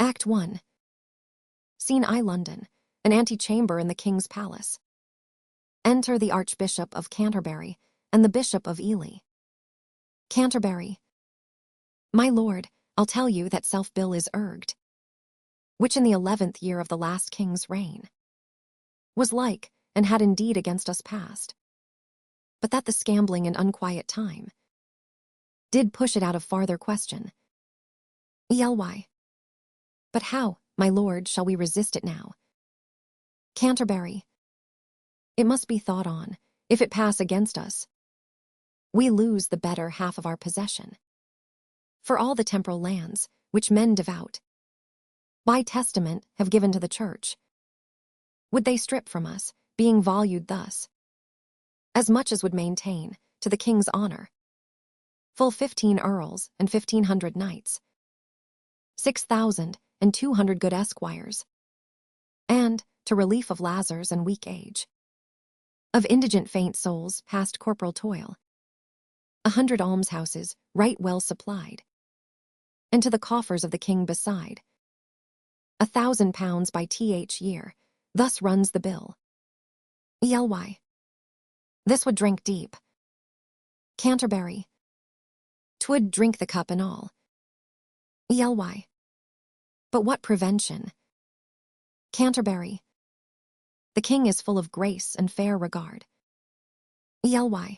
Act 1. Scene I, London, an antechamber in the King's palace. Enter the Archbishop of Canterbury and the Bishop of Ely. Canterbury. My lord, I'll tell you that self-bill is urged, which in the 11th year of the last king's reign was like, and had indeed against us passed, but that the scambling and unquiet time did push it out of farther question. Ely. But how, my lord, shall we resist it now? Canterbury. It must be thought on. If it pass against us, we lose the better half of our possession. For all the temporal lands, which men devout by testament have given to the church, would they strip from us, being valued thus, as much as would maintain, to the king's honor, full 15 earls and 1,500 knights, 6,200 good esquires, and, to relief of Lazars and weak age, of indigent faint souls past corporal toil, 100 almshouses right well supplied, and to the coffers of the king beside, £1,000 by th year. Thus runs the bill. Ely. This would drink deep. Canterbury. 'Twould drink the cup and all. Ely. But what prevention? Canterbury. The king is full of grace and fair regard. Ely.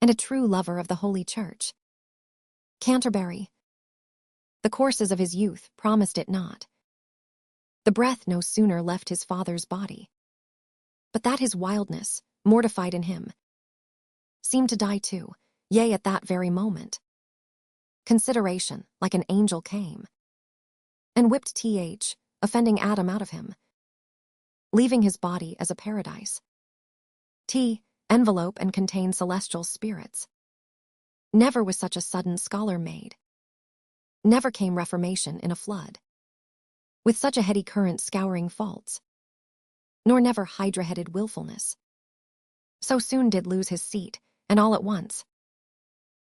And a true lover of the Holy Church. Canterbury. The courses of his youth promised it not. The breath no sooner left his father's body, but that his wildness, mortified in him, seemed to die too, yea, at that very moment. Consideration, like an angel, came, and whipped offending Adam out of him, leaving his body as a paradise. Envelope and contain celestial spirits. Never was such a sudden scholar made. Never came reformation in a flood, with such a heady current scouring faults, nor never hydra-headed willfulness so soon did lose his seat, and all at once,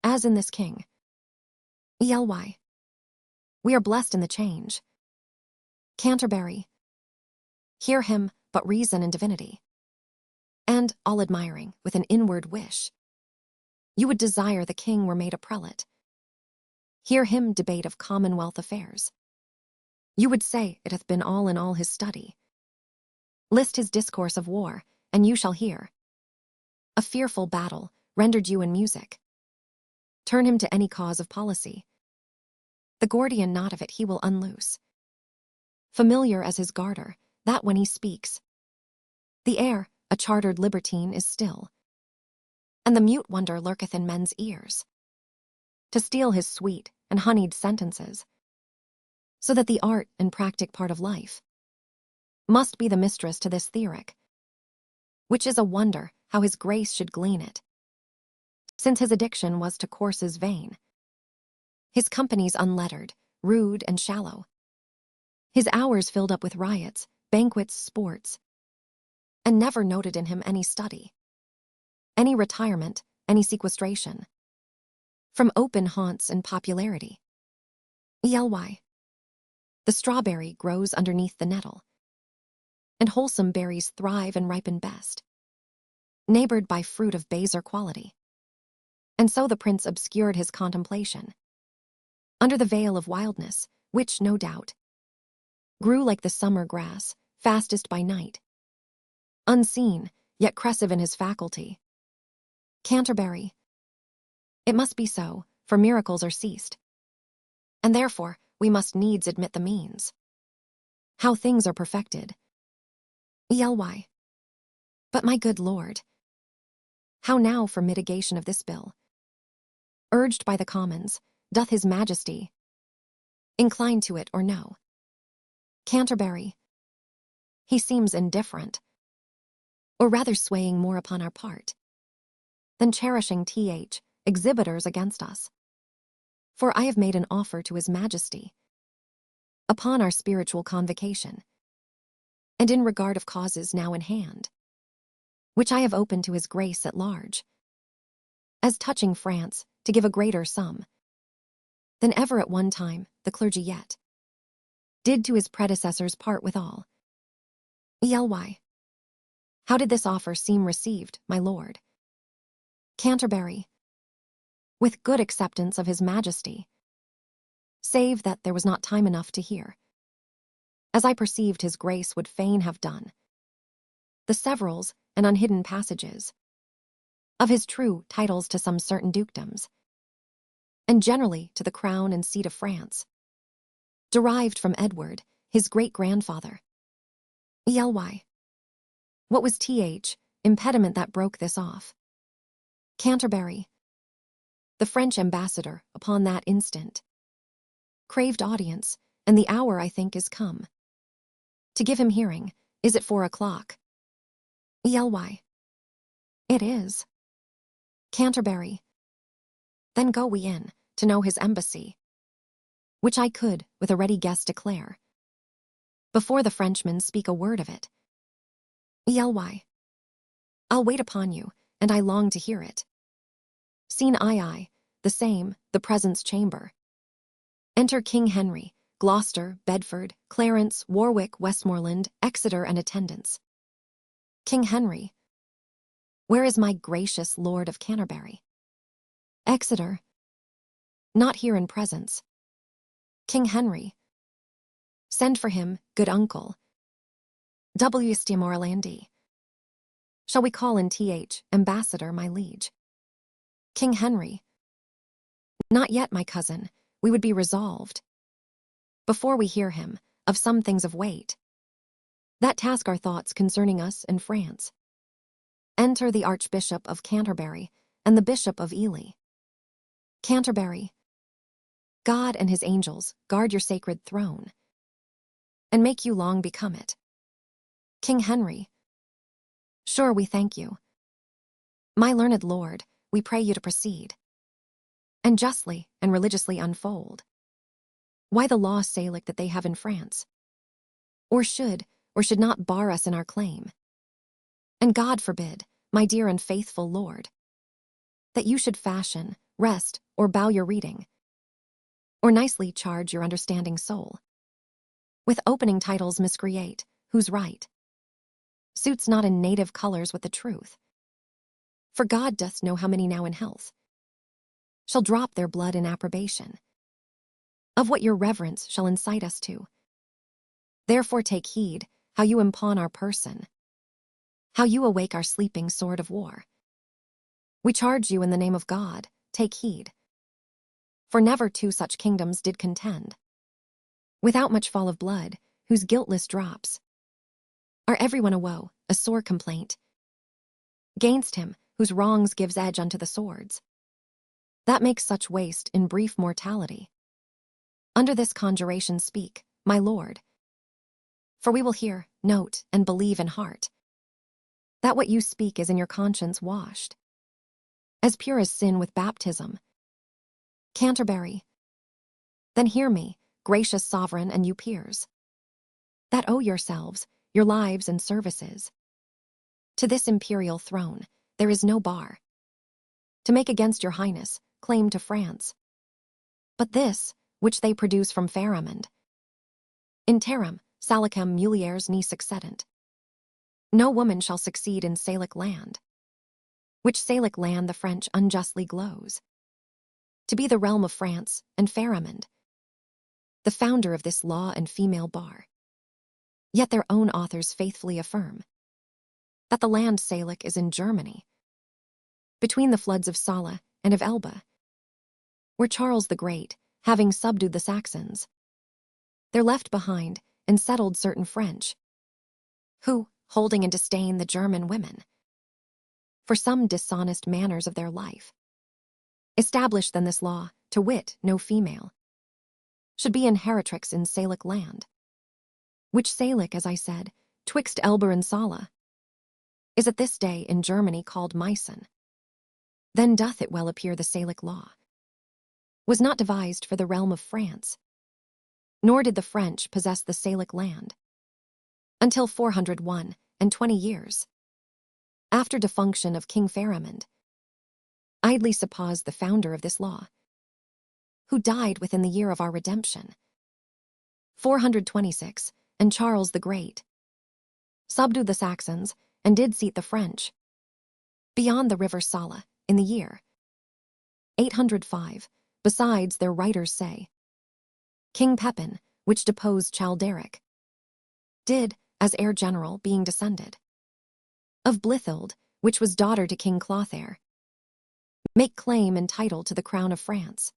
as in this king. Ely. We are blessed in the change. Canterbury. Hear him, but reason and divinity, and, all admiring, with an inward wish, you would desire the king were made a prelate. Hear him debate of commonwealth affairs. You would say it hath been all in all his study. List his discourse of war, and you shall hear a fearful battle rendered you in music. Turn him to any cause of policy, the Gordian knot of it he will unloose. Familiar as his garter, that when he speaks, the air, a chartered libertine, is still, and the mute wonder lurketh in men's ears, to steal his sweet and honeyed sentences, so that the art and practic part of life must be the mistress to this theoric, which is a wonder how his grace should glean it, since his addiction was to courses vain, his companies unlettered, rude and shallow, his hours filled up with riots, banquets, sports, and never noted in him any study, any retirement, any sequestration from open haunts and popularity. Ely. The strawberry grows underneath the nettle, and wholesome berries thrive and ripen best, neighbored by fruit of baser quality. And so the prince obscured his contemplation under the veil of wildness, which, no doubt, grew like the summer grass, fastest by night, unseen, yet crescive in his faculty. Canterbury. It must be so, for miracles are ceased, and therefore we must needs admit the means, how things are perfected. Ely. But my good lord, how now for mitigation of this bill? Urged by the Commons, doth his Majesty incline to it or no? Canterbury. He seems indifferent, or rather swaying more upon our part than cherishing exhibitors against us. For I have made an offer to his Majesty upon our spiritual convocation, and in regard of causes now in hand, which I have opened to his grace at large, as touching France, to give a greater sum than ever at one time the clergy yet did to his predecessors part withal. Ely. How did this offer seem received, my lord? Canterbury. With good acceptance of his majesty, save that there was not time enough to hear, as I perceived his grace would fain have done, the severals and unhidden passages of his true titles to some certain dukedoms, and generally to the crown and seat of France, derived from Edward, his great-grandfather. Ely. What was impediment that broke this off? Canterbury. The French ambassador, upon that instant, craved audience, and the hour, I think, is come. To give him hearing, is it 4 o'clock? Ely. It is. Canterbury. Then go we in, to know his embassy, which I could, with a ready guess, declare, before the Frenchmen speak a word of it. Ely. I'll wait upon you, and I long to hear it. Scene II, the same, the presence chamber. Enter King Henry, Gloucester, Bedford, Clarence, Warwick, Westmoreland, Exeter, and attendants. King Henry. Where is my gracious Lord of Canterbury? Exeter. Not here in presence. King Henry. Send for him, good uncle. W. Morlandi. Shall we call in ambassador, my liege? King Henry. Not yet, my cousin, we would be resolved, before we hear him, of some things of weight, that task our thoughts concerning us and France. Enter the Archbishop of Canterbury and the Bishop of Ely. Canterbury. God and his angels guard your sacred throne, and make you long become it. King Henry. Sure, we thank you. My learned lord, we pray you to proceed, and justly and religiously unfold why the law Salic that they have in France, or should not bar us in our claim. And God forbid, my dear and faithful lord, that you should fashion, rest, or bow your reading, or nicely charge your understanding soul with opening titles miscreate, whose right suits not in native colors with the truth. For God doth know how many now in health shall drop their blood in approbation of what your reverence shall incite us to. Therefore take heed how you impugn our person, how you awake our sleeping sword of war. We charge you in the name of God, take heed. For never two such kingdoms did contend, without much fall of blood, whose guiltless drops are everyone a woe, a sore complaint, gainst him whose wrongs gives edge unto the swords, that makes such waste in brief mortality. Under this conjuration speak, my lord, for we will hear, note, and believe in heart, that what you speak is in your conscience washed, as pure as sin with baptism. Canterbury. Then hear me, gracious sovereign, and you peers, that owe yourselves, your lives and services, to this imperial throne. There is no bar to make against your highness claim to France, but this which they produce from Pharamond. Interim, Salicum mulieres ni succedent. No woman shall succeed in Salic land, which Salic land the French unjustly glows to be the realm of France and Pharamond, the founder of this law and female bar. Yet their own authors faithfully affirm that the land Salic is in Germany, between the floods of Sala and of Elbe, where Charles the Great, having subdued the Saxons, there left behind and settled certain French, who, holding in disdain the German women, for some dishonest manners of their life, established then this law, to wit, no female should be inheritrix in Salic land, which Salic, as I said, twixt Elbe and Sala, is at this day in Germany called Meissen. Then doth it well appear the Salic law was not devised for the realm of France, nor did the French possess the Salic land until 401 and 20 years after defunction of King Pharamond. Idly suppose the founder of this law, who died within the year of our redemption, 426, and Charles the Great subdued the Saxons and did seat the French beyond the river Sala in the year 805. Besides, their writers say, King Pepin, which deposed Childeric, did, as heir general being descended of Blithild, which was daughter to King Clothaire, make claim and title to the crown of France.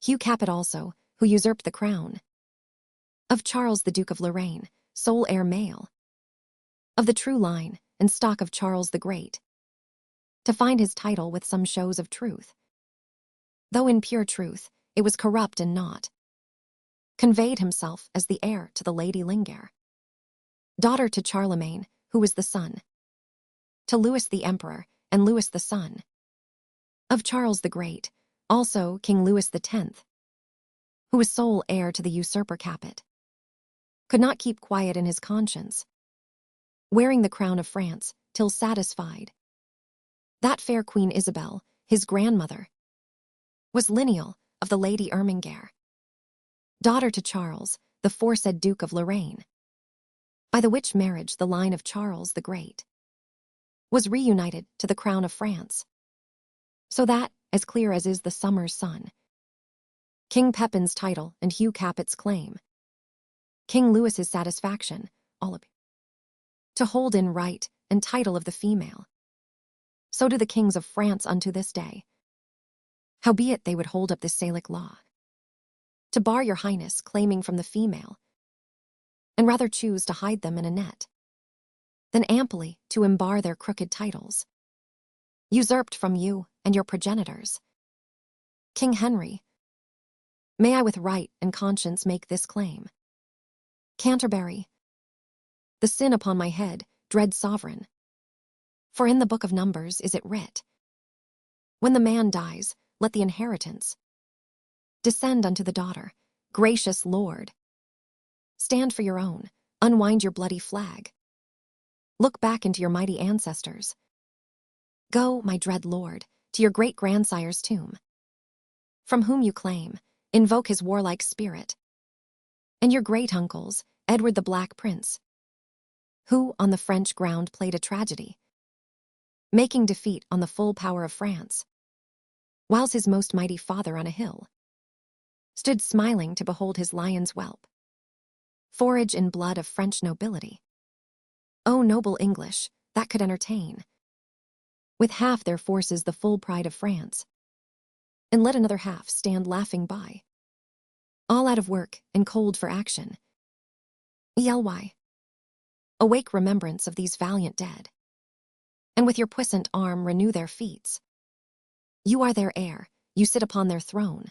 Hugh Capet also, who usurped the crown of Charles the Duke of Lorraine, sole heir male of the true line and stock of Charles the Great, to find his title with some shows of truth, though in pure truth it was corrupt and not, conveyed himself as the heir to the Lady Lingaire, daughter to Charlemagne, who was the son to Louis the Emperor and Louis the son of Charles the Great, also King Louis X, who was sole heir to the usurper Capet, could not keep quiet in his conscience, wearing the crown of France till satisfied that fair Queen Isabel, his grandmother, was lineal of the Lady Ermengarde, daughter to Charles, the foresaid Duke of Lorraine, by the which marriage the line of Charles the Great was reunited to the crown of France, so that, as clear as is the summer's sun, King Pepin's title and Hugh Capet's claim, King Louis's satisfaction, all of to hold in right and title of the female, so do the kings of France unto this day. Howbeit they would hold up this Salic law, to bar your highness claiming from the female, and rather choose to hide them in a net, than amply to embar their crooked titles, usurped from you and your progenitors. King Henry, may I with right and conscience make this claim. Canterbury, the sin upon my head, dread sovereign. For in the book of Numbers is it writ, when the man dies, let the inheritance descend unto the daughter. Gracious Lord, stand for your own, unwind your bloody flag. Look back into your mighty ancestors. Go, my dread Lord, to your great-grandsire's tomb, from whom you claim, invoke his warlike spirit, and your great-uncle's, Edward the Black Prince, who on the French ground played a tragedy, making defeat on the full power of France, whiles his most mighty father on a hill stood smiling to behold his lion's whelp forage in blood of French nobility. O noble English, that could entertain with half their forces the full pride of France, and let another half stand laughing by, all out of work and cold for action. Ely, awake remembrance of these valiant dead, and with your puissant arm renew their feats. You are their heir, you sit upon their throne.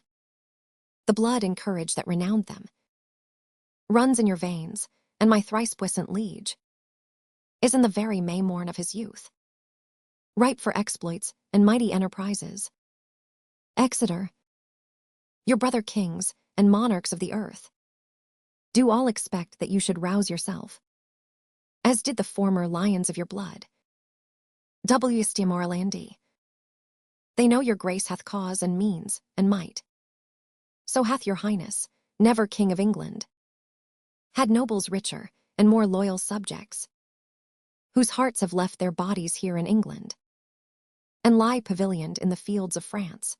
The blood and courage that renowned them runs in your veins, and my thrice puissant liege is in the very May morn of his youth, ripe for exploits and mighty enterprises. Exeter, your brother kings and monarchs of the earth do all expect that you should rouse yourself, as did the former lions of your blood. W. Stimorlandi. They know your grace hath cause and means and might. So hath your highness, never king of England, had nobles richer and more loyal subjects, whose hearts have left their bodies here in England, and lie pavilioned in the fields of France.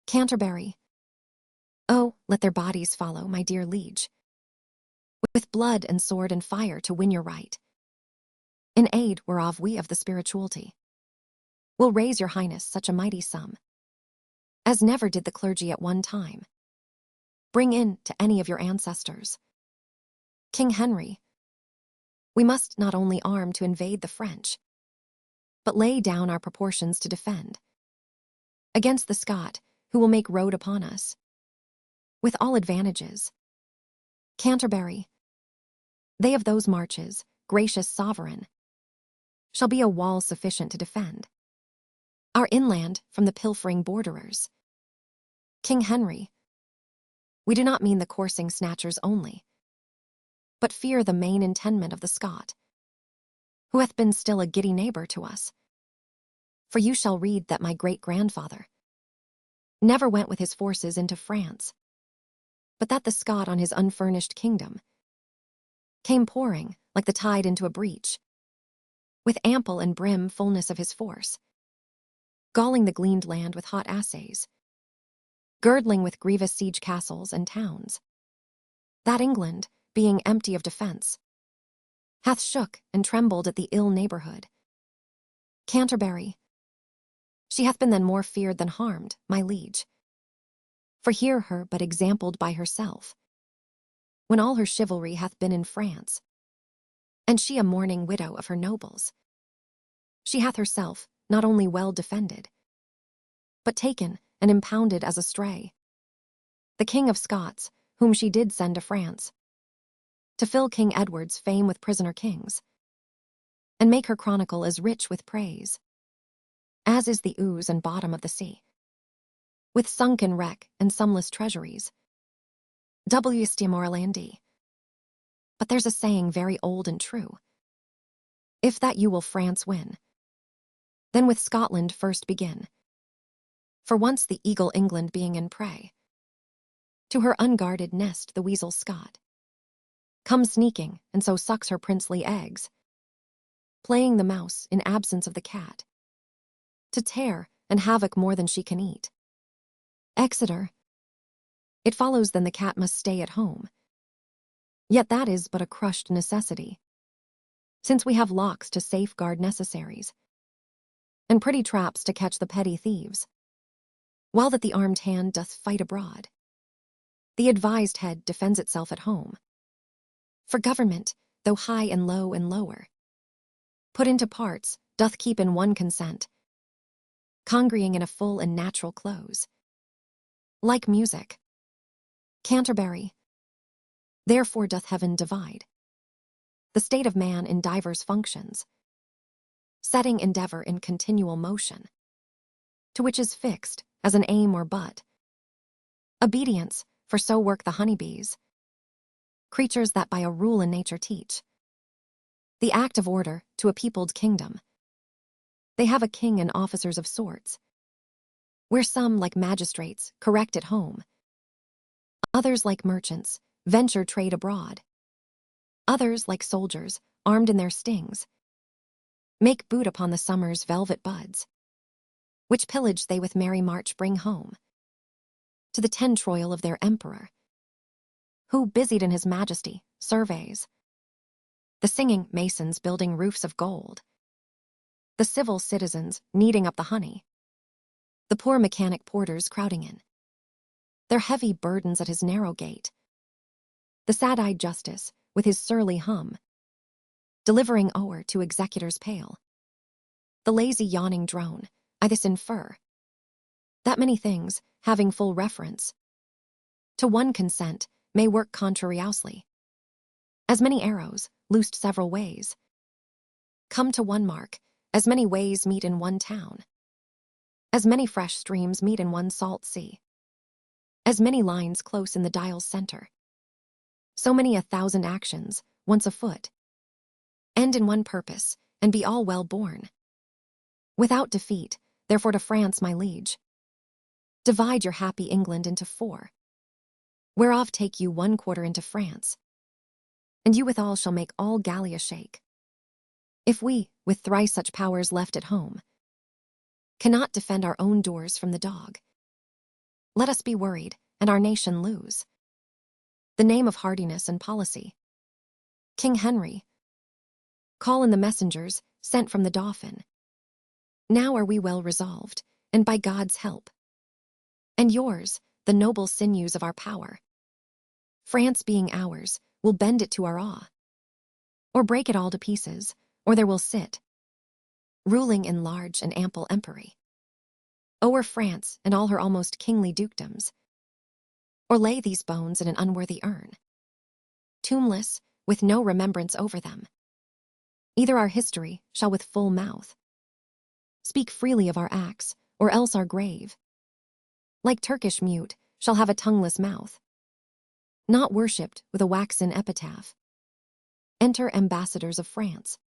Canterbury. Oh, let their bodies follow, my dear liege, with blood and sword and fire to win your right, in aid whereof we of the spirituality will raise your highness such a mighty sum as never did the clergy at one time bring in to any of your ancestors. King Henry, we must not only arm to invade the French, but lay down our proportions to defend against the Scot, who will make road upon us with all advantages. Canterbury, they of those marches, gracious sovereign, shall be a wall sufficient to defend our inland from the pilfering borderers. King Henry, we do not mean the coursing snatchers only, but fear the main intendment of the Scot, who hath been still a giddy neighbor to us. For you shall read that my great-grandfather never went with his forces into France, but that the Scot on his unfurnished kingdom came pouring, like the tide into a breach, with ample and brim fullness of his force, galling the gleaned land with hot assays, girdling with grievous siege castles and towns. That England, being empty of defence, hath shook and trembled at the ill neighbourhood. Canterbury, she hath been then more feared than harmed, my liege. For hear her but exampled by herself, when all her chivalry hath been in France, and she a mourning widow of her nobles. She hath herself not only well defended, but taken and impounded as a stray the King of Scots, whom she did send to France, to fill King Edward's fame with prisoner kings, and make her chronicle as rich with praise as is the ooze and bottom of the sea, with sunken wreck and sumless treasuries. W.S.T. Morlandi. But there's a saying very old and true: if that you will France win, then with Scotland first begin. For once the eagle England being in prey, to her unguarded nest the weasel Scot comes sneaking, and so sucks her princely eggs, playing the mouse in absence of the cat, to tear and havoc more than she can eat. Exeter. It follows then the cat must stay at home. Yet that is but a crushed necessity, since we have locks to safeguard necessaries, and pretty traps to catch the petty thieves, while that the armed hand doth fight abroad, the advised head defends itself at home. For government, though high and lower, put into parts, doth keep in one consent, congregating in a full and natural close, like music. Canterbury. Therefore doth heaven divide the state of man in divers functions, setting endeavour in continual motion, to which is fixed, as an aim or butt, obedience, for so work the honeybees, creatures that by a rule in nature teach the act of order to a peopled kingdom. They have a king and officers of sorts, where some, like magistrates, correct at home, others, like merchants, venture trade abroad, others, like soldiers, armed in their stings, make boot upon the summer's velvet buds, which pillage they with merry march bring home to the tentroil of their emperor, who, busied in his majesty, surveys the singing masons building roofs of gold, the civil citizens kneading up the honey, the poor mechanic porters crowding in their heavy burdens at his narrow gate, the sad-eyed justice, with his surly hum, delivering o'er to executors pale, the lazy yawning drone. I this infer that many things, having full reference to one consent, may work contrariously, as many arrows, loosed several ways, come to one mark, as many ways meet in one town, as many fresh streams meet in one salt sea, as many lines close in the dial's center, so many 1,000 actions, once afoot, end in one purpose, and be all well born, without defeat. Therefore to France, my liege, divide your happy England into 4, whereof take you 1/4 into France, and you withal shall make all Gallia shake. If we, with thrice such powers left at home, cannot defend our own doors from the dog, let us be worried, and our nation lose the name of hardiness and policy. King Henry, call in the messengers sent from the Dauphin. Now are we well resolved, and by God's help, and yours, the noble sinews of our power, France being ours, will bend it to our awe, or break it all to pieces, or there will sit, ruling in large and ample empery, o'er France and all her almost kingly dukedoms, or lay these bones in an unworthy urn, tombless, with no remembrance over them. Either our history shall with full mouth speak freely of our acts, or else our grave, like Turkish mute, shall have a tongueless mouth, not worshipped with a waxen epitaph. Enter ambassadors of France.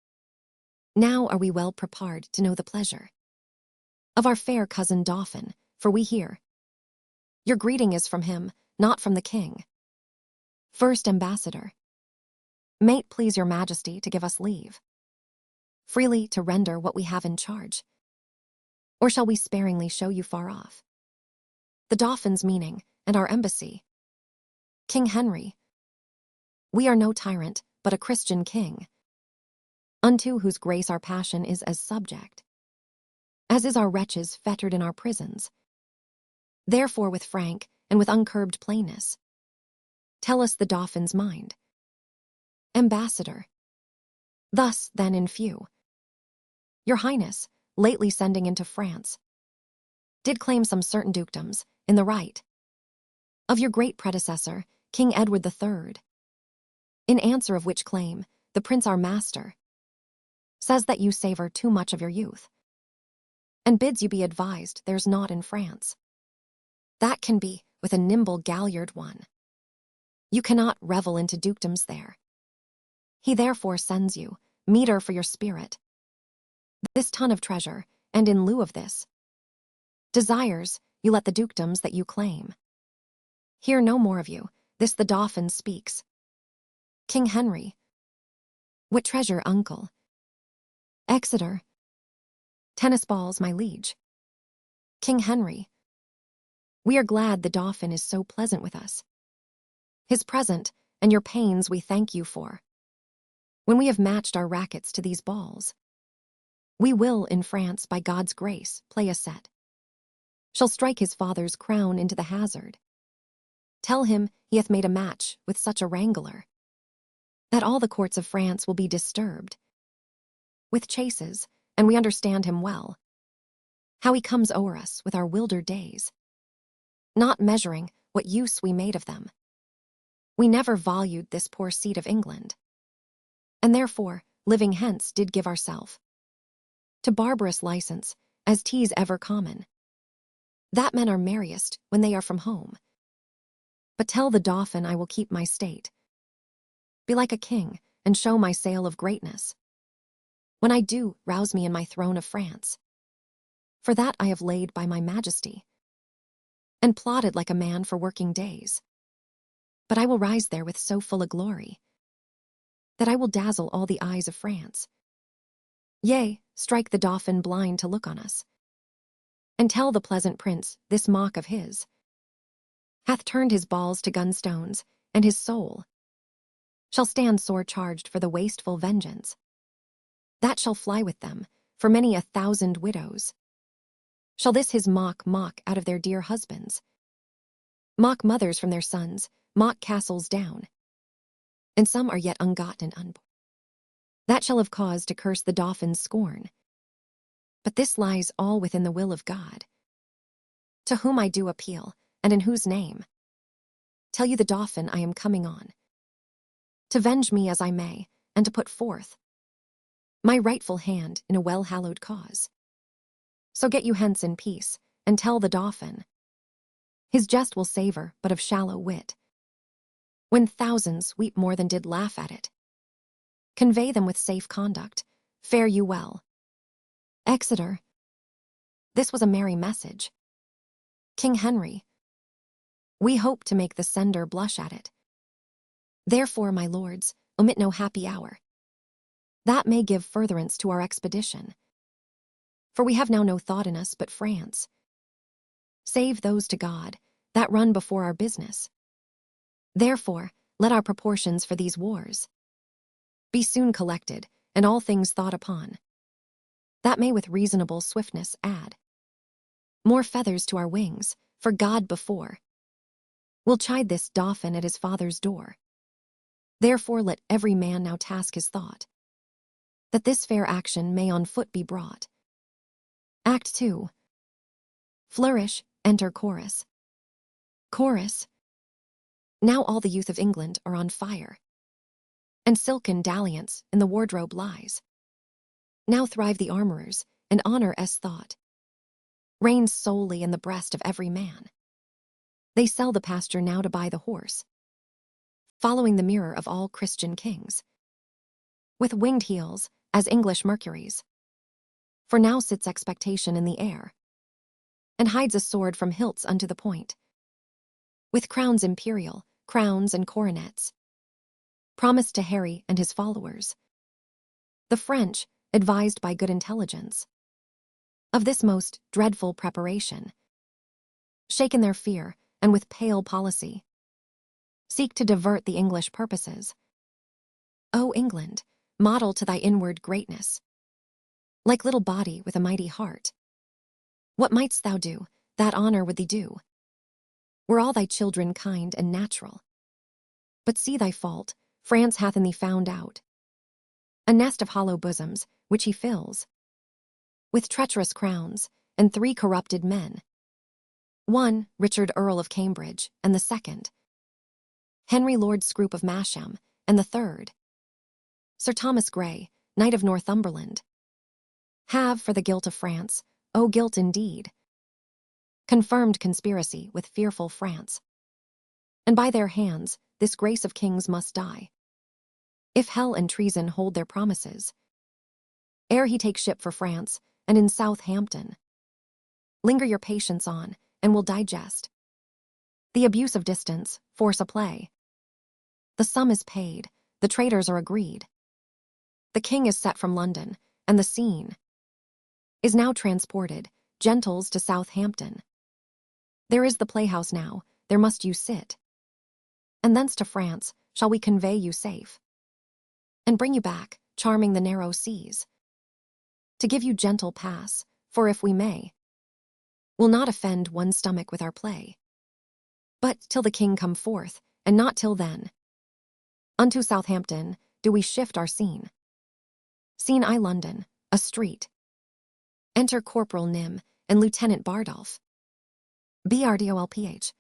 Now are we well prepared to know the pleasure of our fair cousin Dauphin, for we hear your greeting is from him, not from the king. First ambassador. May't please your majesty to give us leave, freely to render what we have in charge. Or shall we sparingly show you far off the Dauphin's meaning and our embassy? King Henry, we are no tyrant, but a Christian king, unto whose grace our passion is as subject, as is our wretches fettered in our prisons. Therefore with frank and with uncurbed plainness, tell us the Dauphin's mind. Ambassador. Thus, then, in few, your highness, lately sending into France, did claim some certain dukedoms in the right of your great predecessor, King Edward III. In answer of which claim, the prince our master says that you savor too much of your youth, and bids you be advised there's naught in France that can be with a nimble galliard one. You cannot revel into dukedoms there. He therefore sends you meter for your spirit, this ton of treasure, and in lieu of this, desires you let the dukedoms that you claim hear no more of you. This the Dauphin speaks. King Henry. What treasure, uncle? Exeter. Tennis balls, my liege. King Henry. We are glad the Dauphin is so pleasant with us. His present and your pains we thank you for. When we have matched our rackets to these balls, we will, in France, by God's grace, play a set. Shall strike his father's crown into the hazard. Tell him he hath made a match with such a wrangler, that all the courts of France will be disturbed with chases, and we understand him well, how he comes o'er us with our wildered days, not measuring what use we made of them. We never valued this poor seat of England, and therefore, living hence, did give ourself to barbarous license, as 'tis ever common, that men are merriest when they are from home. But tell the Dauphin I will keep my state, be like a king, and show my sail of greatness. When I do, rouse me in my throne of France, for that I have laid by my majesty, and plotted like a man for working days. But I will rise there with so full a glory, that I will dazzle all the eyes of France. Yea, strike the Dauphin blind to look on us, and tell the pleasant prince this mock of his hath turned his balls to gunstones, and his soul shall stand sore charged for the wasteful vengeance that shall fly with them for many 1,000 widows. Shall this his mock out of their dear husbands, mock mothers from their sons, mock castles down, and some are yet ungot and unborn. That shall have cause to curse the Dauphin's scorn. But this lies all within the will of God, to whom I do appeal, and in whose name tell you the Dauphin I am coming on, to venge me as I may, and to put forth my rightful hand in a well-hallowed cause. So get you hence in peace, and tell the Dauphin his jest will savor but of shallow wit, when thousands weep more than did laugh at it. Convey them with safe conduct. Fare you well. Exeter. This was a merry message. King Henry. We hope to make the sender blush at it. Therefore, my lords, omit no happy hour that may give furtherance to our expedition. For we have now no thought in us but France, save those to God that run before our business. Therefore, let our proportions for these wars be soon collected, and all things thought upon, that may with reasonable swiftness add more feathers to our wings, for God before will chide this Dauphin at his father's door. Therefore let every man now task his thought, that this fair action may on foot be brought. Act 2. Flourish, enter chorus. Chorus. Now all the youth of England are on fire, and silken dalliance in the wardrobe lies. Now thrive the armorers, and honor as thought reigns solely in the breast of every man. They sell the pasture now to buy the horse, following the mirror of all Christian kings, with winged heels as English Mercuries. For now sits expectation in the air, and hides a sword from hilts unto the point, with crowns imperial, crowns and coronets, promised to Harry and his followers. The French, advised by good intelligence of this most dreadful preparation, shake in their fear and with pale policy, seek to divert the English purposes. O England, model to thy inward greatness, like little body with a mighty heart. What mightst thou do, that honor would thee do, were all thy children kind and natural. But see thy fault, France hath in thee found out a nest of hollow bosoms, which he fills with treacherous crowns, and 3 corrupted men. One, Richard Earl of Cambridge, and the second, Henry Lord Scrope of Masham, and the third, Sir Thomas Grey, Knight of Northumberland, have for the guilt of France, O guilt indeed, confirmed conspiracy with fearful France. And by their hands this grace of kings must die, if hell and treason hold their promises, ere he take ship for France, and in Southampton linger your patience on, and will digest the abuse of distance, force a play. The sum is paid, the traitors are agreed. The king is set from London, and the scene is now transported, gentles to Southampton. There is the playhouse now, there must you sit, and thence to France shall we convey you safe, and bring you back, charming the narrow seas, to give you gentle pass, for if we may, will not offend one stomach with our play. But till the king come forth, and not till then, unto Southampton do we shift our scene. Scene I London, a street. Enter Corporal Nym and Lieutenant Bardolph. BRDOLPH.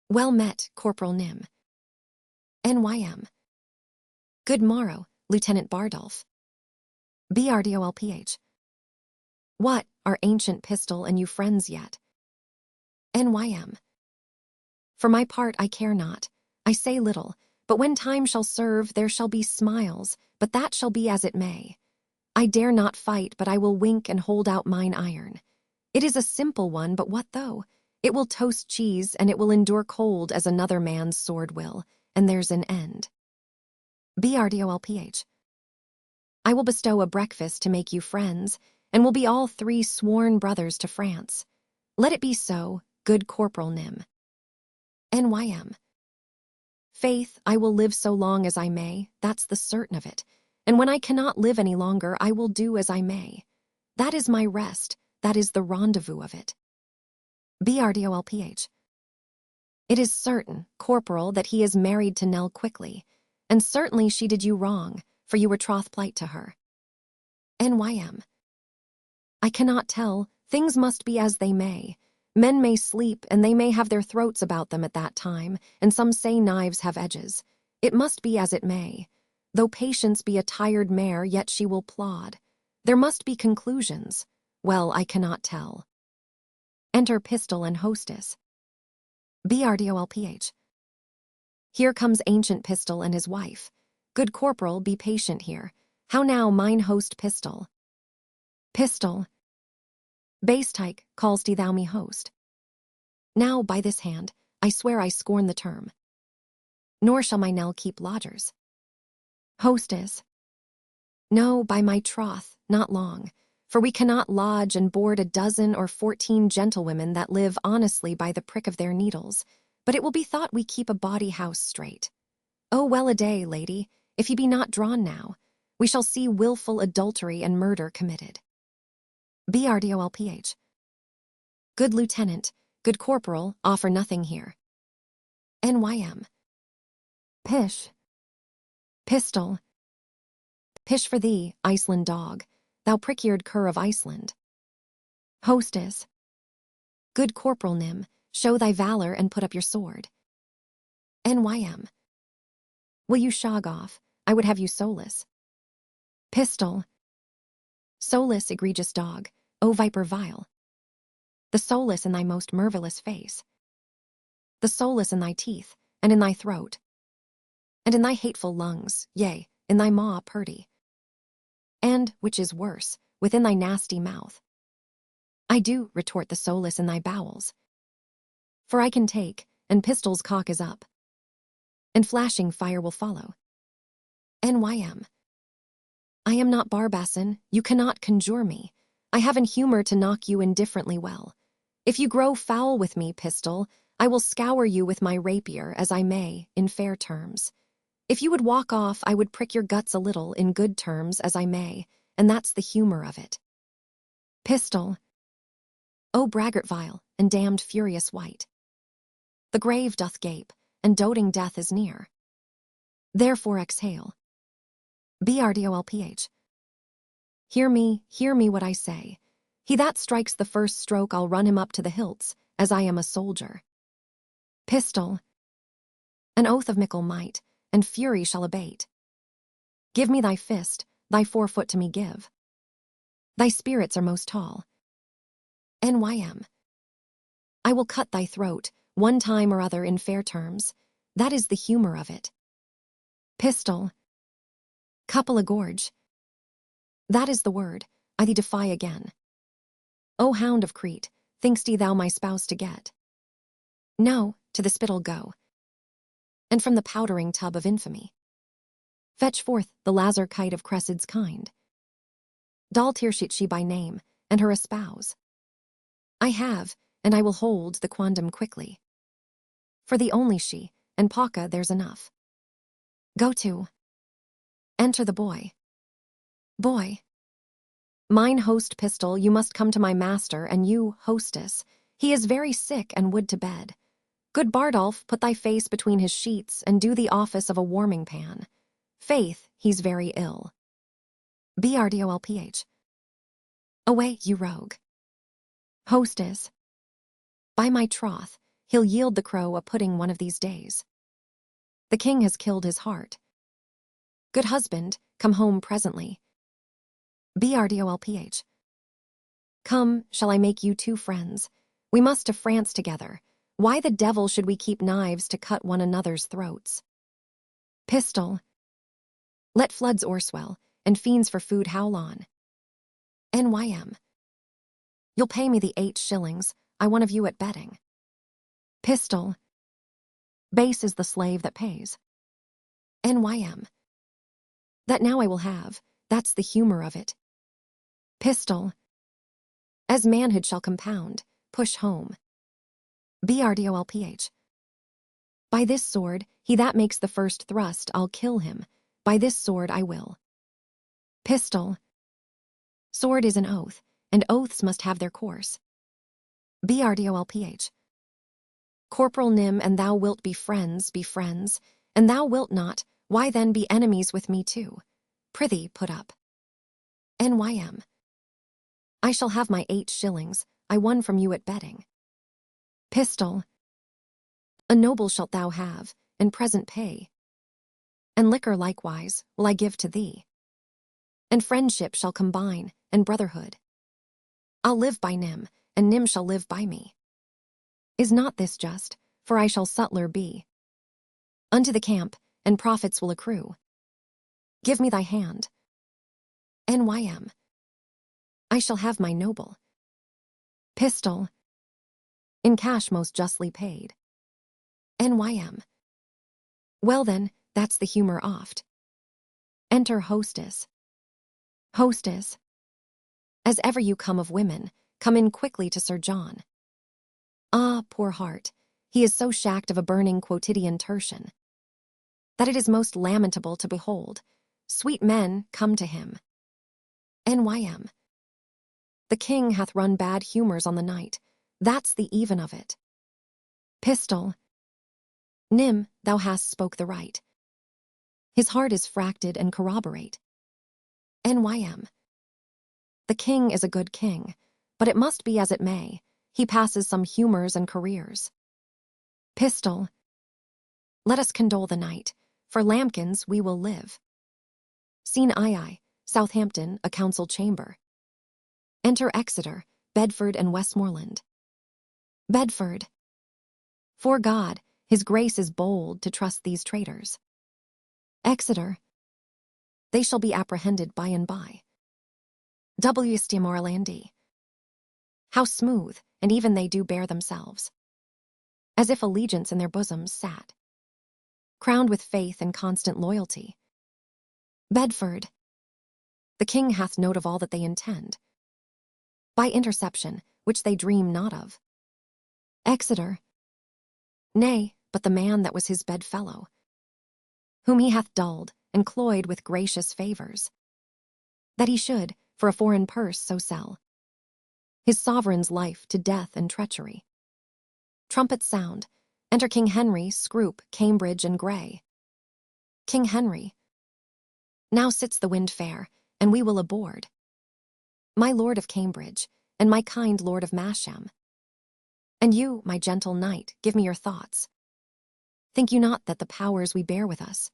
Well met, Corporal Nym. NYM. Good morrow, Lieutenant Bardolph. BRDOLPH. What, our ancient pistol and you friends yet? NYM. For my part I care not, I say little, but when time shall serve there shall be smiles, but that shall be as it may. I dare not fight, but I will wink and hold out mine iron. It is a simple one, but what though? It will toast cheese, and it will endure cold as another man's sword will, and there's an end. BRDOLPH. I will bestow a breakfast to make you friends, and will be all 3 sworn brothers to France. Let it be so, good Corporal Nym. NYM. Faith, I will live so long as I may, that's the certain of it, and when I cannot live any longer, I will do as I may. That is my rest, that is the rendezvous of it. BRDOLPH. It is certain, Corporal, that he is married to Nell quickly, and certainly she did you wrong, for you were troth-plight to her. NYM. I cannot tell, things must be as they may. Men may sleep, and they may have their throats about them at that time, and some say knives have edges. It must be as it may. Though Patience be a tired mare, yet she will plod. There must be conclusions. Well, I cannot tell. Enter Pistol and Hostess. BRDOLPH. Here comes ancient Pistol and his wife. Good Corporal, be patient here. How now, mine host Pistol? Pistol. Base-tyke, call'st thou me host? Now, by this hand, I swear I scorn the term. Nor shall my Nell keep lodgers. Hostess. No, by my troth, not long, for we cannot lodge and board a 12 or 14 gentlewomen that live honestly by the prick of their needles, but it will be thought we keep a bawdy house straight. Oh, well a day, lady, if he be not drawn now, we shall see wilful adultery and murder committed. BRDOLPH. Good Lieutenant, good Corporal, offer nothing here. NYM. Pish. Pistol. Pish for thee, Iceland dog, thou prick-eared cur of Iceland. Hostess. Good Corporal Nym, show thy valor and put up your sword. NYM. Will you shog off? I would have you solus. Pistol. Solus, egregious dog, O viper vile. The solus in thy most marvellous face. The solus in thy teeth, and in thy throat, and in thy hateful lungs, yea, in thy maw purdy. And, which is worse, within thy nasty mouth. I do retort the solus in thy bowels. For I can take, and Pistol's cock is up, and flashing fire will follow. NYM. I am not Barbassin, you cannot conjure me. I have an humor to knock you indifferently well. If you grow foul with me, pistol, I will scour you with my rapier as I may, in fair terms. If you would walk off, I would prick your guts a little in good terms as I may, and that's the humor of it. Pistol. O braggart vile, and damned furious wight. The grave doth gape, and doting death is near. Therefore exhale. BRDOLPH. Hear me what I say. He that strikes the first stroke, I'll run him up to the hilts, as I am a soldier. Pistol. An oath of mickle might, and fury shall abate. Give me thy fist, thy forefoot to me give. Thy spirits are most tall. NYM. I will cut thy throat, one time or other in fair terms. That is the humor of it. Pistol. Couple a gorge. That is the word, I thee defy again. O hound of Crete, think'st thou my spouse to get? No, to the spittle go. And from the powdering tub of infamy, fetch forth the lazar kite of Cressid's kind. Dal Tirshit she by name, and her espouse. I have, and I will hold the quondam quickly. For the only she, and Paka there's enough. Go to. Enter the boy. Boy. Mine host pistol, you must come to my master, and you, hostess, he is very sick and would to bed. Good Bardolph, put thy face between his sheets, and do the office of a warming pan. Faith, he's very ill. BRDOLPH. Away, you rogue. Hostess. By my troth, he'll yield the crow a pudding one of these days. The king has killed his heart. Good husband, come home presently. BRDOLPH. Come, shall I make you two friends? We must to France together. Why the devil should we keep knives to cut one another's throats? Pistol. Let floods o'erswell, and fiends for food howl on. NYM. You'll pay me the 8 shillings, I one of you at betting. Pistol. Base is the slave that pays. NYM. That now I will have, that's the humor of it. Pistol. As manhood shall compound, push home. BRDOLPH. By this sword, he that makes the first thrust, I'll kill him. By this sword I will. Pistol. Sword is an oath, and oaths must have their course. BRDOLPH. Corporal Nym, and thou wilt be friends, and thou wilt not, why then be enemies with me too? Prithee, put up. NYM. I shall have my 8 shillings, I won from you at betting. Pistol. A noble shalt thou have, and present pay. And liquor likewise will I give to thee. And friendship shall combine, and brotherhood. I'll live by Nym, and Nym shall live by me. Is not this just, for I shall sutler be? Unto the camp, and profits will accrue. Give me thy hand. NYM. I shall have my noble. Pistol. In cash most justly paid. NYM. Well then, that's the humor oft. Enter hostess. Hostess. As ever you come of women, come in quickly to Sir John. Ah, poor heart, he is so shacked of a burning quotidian tertian, that it is most lamentable to behold. Sweet men, come to him. NYM. The king hath run bad humors on the night, that's the even of it. Pistol. Nym, thou hast spoke the right. His heart is fracted and corroborate. NYM. The king is a good king, but it must be as it may, he passes some humors and careers. Pistol. Let us condole the night, for lambkins we will live. Scene II, Southampton, a council chamber. Enter Exeter, Bedford, and Westmoreland. Bedford. For God, his grace is bold to trust these traitors. Exeter. They shall be apprehended by and by. W. Stimorlandi. How smooth, and even they do bear themselves, as if allegiance in their bosoms sat. crowned with faith and constant loyalty. Bedford. The king hath note of all that they intend, by interception, which they dream not of. Exeter. Nay, but the man that was his bedfellow, whom he hath dulled and cloyed with gracious favours, that he should, for a foreign purse, so sell his sovereign's life to death and treachery. Trumpets sound. Enter King Henry, Scroop, Cambridge, and Grey. King Henry. Now sits the wind fair, and we will aboard. My lord of Cambridge, and my kind lord of Masham. And you, my gentle knight, give me your thoughts. Think you not that the powers we bear with us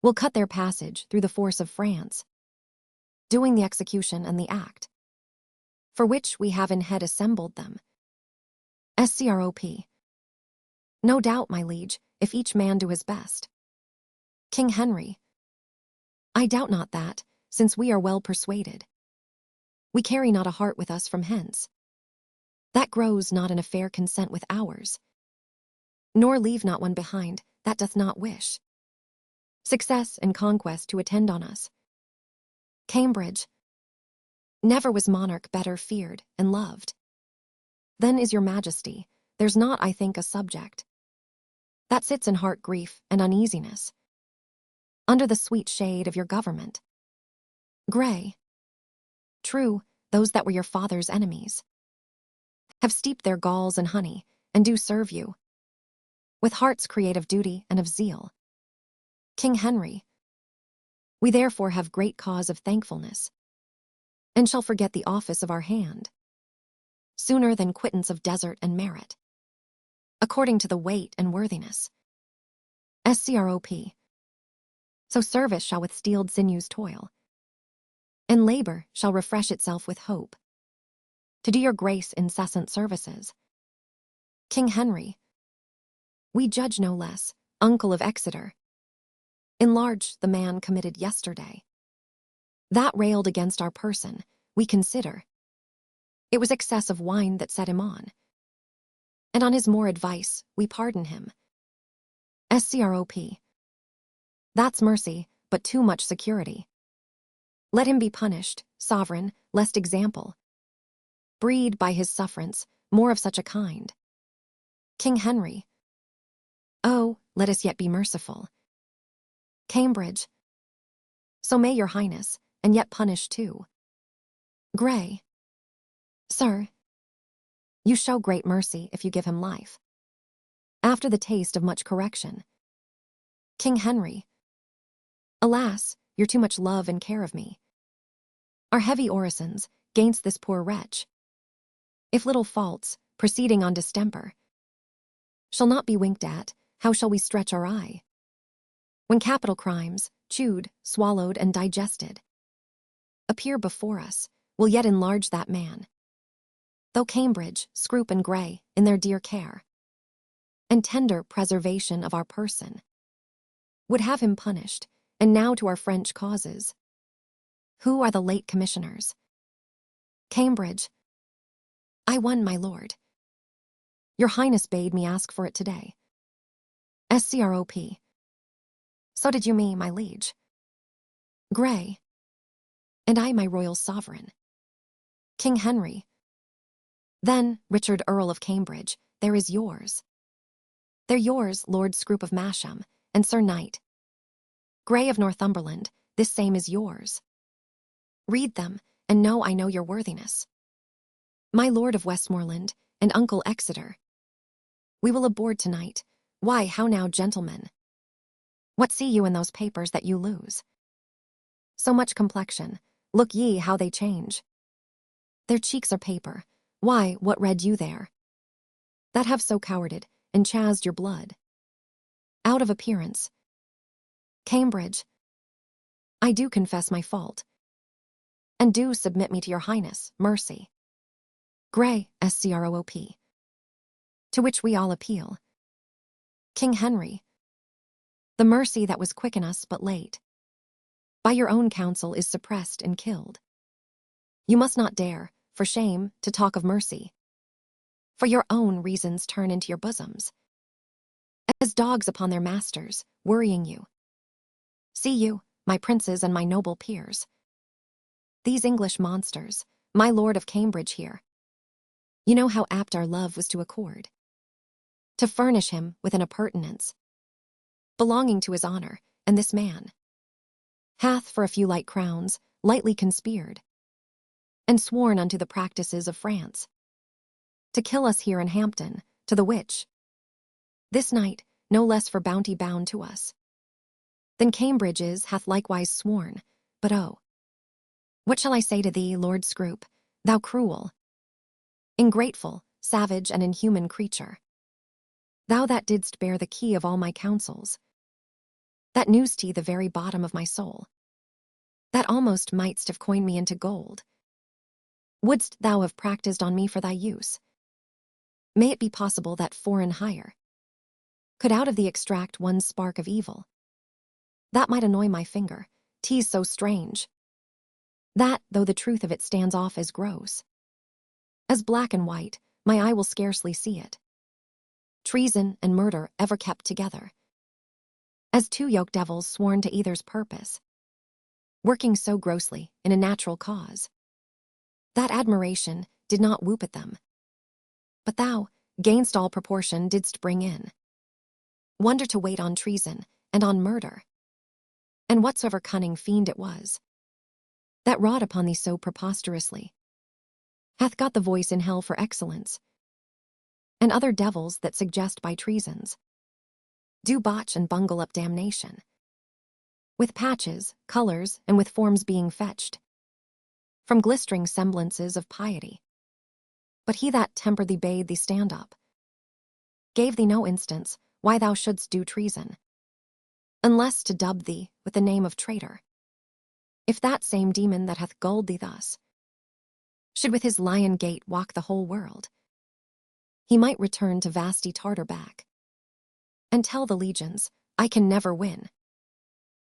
will cut their passage through the force of France, doing the execution and the act, for which we have in head assembled them? Scrop. No doubt, my liege, if each man do his best. King Henry. I doubt not that, since we are well persuaded. We carry not a heart with us from hence, that grows not in a fair consent with ours, nor leave not one behind that doth not wish success and conquest to attend on us. Cambridge. Never was monarch better feared and loved. Then is your majesty. There's not, I think, a subject that sits in heart grief and uneasiness under the sweet shade of your government. Grey. True, those that were your father's enemies have steeped their galls in honey, and do serve you with hearts create of duty and of zeal. King Henry. We therefore have great cause of thankfulness, and shall forget the office of our hand sooner than quittance of desert and merit, according to the weight and worthiness. Scrop. So service shall with steeled sinews toil, and labor shall refresh itself with hope, to do your grace incessant services. King Henry. We judge no less, uncle of Exeter. Enlarge the man committed yesterday, that railed against our person, we consider. It was excess of wine that set him on, and on his more advice we pardon him. Scrop. That's mercy, but too much security. Let him be punished, sovereign, lest example breed by his sufferance more of such a kind. King Henry. Oh, let us yet be merciful. Cambridge. So may your highness, and yet punish too. Grey. Sir, you show great mercy if you give him life, after the taste of much correction. King Henry. Alas, you're too much love and care of me are heavy orisons gainst this poor wretch. If little faults, proceeding on distemper, shall not be winked at, how shall we stretch our eye? When capital crimes, chewed, swallowed, and digested, appear before us, will yet enlarge that man, though Cambridge, Scroop, and Grey, in their dear care and tender preservation of our person, would have him punished. And now to our French causes. Who are the late commissioners? Cambridge. I won, my lord. Your highness bade me ask for it today. Scrop. So did you me, my liege. Grey. And I, my royal sovereign. King Henry. Then, Richard Earl of Cambridge, there is yours. They're yours, Lord Scroop of Masham, and Sir Knight Grey of Northumberland, this same is yours. Read them, and know I know your worthiness. My lord of Westmoreland, and uncle Exeter. We will aboard tonight. Why, how now, gentlemen? What see you in those papers that you lose? So much complexion, look ye how they change. Their cheeks are paper. Why, what read you there? That have so cowarded, and chased your blood out of appearance. Cambridge. I do confess my fault, and do submit me to your highness, mercy. Grey, Scrop. To which we all appeal. King Henry. The mercy that was quick in us but late, by your own counsel is suppressed and killed. You must not dare, for shame, to talk of mercy, for your own reasons turn into your bosoms. as dogs upon their masters, worrying you. See you, my princes and my noble peers. These English monsters, my lord of Cambridge here. You know how apt our love was to accord. To furnish him with an appurtenance belonging to his honor, and this man hath for a few light crowns lightly conspired, and sworn unto the practices of France, to kill us here in Hampton, to the which this night no less for bounty bound to us than Cambridge is hath likewise sworn. But oh, what shall I say to thee, Lord Scroop, thou cruel, ingrateful, savage, and inhuman creature? Thou that didst bear the key of all my counsels, that knew'st the very bottom of my soul, that almost mightst have coined me into gold. Wouldst thou have practised on me for thy use? May it be possible that foreign hire could out of thee extract one spark of evil, that might annoy my finger, 'tis so strange, that, though the truth of it stands off as gross, as black and white, my eye will scarcely see it. Treason and murder ever kept together, as two yoke devils sworn to either's purpose, working so grossly in a natural cause, that admiration did not whoop at them. But thou, gainst all proportion, didst bring in wonder to wait on treason and on murder, and whatsoever cunning fiend it was that wrought upon thee so preposterously hath got the voice in hell for excellence, and other devils that suggest by treasons do botch and bungle up damnation, with patches, colors, and with forms being fetched from glistering semblances of piety. But he that tempered thee bade thee stand up, gave thee no instance why thou shouldst do treason, unless to dub thee with the name of traitor. If that same demon that hath gulled thee thus should with his lion gait walk the whole world, he might return to vasty Tartar-back, and tell the legions, I can never win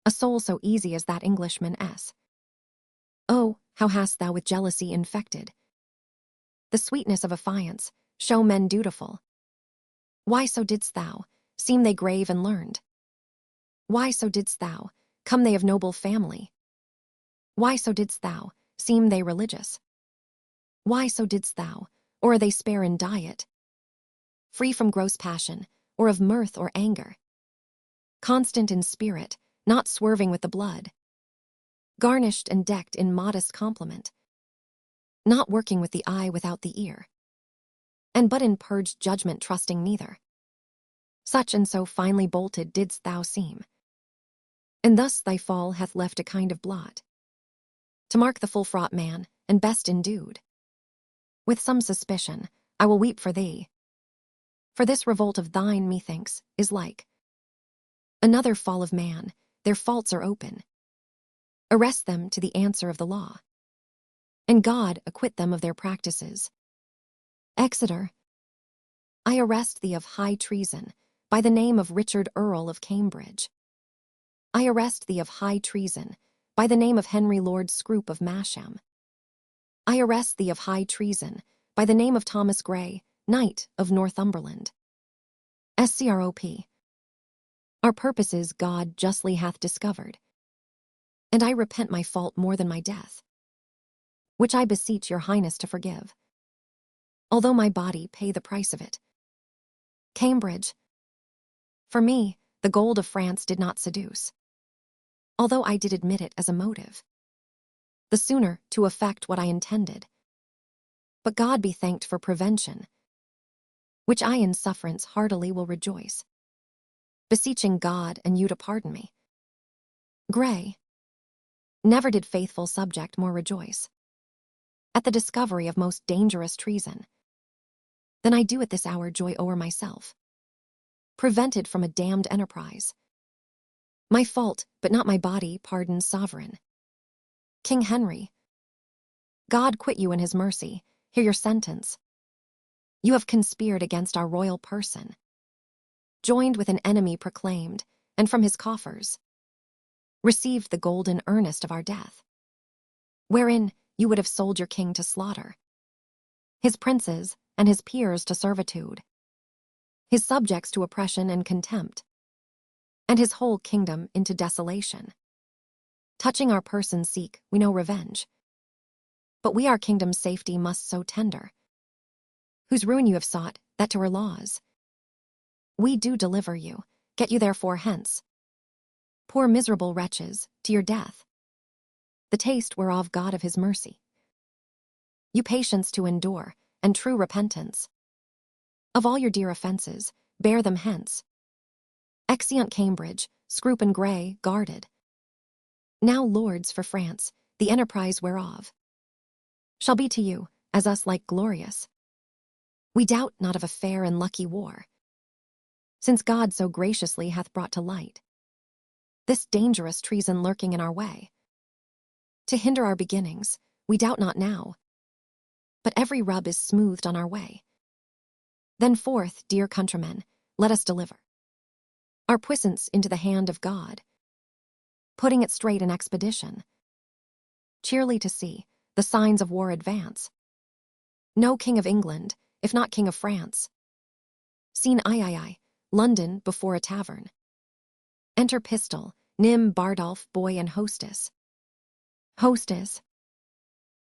a soul so easy as that Englishman S. Oh, how hast thou with jealousy infected the sweetness of affiance, show men dutiful. Why so didst thou, seem they grave and learned? Why so didst thou, come they of noble family? Why so didst thou, seem they religious? Why so didst thou, or are they spare in diet, free from gross passion, or of mirth or anger, constant in spirit, not swerving with the blood, garnished and decked in modest compliment, not working with the eye without the ear, and but in purged judgment trusting neither. Such and so finely bolted didst thou seem, and thus thy fall hath left a kind of blot, to mark the full-fraught man, and best endued. With some suspicion, I will weep for thee, for this revolt of thine, methinks, is like another fall of man. Their faults are open. Arrest them to the answer of the law, and God acquit them of their practices. Exeter, I arrest thee of high treason, by the name of Richard Earl of Cambridge. I arrest thee of high treason, by the name of Henry Lord Scroop of Masham. I arrest thee of high treason, by the name of Thomas Grey, Knight of Northumberland. Scrop. Our purposes God justly hath discovered, and I repent my fault more than my death, which I beseech your highness to forgive, although my body pay the price of it. Cambridge, for me, the gold of France did not seduce, although I did admit it as a motive, the sooner to effect what I intended. But God be thanked for prevention, which I in sufferance heartily will rejoice, beseeching God and you to pardon me. Grey, never did faithful subject more rejoice at the discovery of most dangerous treason than I do at this hour joy o'er myself, prevented from a damned enterprise. My fault, but not my body, pardons sovereign. King Henry, God quit you in his mercy, hear your sentence. You have conspired against our royal person, joined with an enemy proclaimed, and from his coffers received the golden earnest of our death, wherein you would have sold your king to slaughter, his princes and his peers to servitude, his subjects to oppression and contempt, and his whole kingdom into desolation. Touching our person seek we no revenge, but we our kingdom's safety must so tender, whose ruin you have sought, that to her laws we do deliver you. Get you therefore hence, poor miserable wretches, to your death, the taste whereof God of his mercy you patience to endure, and true repentance of all your dear offences, bear them hence. Exeunt Cambridge, Scroop and Grey, guarded now lords for France, the enterprise whereof shall be to you, as us like glorious. We doubt not of a fair and lucky war, since God so graciously hath brought to light this dangerous treason lurking in our way. To hinder our beginnings, we doubt not now, but every rub is smoothed on our way. Then forth, dear countrymen, let us deliver our puissance into the hand of God, putting it straight in expedition, cheerly to see the signs of war advance. No king of England, if not king of France, seen London before a tavern. Enter Pistol, Nym, Bardolph, boy and hostess. Hostess.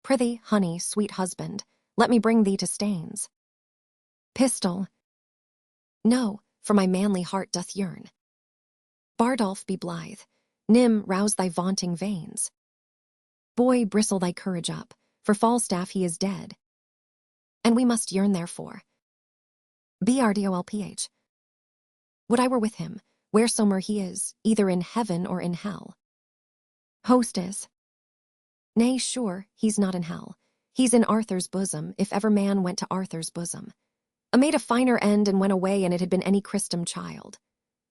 Prithee, honey, sweet husband, let me bring thee to Staines. Pistol. No, for my manly heart doth yearn. Bardolph, be blithe. Nym, rouse thy vaunting veins. Boy, bristle thy courage up, for Falstaff he is dead, and we must yearn therefore. Brdolph. Would I were with him, wheresoever he is, either in heaven or in hell. Hostess. Nay, sure, he's not in hell. He's in Arthur's bosom, if ever man went to Arthur's bosom. A made a finer end and went away, and it had been any Christum child.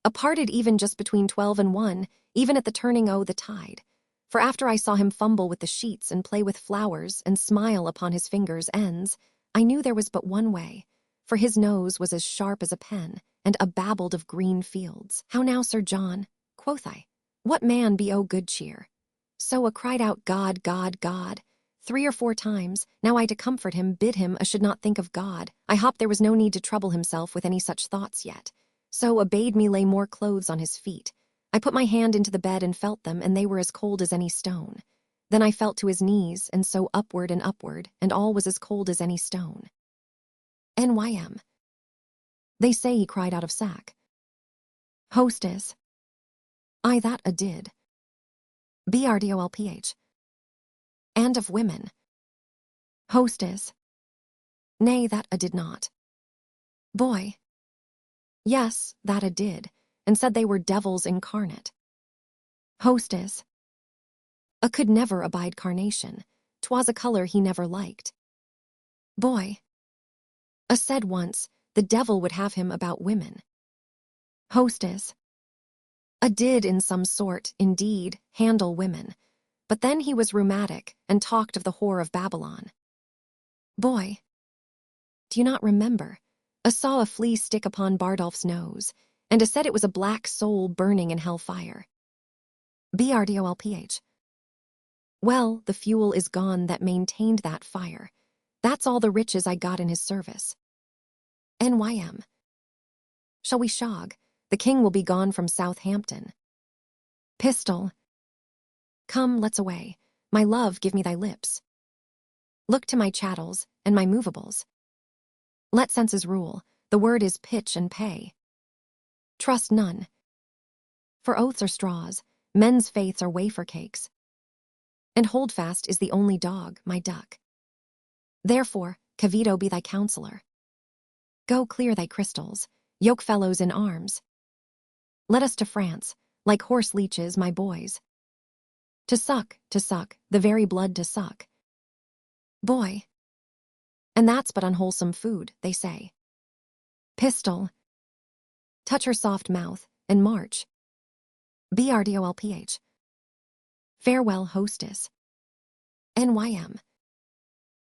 A parted even just between 12 and 1, even at the turning o' the tide. For after I saw him fumble with the sheets and play with flowers and smile upon his fingers' ends, I knew there was but one way, for his nose was as sharp as a pen, and a babbled of green fields. How now, Sir John, quoth I, what man be o' good cheer? So a cried out, God, God, God, 3 or 4 times. Now I to comfort him bid him a should not think of God. I hopped there was no need to trouble himself with any such thoughts yet. So a bade me lay more clothes on his feet. I put my hand into the bed and felt them, and they were as cold as any stone. Then I felt to his knees, and so upward, and all was as cold as any stone. Nym. They say he cried out of sack. Hostess. I that a did. Brdolph. And of women. Hostess. Nay, that a did not. Boy. Yes, that a did, and said they were devils incarnate. Hostess. A could never abide carnation. 'Twas a color he never liked. Boy. A said once, the devil would have him about women. Hostess. A did in some sort, indeed, handle women, but then he was rheumatic and talked of the whore of Babylon. Boy. Do you not remember? A saw a flea stick upon Bardolph's nose, and a said it was a black soul burning in hell fire. Brdolph. Well, the fuel is gone that maintained that fire. That's all the riches I got in his service. Nym. Shall we shog? The king will be gone from Southampton. Pistol. Come, let's away. My love, give me thy lips. Look to my chattels and my movables. Let senses rule. The word is pitch and pay. Trust none. For oaths are straws, men's faiths are wafer cakes. And holdfast is the only dog, my duck. Therefore, Cavito be thy counselor. Go clear thy crystals, yoke fellows in arms. Let us to France, like horse leeches, my boys. To suck, the very blood to suck. Boy. And that's but unwholesome food, they say. Pistol. Touch her soft mouth, and march. Brdolph. Farewell, hostess. Nym.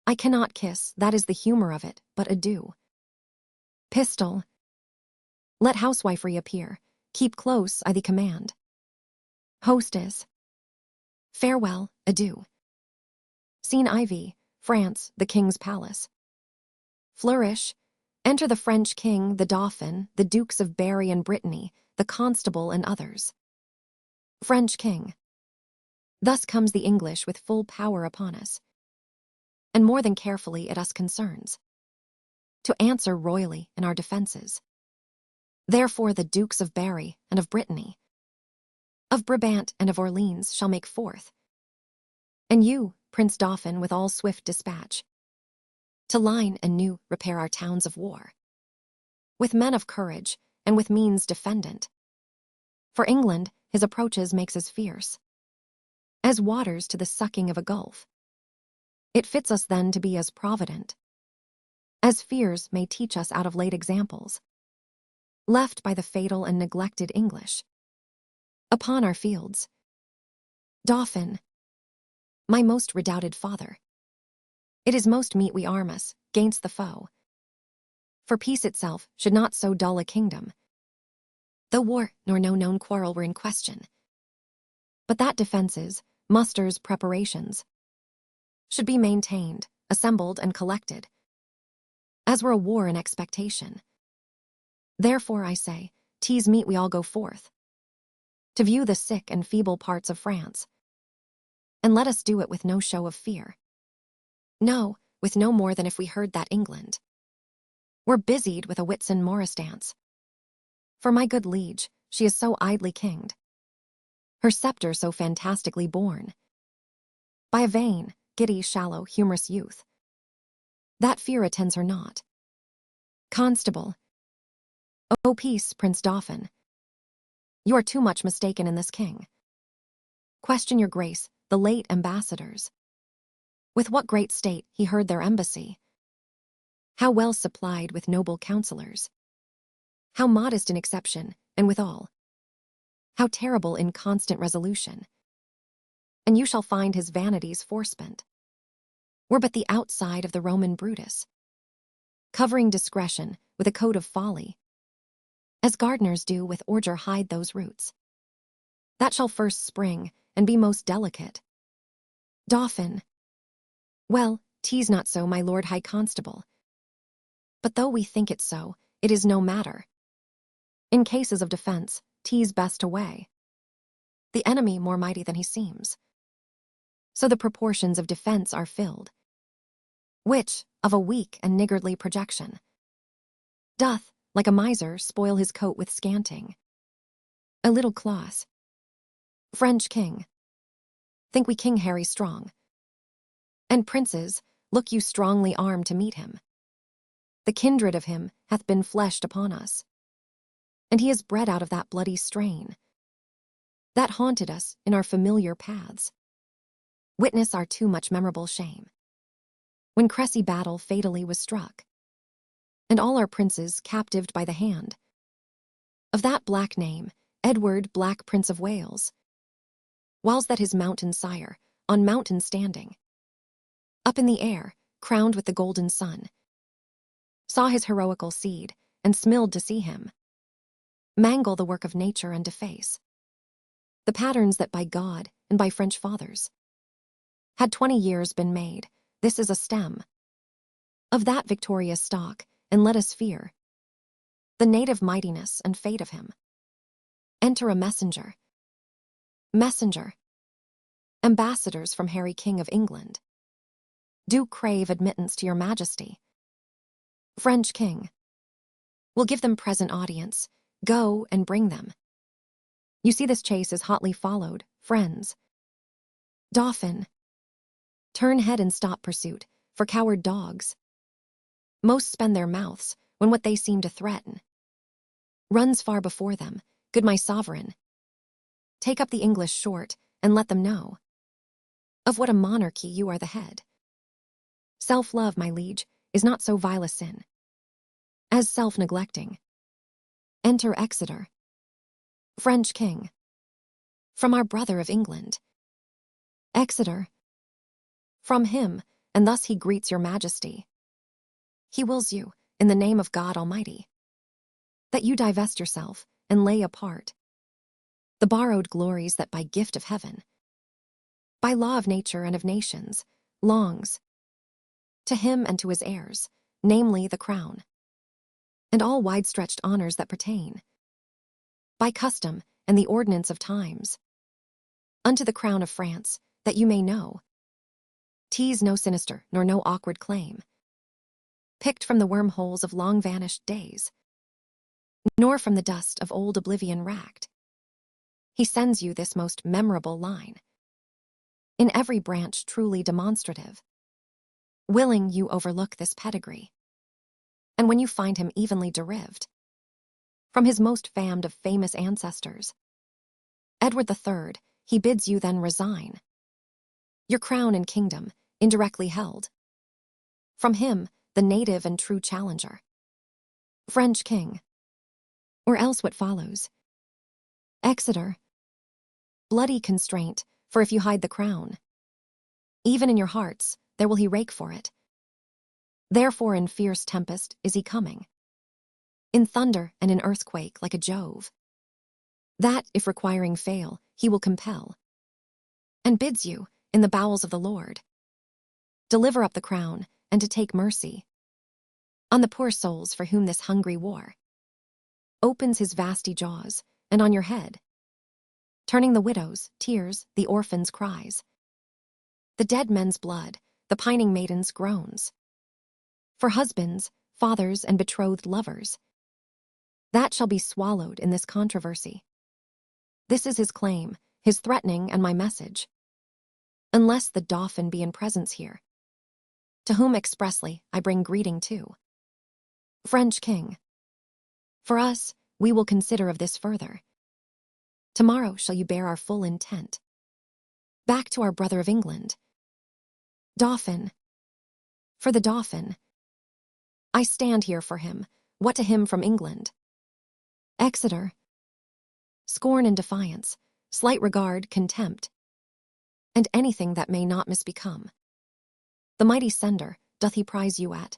I cannot kiss, that is the humor of it, but adieu. Pistol. Let housewifery appear. Keep close, I thee command. Hostess. Farewell, adieu. Scene IV, France, the king's palace. Flourish. Enter the French king, the dauphin, the dukes of Berry and Brittany, the constable and others. French king. Thus comes the English with full power upon us, and more than carefully it us concerns, to answer royally in our defences. Therefore the dukes of Berry and of Brittany, of Brabant and of Orleans shall make forth, and you, Prince Dauphin, with all swift dispatch, to line and new repair our towns of war, with men of courage and with means defendant. For England his approaches makes as fierce as waters to the sucking of a gulf. It fits us then to be as provident as fears may teach us out of late examples, left by the fatal and neglected English upon our fields. Dauphin, my most redoubted father, it is most meet we arm us gainst the foe, for peace itself should not so dull a kingdom, though war nor no known quarrel were in question, but that defences, musters, preparations should be maintained, assembled, and collected, as were a war in expectation. Therefore, I say, 'tis meet we all go forth to view the sick and feeble parts of France, and let us do it with no show of fear. No, with no more than if we heard that England were busied with a Whitsun Morris dance. For my good liege, she is so idly kinged, her sceptre so fantastically borne, by a vain, giddy, shallow, humorous youth, that fear attends her not. Constable. O peace, Prince Dauphin. You are too much mistaken in this king. Question your grace, the late ambassadors. With what great state he heard their embassy. How well supplied with noble counselors. How modest in exception, and withal. How terrible in constant resolution. And you shall find his vanities forespent were but the outside of the Roman Brutus, covering discretion with a coat of folly, as gardeners do with ordure hide those roots that shall first spring and be most delicate. Dauphin. Well, 'tis not so, my lord high constable. But though we think it so, it is no matter. In cases of defense, 'tis best to weigh the enemy more mighty than he seems. So the proportions of defense are filled, which, of a weak and niggardly projection, doth, like a miser, spoil his coat with scanting. A little cloth. French king. Think we King Harry strong? And princes, look you strongly armed to meet him. The kindred of him hath been fleshed upon us, and he is bred out of that bloody strain that haunted us in our familiar paths. Witness our too much memorable shame, when Cressy battle fatally was struck, and all our princes captived by the hand of that black name, Edward, Black Prince of Wales, whiles that his mountain sire, on mountain standing, up in the air, crowned with the golden sun, saw his heroical seed, and smilled to see him mangle the work of nature and deface the patterns that by God and by French fathers had 20 years been made. This is a stem of that victorious stock, and let us fear the native mightiness and fate of him. Enter a messenger. Messenger. Ambassadors from Harry King of England. Do crave admittance to your majesty. French king. Will give them present audience. Go and bring them. You see this chase is hotly followed, friends. Dauphin. Turn head and stop pursuit, for coward dogs most spend their mouths when what they seem to threaten runs far before them. Good my sovereign, take up the English short, and let them know of what a monarchy you are the head. Self-love, my liege, is not so vile a sin as self-neglecting. Enter Exeter. French king. From our brother of England. Exeter. From him, and thus he greets your majesty. He wills you, in the name of God Almighty, that you divest yourself and lay apart the borrowed glories that by gift of heaven, by law of nature and of nations, longs to him and to his heirs, namely the crown. and all wide-stretched honors that pertain, by custom and the ordinance of times, unto the crown of France, that you may know, 'tis no sinister nor no awkward claim, picked from the wormholes of long-vanished days, nor from the dust of old oblivion racked. He sends you this most memorable line, in every branch truly demonstrative, willing you overlook this pedigree, and when you find him evenly derived from his most famed of famous ancestors, Edward III, he bids you then resign your crown and kingdom, indirectly held from him, the native and true challenger, French king, or else what follows, Exeter, bloody constraint, for if you hide the crown, even in your hearts, there will he rake for it. Therefore in fierce tempest is he coming, in thunder and in earthquake like a Jove, that, if requiring fail, he will compel, and bids you, in the bowels of the Lord, deliver up the crown, and to take mercy on the poor souls for whom this hungry war opens his vasty jaws, and on your head, turning the widow's tears, the orphan's cries, the dead men's blood, the pining maiden's groans, for husbands, fathers, and betrothed lovers, that shall be swallowed in this controversy. This is his claim, his threatening, and my message, unless the Dauphin be in presence here, to whom expressly I bring greeting too. French king, for us, we will consider of this further. Tomorrow shall you bear our full intent back to our brother of England. Dauphin, for the Dauphin, I stand here for him, what to him from England? Exeter, scorn and defiance, slight regard, contempt, and anything that may not misbecome the mighty sender doth he prize you at.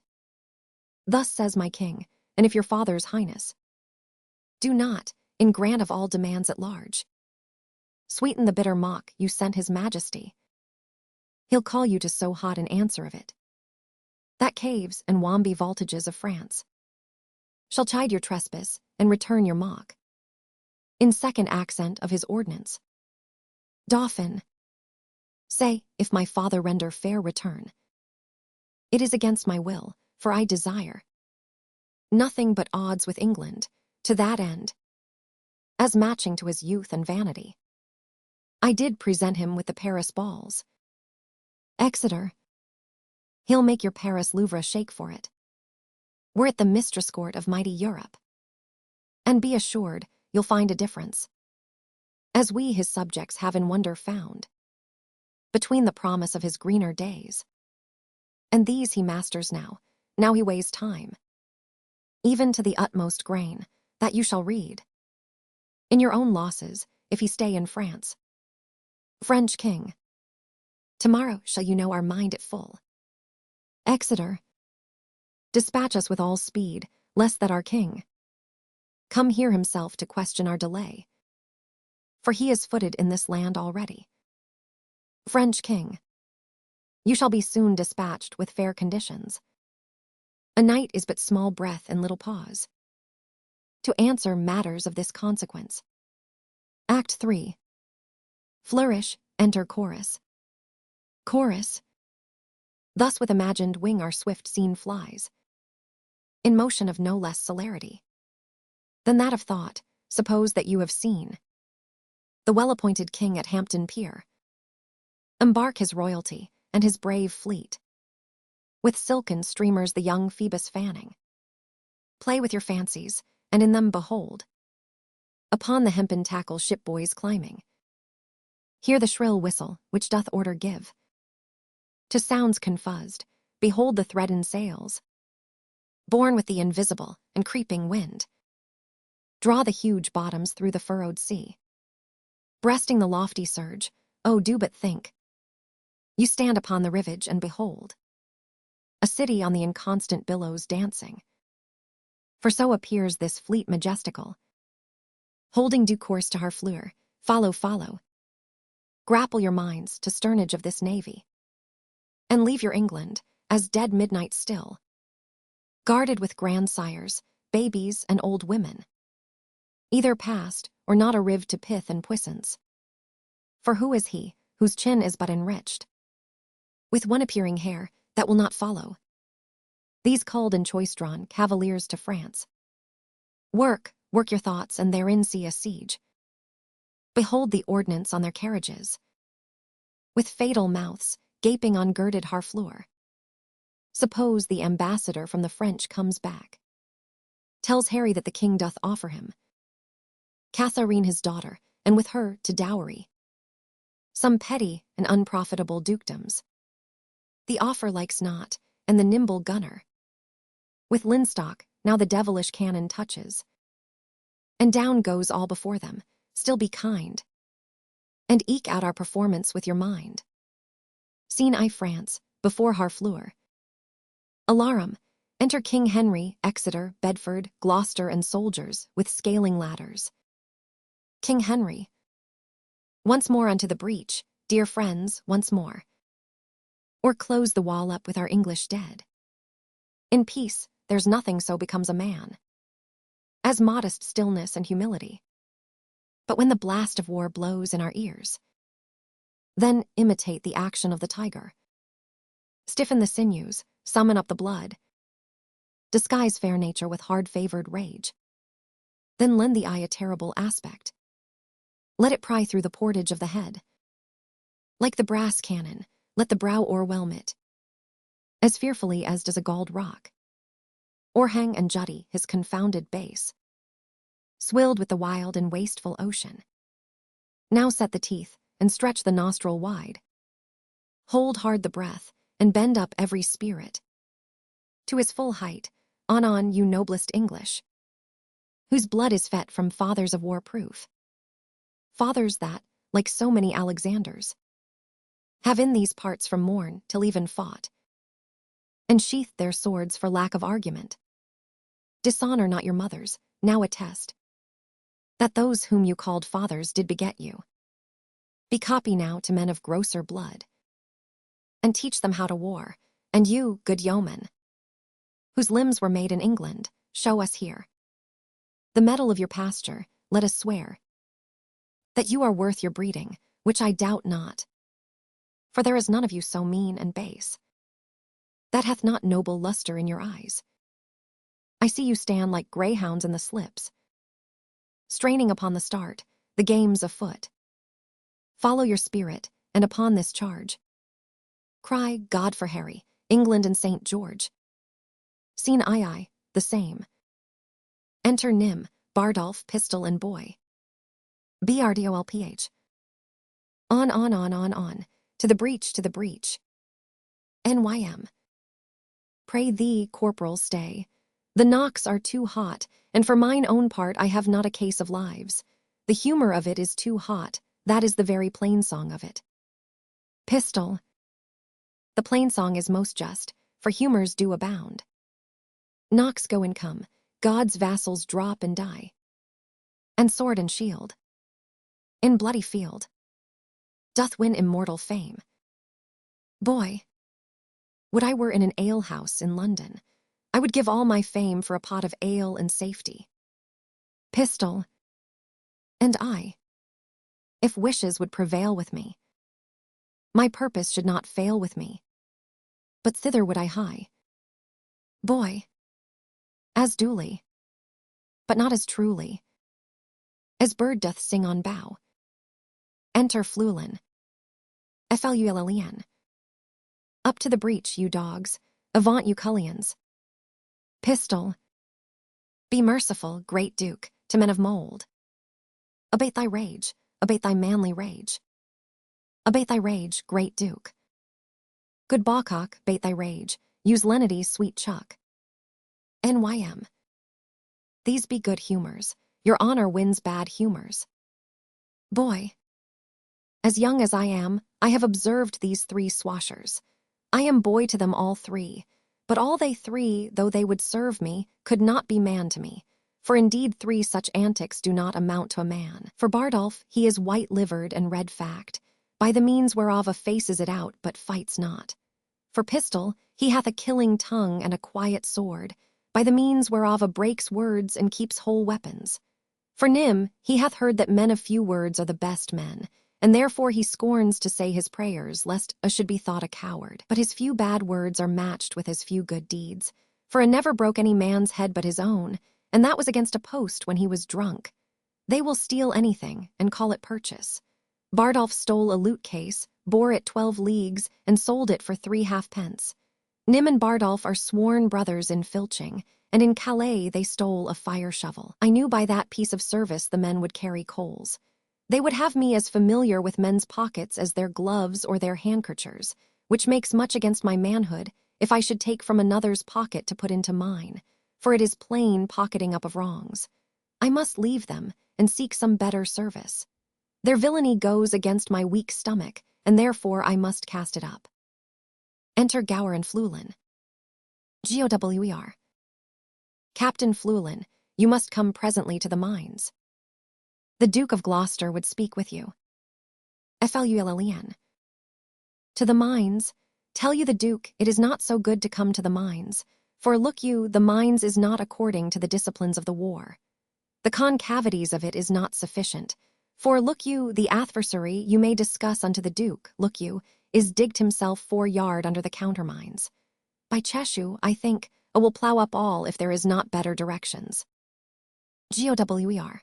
Thus says my king, and if your father's highness do not, in grant of all demands at large, sweeten the bitter mock you sent his majesty, he'll call you to so hot an answer of it, that caves and womby vaultages of France shall chide your trespass and return your mock, in second accent of his ordinance. Dauphin, say, if my father render fair return, it is against my will, for I desire nothing but odds with England, to that end, as matching to his youth and vanity, I did present him with the Paris balls. Exeter, he'll make your Paris Louvre shake for it, were it the mistress court of mighty Europe. And be assured, you'll find a difference, as we his subjects have in wonder found, between the promise of his greener days, and these he masters now he weighs time, even to the utmost grain, that you shall read in your own losses, if he stay in France. French king, tomorrow shall you know our mind at full. Exeter, dispatch us with all speed, lest that our king come here himself to question our delay, for he is footed in this land already. French king, you shall be soon dispatched with fair conditions. A night is but small breath and little pause to answer matters of this consequence. Act 3. Flourish, enter chorus. Chorus. Thus with imagined wing our swift scene flies, in motion of no less celerity than that of thought. Suppose that you have seen the well-appointed king at Hampton Pier embark his royalty and his brave fleet, with silken streamers the young Phoebus fanning. Play with your fancies, and in them behold, upon the hempen tackle ship-boys climbing. Hear the shrill whistle which doth order give to sounds confuzzed. Behold the threadened sails, borne with the invisible and creeping wind, draw the huge bottoms through the furrowed sea, breasting the lofty surge. Oh, do but think, you stand upon the rivage and behold a city on the inconstant billows dancing. For so appears this fleet majestical, holding due course to Harfleur. Follow, follow. Grapple your minds to sternage of this navy, and leave your England as dead midnight still, guarded with grandsires, babies, and old women. Either past, or not a riv to pith and puissance. For who is he, whose chin is but enriched with one appearing hair, that will not follow these culled and choice-drawn cavaliers to France? Work your thoughts, and therein see a siege. Behold the ordnance on their carriages, with fatal mouths, gaping on girded harfleur. Suppose the ambassador from the French comes back, tells Harry that the king doth offer him Catharine his daughter, and with her to dowry some petty and unprofitable dukedoms. The offer likes not, and the nimble gunner with linstock now the devilish cannon touches, and down goes all before them. Still be kind, and eke out our performance with your mind. Scene I France, before Harfleur. Alarum, enter King Henry, Exeter, Bedford, Gloucester, and soldiers with scaling ladders. King Henry. Once more unto the breach, dear friends, once more. Or close the wall up with our English dead. In peace, there's nothing so becomes a man as modest stillness and humility. But when the blast of war blows in our ears, then imitate the action of the tiger. Stiffen the sinews, summon up the blood, disguise fair nature with hard-favored rage. Then lend the eye a terrible aspect. Let it pry through the portage of the head. Like the brass cannon, let the brow o'erwhelm it, as fearfully as does a galled rock. O'erhang and jutty his confounded base, swilled with the wild and wasteful ocean. Now set the teeth, and stretch the nostril wide. Hold hard the breath, and bend up every spirit to his full height. On, you noblest English, whose blood is fet from fathers of war proof. Fathers that, like so many Alexanders, have in these parts from morn till even fought, and sheathed their swords for lack of argument. Dishonor not your mothers, now attest that those whom you called fathers did beget you. Be copy now to men of grosser blood, and teach them how to war. And you, good yeomen, whose limbs were made in England, show us here the mettle of your pasture. Let us swear that you are worth your breeding, which I doubt not. For there is none of you so mean and base that hath not noble luster in your eyes. I see you stand like greyhounds in the slips, straining upon the start, the game's afoot. Follow your spirit, and upon this charge cry, God for Harry, England and St. George. Scene I, the same. Enter Nym, Bardolph, Pistol, and Boy. Bardolph. On, to the breach, to the breach. Nym. Pray thee, corporal, stay. The knocks are too hot, and for mine own part I have not a case of lives. The humor of it is too hot, that is the very plain song of it. Pistol. The plain song is most just, for humors do abound. Knocks go and come, God's vassals drop and die. And sword and shield, in bloody field, doth win immortal fame. Boy. Would I were in an alehouse in London, I would give all my fame for a pot of ale and safety. Pistol. And I, if wishes would prevail with me, my purpose should not fail with me, but thither would I hie. Boy. As duly, but not as truly, as bird doth sing on bough. Enter Fluellen. Flullien. Up to the breach, you dogs, avant you cullions. Pistol. Be merciful, great Duke, to men of mould. Abate thy rage, abate thy manly rage. Abate thy rage, great Duke. Good Bawcock, bate thy rage, use lenity, sweet Chuck. Nym. These be good humors, your honor wins bad humors. Boy. As young as I am, I have observed these three swashers. I am boy to them all three, but all they three, though they would serve me, could not be man to me. For indeed 3 such antics do not amount to a man. For Bardolph, he is white-livered and red-fact, by the means whereof effaces it out, but fights not. For Pistol, he hath a killing tongue and a quiet sword, by the means whereof a breaks words and keeps whole weapons. For Nim, he hath heard that men of few words are the best men, and therefore he scorns to say his prayers, lest a should be thought a coward. But his few bad words are matched with his few good deeds, for a never broke any man's head but his own, and that was against a post when he was drunk. They will steal anything, and call it purchase. Bardolph stole a lute case, bore it 12 leagues, and sold it for 3 halfpence. Nim and Bardolph are sworn brothers in filching, and in Calais they stole a fire shovel. I knew by that piece of service the men would carry coals. They would have me as familiar with men's pockets as their gloves or their handkerchers, which makes much against my manhood, if I should take from another's pocket to put into mine, for it is plain pocketing up of wrongs. I must leave them, and seek some better service. Their villainy goes against my weak stomach, and therefore I must cast it up. Enter Gower and Flewlin. GOWER. Captain Flewlin, you must come presently to the mines. The Duke of Gloucester would speak with you. FLULLEN. To the mines? Tell you the Duke, it is not so good to come to the mines, for look you, the mines is not according to the disciplines of the war. The concavities of it is not sufficient, for look you, the adversary you may discuss unto the Duke, look you, is digged himself 4 yard under the countermines. By Cheshire, I think, a will plough up all if there is not better directions. GOWER.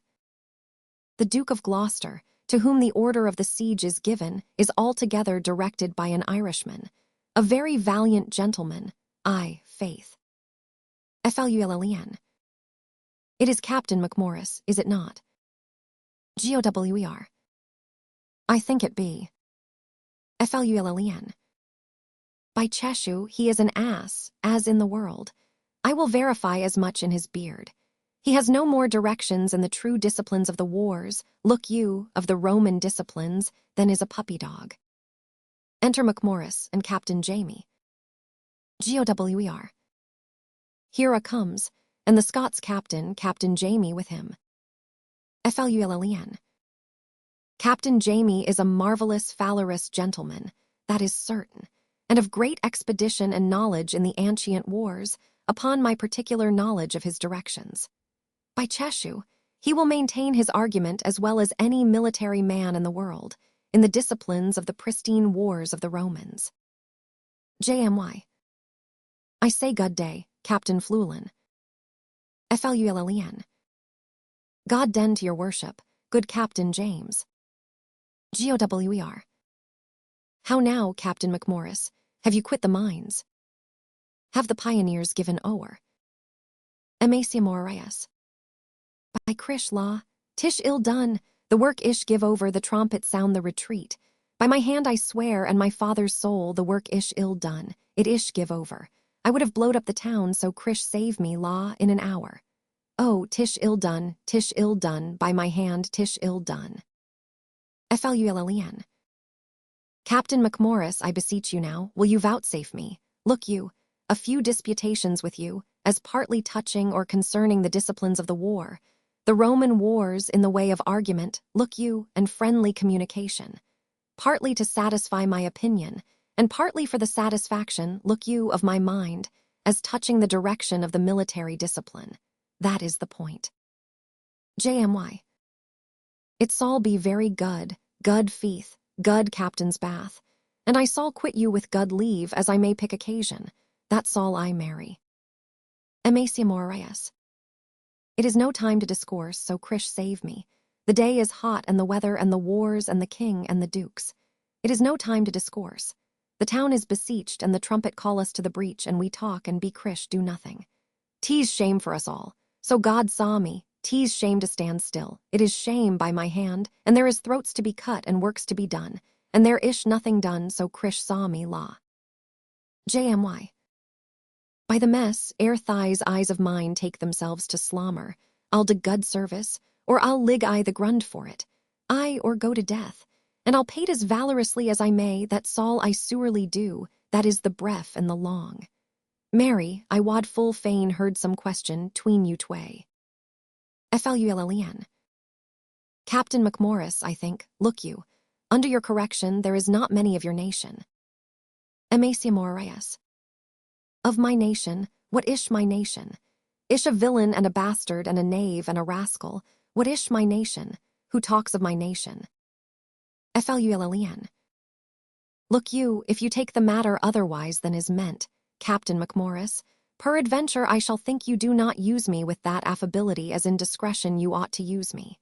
The Duke of Gloucester, to whom the order of the siege is given, is altogether directed by an Irishman, a very valiant gentleman, aye, faith. FLULLEN. It is Captain MacMorris, is it not? GOWER. I think it be. FLULLEN. By Cheshire, he is an ass, as in the world. I will verify as much in his beard. He has no more directions in the true disciplines of the wars, look you, of the Roman disciplines, than is a puppy dog. Enter MacMorris and Captain Jamie. GOWER. Here a comes, and the Scots captain, Captain Jamie, with him. FLULLEN. Captain Jamie is a marvellous valorous gentleman, that is certain, and of great expedition and knowledge in the ancient wars, upon my particular knowledge of his directions. By Cheshire, he will maintain his argument as well as any military man in the world, in the disciplines of the pristine wars of the Romans. JMY. I say good day, Captain Flewlin. FLULLEN. God den to your worship, good Captain James. GOWER. How now, Captain MacMorris, have you quit the mines? Have the pioneers given o'er? Emaciamorias. By Crish law, tish ill done, the work ish give over, the trumpet sound the retreat. By my hand I swear, and my father's soul, the work ish ill done, it ish give over. I would have blowed up the town, so Crish save me, law, in an hour. Oh, tish ill done, by my hand, tish ill done. FLULLEN. Captain MacMorris, I beseech you now, will you vouchsafe me, look you, a few disputations with you, as partly touching or concerning the disciplines of the war, the Roman wars in the way of argument, look you, and friendly communication, partly to satisfy my opinion, and partly for the satisfaction, look you, of my mind, as touching the direction of the military discipline. That is the point. JMY. It sall be very good feath, good captain's bath, and I sall quit you with good leave as I may pick occasion. That sall I marry. Emaciamorias. It is no time to discourse, so Crish save me. The day is hot, and the weather, and the wars, and the king, and the dukes. It is no time to discourse. The town is besieged, and the trumpet call us to the breach, and we talk, and be Crish do nothing. 'Tis shame for us all. So God saw me, 'tis shame to stand still. It is shame by my hand, and there is throats to be cut, and works to be done, and there ish nothing done, so Crish saw me, law. JMY. By the mess, ere thighs eyes of mine take themselves to slumber, I'll do good service, or I'll lig I the grund for it, I or go to death, and I'll pate as valorously as I may, that sall I sewerly do, that is the breath and the long. Mary, I wad full fain heard some question tween you tway. FLULLEN. Captain MacMorris, I think, look you, under your correction there is not many of your nation. Emaciamorias. Of my nation, what ish my nation? Ish a villain and a bastard and a knave and a rascal, what ish my nation, who talks of my nation? Flulln. Look you, if you take the matter otherwise than is meant, Captain MacMorris, peradventure I shall think you do not use me with that affability as in discretion you ought to use me.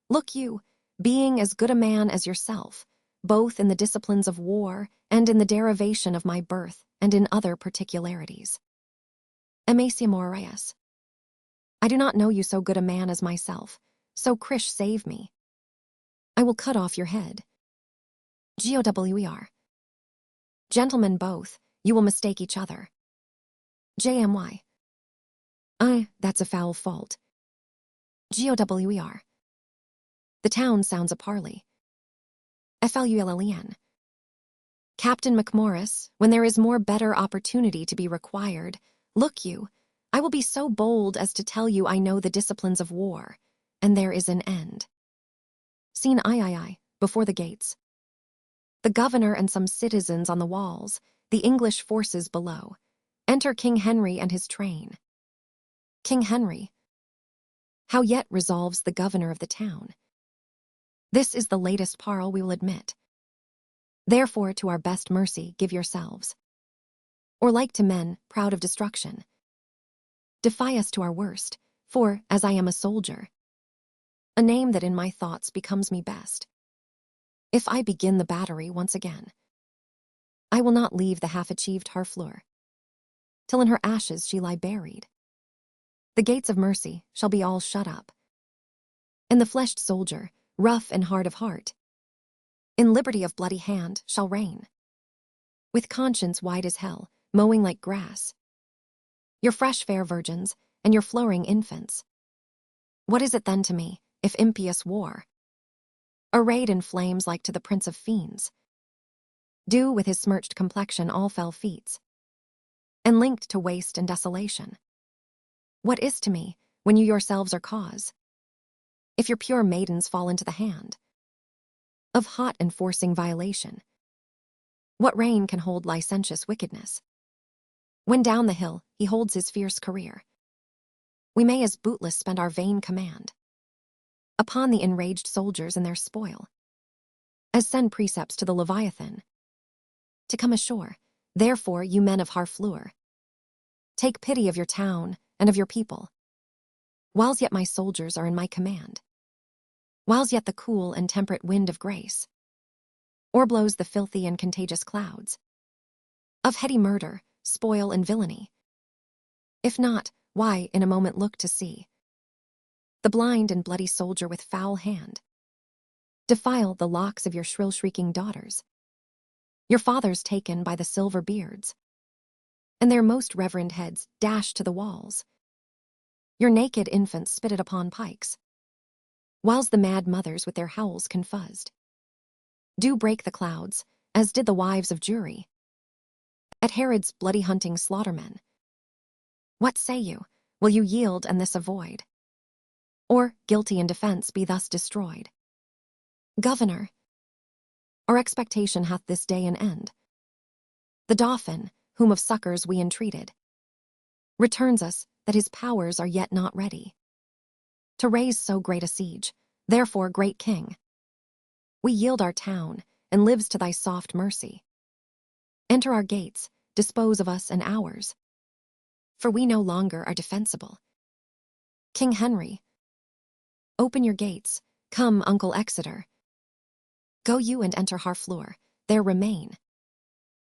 Look you, being as good a man as yourself, both in the disciplines of war and in the derivation of my birth and in other particularities. Emaciamoreus. I do not know you so good a man as myself, so Krish save me. I will cut off your head. GOWER. Gentlemen both, you will mistake each other. JMY. That's a foul fault. GOWER. The town sounds a parley. FLULLEN. Captain MacMorris, when there is more better opportunity to be required, look you, I will be so bold as to tell you I know the disciplines of war, and there is an end. Scene III, before the gates. The governor and some citizens on the walls, the English forces below. Enter King Henry and his train. King Henry. How yet resolves the governor of the town? This is the latest parle we will admit. Therefore to our best mercy give yourselves. Or like to men, proud of destruction. Defy us to our worst, for, as I am a soldier, a name that in my thoughts becomes me best. If I begin the battery once again, I will not leave the half-achieved Harfleur, till in her ashes she lie buried. The gates of mercy shall be all shut up, and the fleshed soldier, rough and hard of heart, in liberty of bloody hand shall reign, with conscience wide as hell, mowing like grass. Your fresh fair virgins, and your flowering infants. What is it then to me, if impious war, arrayed in flames like to the prince of fiends, do with his smirched complexion all fell feats, and linked to waste and desolation? What is to me, when you yourselves are cause, if your pure maidens fall into the hand of hot enforcing violation? What reign can hold licentious wickedness? When down the hill he holds his fierce career, we may as bootless spend our vain command upon the enraged soldiers and their spoil, as send precepts to the Leviathan to come ashore. Therefore, you men of Harfleur, take pity of your town and of your people, whiles yet my soldiers are in my command, whiles yet the cool and temperate wind of grace o'erblows the filthy and contagious clouds of heady murder, spoil, and villainy. If not, why in a moment look to see the blind and bloody soldier with foul hand defile the locks of your shrill shrieking daughters, your fathers taken by the silver beards, and their most reverend heads dashed to the walls, your naked infants spitted upon pikes, whiles the mad mothers with their howls confuzzed do break the clouds, as did the wives of Jury at Herod's bloody hunting slaughtermen. What say you? Will you yield and this avoid? Or, guilty in defense, be thus destroyed? Governor, our expectation hath this day an end. The Dauphin, whom of succors we entreated, returns us that his powers are yet not ready to raise so great a siege. Therefore, great king, we yield our town, and lives to thy soft mercy. Enter our gates, dispose of us and ours, for we no longer are defensible. King Henry, open your gates, come, Uncle Exeter. Go you and enter Harfleur, there remain,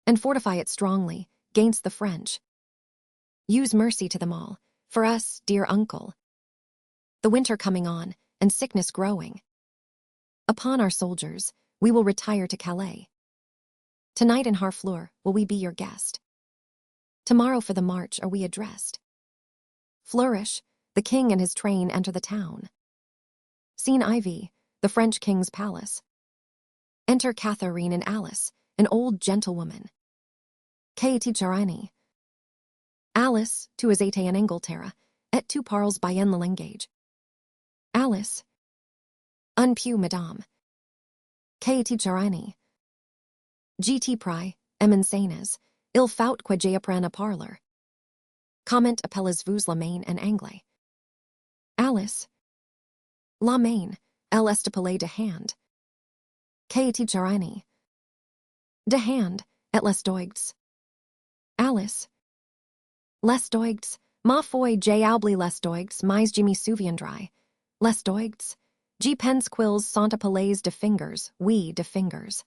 and fortify it strongly, gainst the French. Use mercy to them all, for us, dear uncle. The winter coming on, and sickness growing upon our soldiers, we will retire to Calais. Tonight in Harfleur will we be your guest. Tomorrow for the march are we addressed. Flourish, the king and his train enter the town. Scene IV, the French king's palace. Enter Catherine and Alice, an old gentlewoman. Katie Charani. Alice, tu as ete en Ingleterra, et tu parles bien le langage. Alice. Un peu, madame. Katie Charani. GT Pry, emensanes, il faut que j'apprenne à parler. Comment appelles vous la main en anglais. Alice. La main, elle est appelée de hand. Qu'est jarani? De hand, et les doigts. Alice. Les doigts, ma foi j'oublie les doigts, mais je me souviendrai. Les doigts. G pens quills sont appelés de fingers, oui de fingers.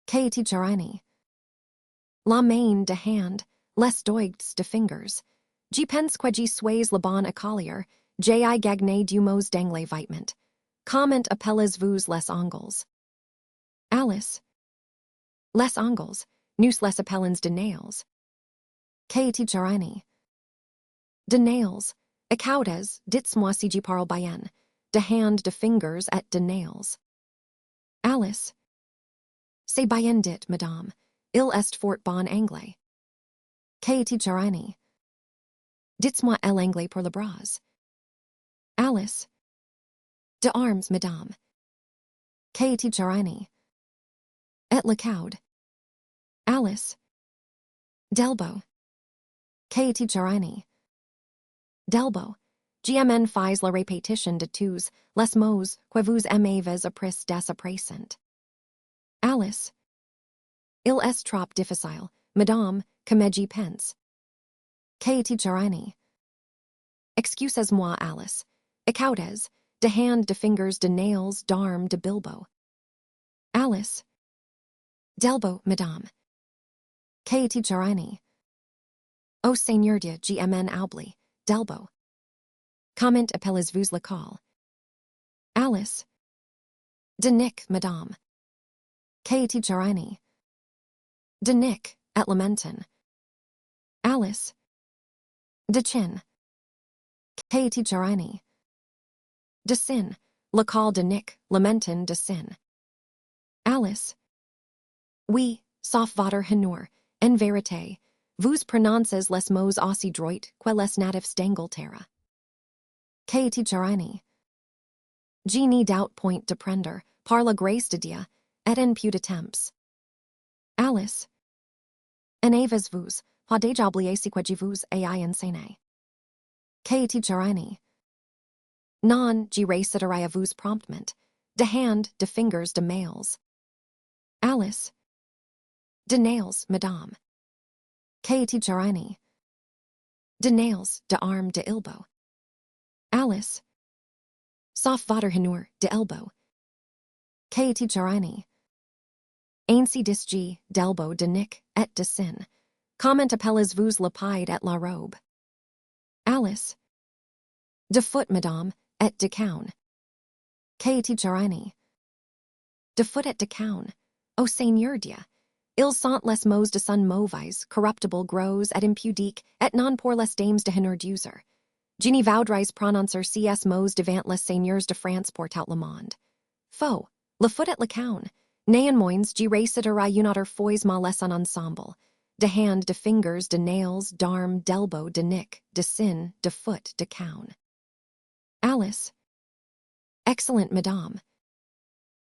Qu'est jarani? La main de hand, les doigts de fingers. G pens que G sways le bon écolier, J gagne du mos d'anglais vitement. Comment appelles vous les ongles? Alice. Les ongles, nous les appellens de nails. Qu'est jarani? De nails. Acaudes, dites-moi si je parle bien. De hand, de fingers, et de nails. Alice. C'est bien dit, madame. Il est fort bon anglais. Qu'est jarani? Dites-moi l'anglais pour le bras. Alice. De arms, madame. Qu'est jarani? Et le coude. Alice. D'elbow. Qu'est jarani? D'elbow. GMN fais la répétition de tous les mots que vous aimez appris des présent. Alice. Il est trop difficile, madame, comme j'y pense. Qu'est jarani? Excusez-moi, Alice. Acaudes, de hand, de fingers, de nails, d'arm, de bilbo. Alice. D'elbow, madame. Qu'est jarani? O Seigneur de GMN oublie, d'elbow. Comment appelles-vous le col? Alice. De nick, madame. Qu'est jarani? De nick, et lamentin. Alice. De chin. Qu'est jarani? De sin, le col de nick, lamentin de sin. Alice. Oui, sauf votre honneur, en vérité, vous prononcez les mots aussi droit que les natifs d'Angleterre. Qu'est jarani? Je n'ai doubt point de prendre, par la grâce de Dieu, et en peu de temps. Alice. En avez-vous, pas déjà oublié ce que je vous ai enseigné? Qu'est jarani? Non, je réciterai à vous promptement, de hand, de fingers, de males. Alice. De nails, madame. Qu'est jarani? De nails, de arm, de elbow. Alice. Sauf votre honneur, de elbow. Qu'est jarani? Ainsi dis d'elbow, de nick, et de sin. Comment appelles-vous la paille et la robe? Alice. De foot, madame, et de cown. Qu'est jarani? De foot et de cown. O Seigneur Dieu. Ils sont les mots de son mauvais, corruptible, gros, et impudique, et non pour les dames de honneur d'user. Je ne voudrais prononcer cs mots devant les seigneurs de France pour tout le monde. Faux, le foot et le cown. Néanmoins, je réciterai une autre fois ma leçon ensemble. De hand, de fingers, de nails, d'arm, d'elbow, de nick, de sin, de foot, de cown. Alice. Excellent, madame.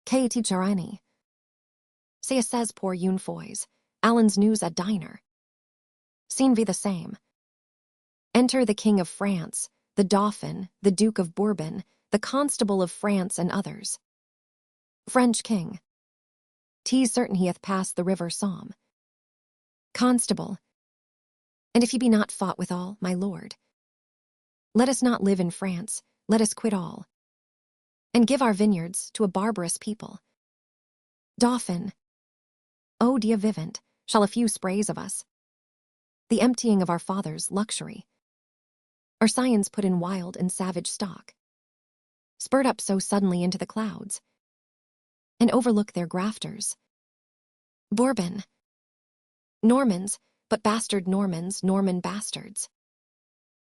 Qu'est jarani? C'est says pour une fois. Allen's news at diner. Scene be the same. Enter the King of France, the Dauphin, the Duke of Bourbon, the Constable of France, and others. French King. 'Tis certain he hath passed the river Somme. Constable. And if he be not fought withal, my lord, let us not live in France, let us quit all, and give our vineyards to a barbarous people. Dauphin. O dia vivant, shall a few sprays of us, the emptying of our fathers' luxury, our scions put in wild and savage stock, spurred up so suddenly into the clouds, and overlook their grafters. Bourbon. Normans, but bastard Normans, Norman bastards.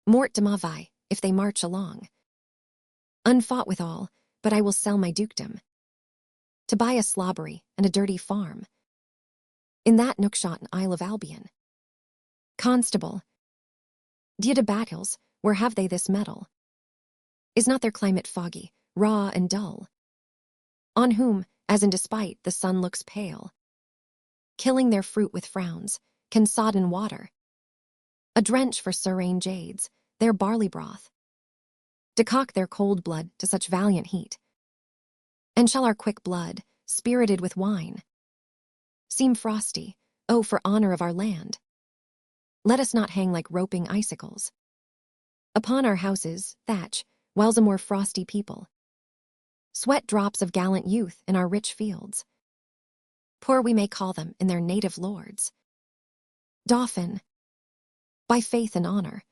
Mort de ma vie, if they march along. Unfought withal, but I will sell my dukedom, to buy a slobbery and a dirty farm, in that nookshotten Isle of Albion. Constable. Dia de battles, where have they this metal? Is not their climate foggy, raw and dull? On whom, as in despite, the sun looks pale, killing their fruit with frowns, can sodden water, A drench for serene jades, their barley broth. Decoct their cold blood to such valiant heat. And shall our quick blood, spirited with wine, seem frosty, oh, for honor of our land? Let us not hang like roping icicles upon our houses' thatch, whiles a more frosty people sweat drops of gallant youth in our rich fields. Poor we may call them in their native lords. Dauphin, by faith and honor.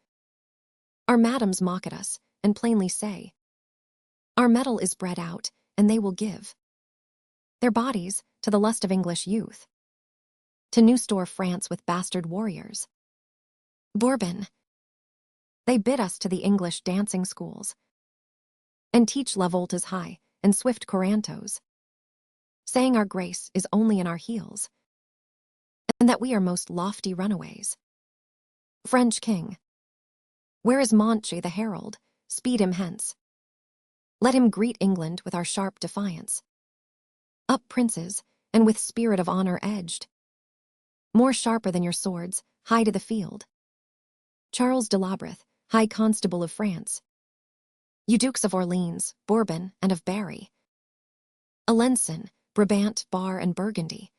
Our madams mock at us, and plainly say, our metal is bred out, and they will give their bodies to the lust of English youth, to new store France with bastard warriors. Bourbon, they bid us to the English dancing schools, and teach La Volta's high and swift corantos, saying our grace is only in our heels, and that we are most lofty runaways. French king, where is Montchy the herald? Speed him hence. Let him greet England with our sharp defiance. Up, princes, and with spirit of honor edged, more sharper than your swords, high to the field. Charles de Labreth, High Constable of France. You Dukes of Orleans, Bourbon, and of Berry. Alençon, Brabant, Bar, and Burgundy.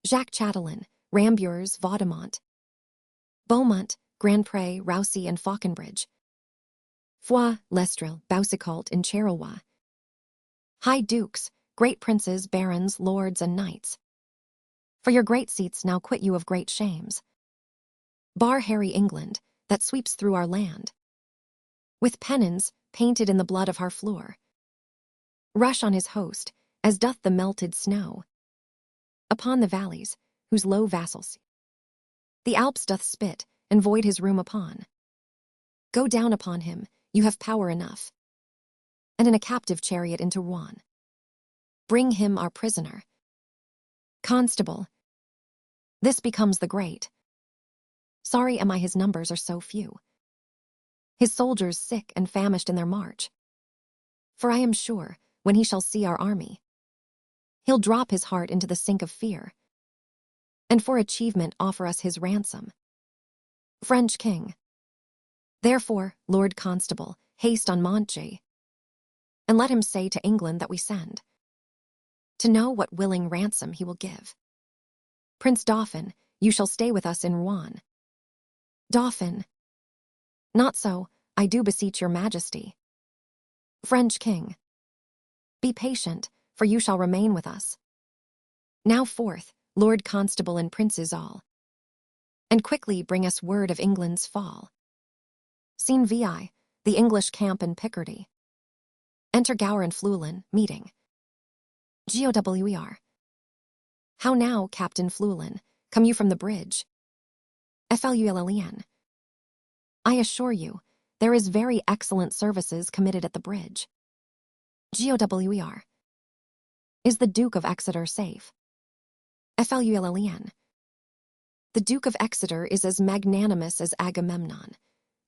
Jacques Chatelain, Rambures, Vaudemont. Beaumont, Grandpré, Rousey, and Falconbridge. Foix, Lestrel, Boucicault, and Charleroi. High Dukes, great princes, barons, lords, and knights. For your great seats now quit you of great shames. Bar Harry England, that sweeps through our land, with pennons painted in the blood of Harfleur. Rush on his host, as doth the melted snow, upon the valleys, whose low vassals the Alps doth spit, and void his room upon. Go down upon him, you have power enough, and in a captive chariot into Rouen. Bring him our prisoner. Constable, this becomes the great. Sorry am I his numbers are so few, his soldiers sick and famished in their march. For I am sure, when he shall see our army, he'll drop his heart into the sink of fear, and for achievement offer us his ransom. French king, therefore, Lord Constable, haste on Montchy, and let him say to England that we send, to know what willing ransom he will give. Prince Dauphin, you shall stay with us in Rouen. Dauphin, not so, I do beseech your majesty. French king, be patient, for you shall remain with us. Now forth, Lord Constable and princes all, and quickly bring us word of England's fall. Scene VI, the English camp in Picardy. Enter Gower and Fluellen, meeting. GOWER. How now, Captain Fluellen, come you from the bridge? FLULLEN. I assure you, there is very excellent services committed at the bridge. GOWER. Is the Duke of Exeter safe? FLULLEN. The Duke of Exeter is as magnanimous as Agamemnon,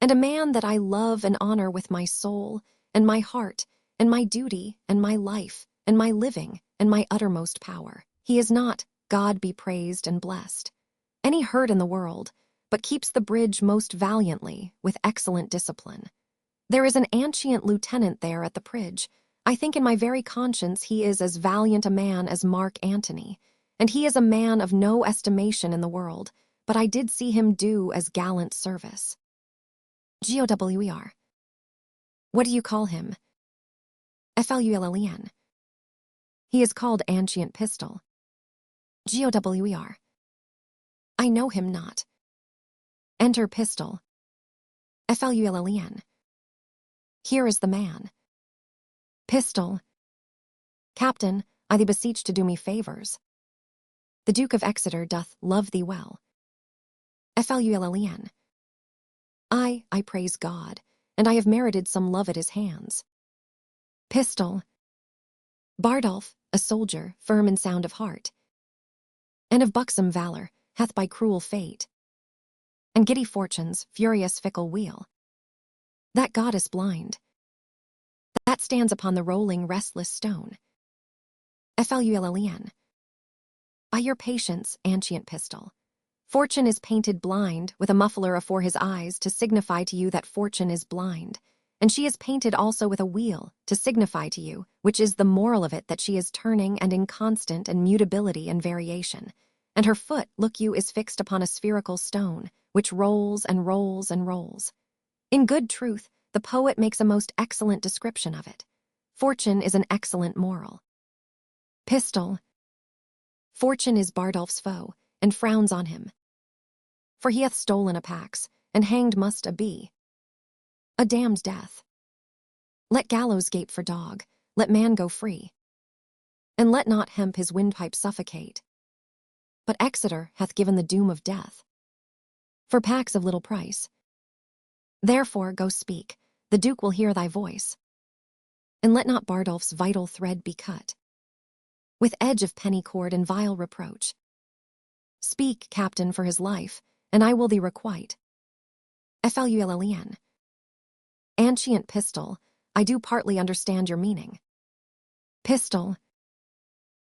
and a man that I love and honor with my soul, and my heart, and my duty, and my life, and my living, and my uttermost power. He is not, God be praised and blessed, any hurt in the world, but keeps the bridge most valiantly, with excellent discipline. There is an ancient lieutenant there at the bridge. I think in my very conscience he is as valiant a man as Mark Antony, and he is a man of no estimation in the world, but I did see him do as gallant service. GOWER. What do you call him? FLULLEN. He is called Ancient Pistol. GOWER. I know him not. Enter Pistol. FLULLEN. Here is the man. Pistol. Captain, I thee beseech to do me favors. The Duke of Exeter doth love thee well. FLULLEN. I praise God, and I have merited some love at his hands. Pistol. Bardolph, a soldier, firm and sound of heart, and of buxom valor, hath by cruel fate, and giddy fortune's furious fickle wheel, that goddess blind, that stands upon the rolling restless stone. FLULLEN. By your patience, Ancient Pistol, Fortune is painted blind, with a muffler afore his eyes to signify to you that fortune is blind. And she is painted also with a wheel, to signify to you, which is the moral of it, that she is turning and in constant and mutability and variation. And her foot, look you, is fixed upon a spherical stone, which rolls and rolls and rolls. In good truth, the poet makes a most excellent description of it. Fortune is an excellent moral. Pistol. Fortune is Bardolph's foe, and frowns on him. For he hath stolen a pax, and hanged must a be. A damned death. Let gallows gape for dog, let man go free. And let not hemp his windpipe suffocate. But Exeter hath given the doom of death. For pax of little price. Therefore go speak, the Duke will hear thy voice. And let not Bardolph's vital thread be cut. With edge of penny cord and vile reproach. Speak, captain, for his life, and I will thee requite. Flulln. Ancient pistol, I do partly understand your meaning. Pistol.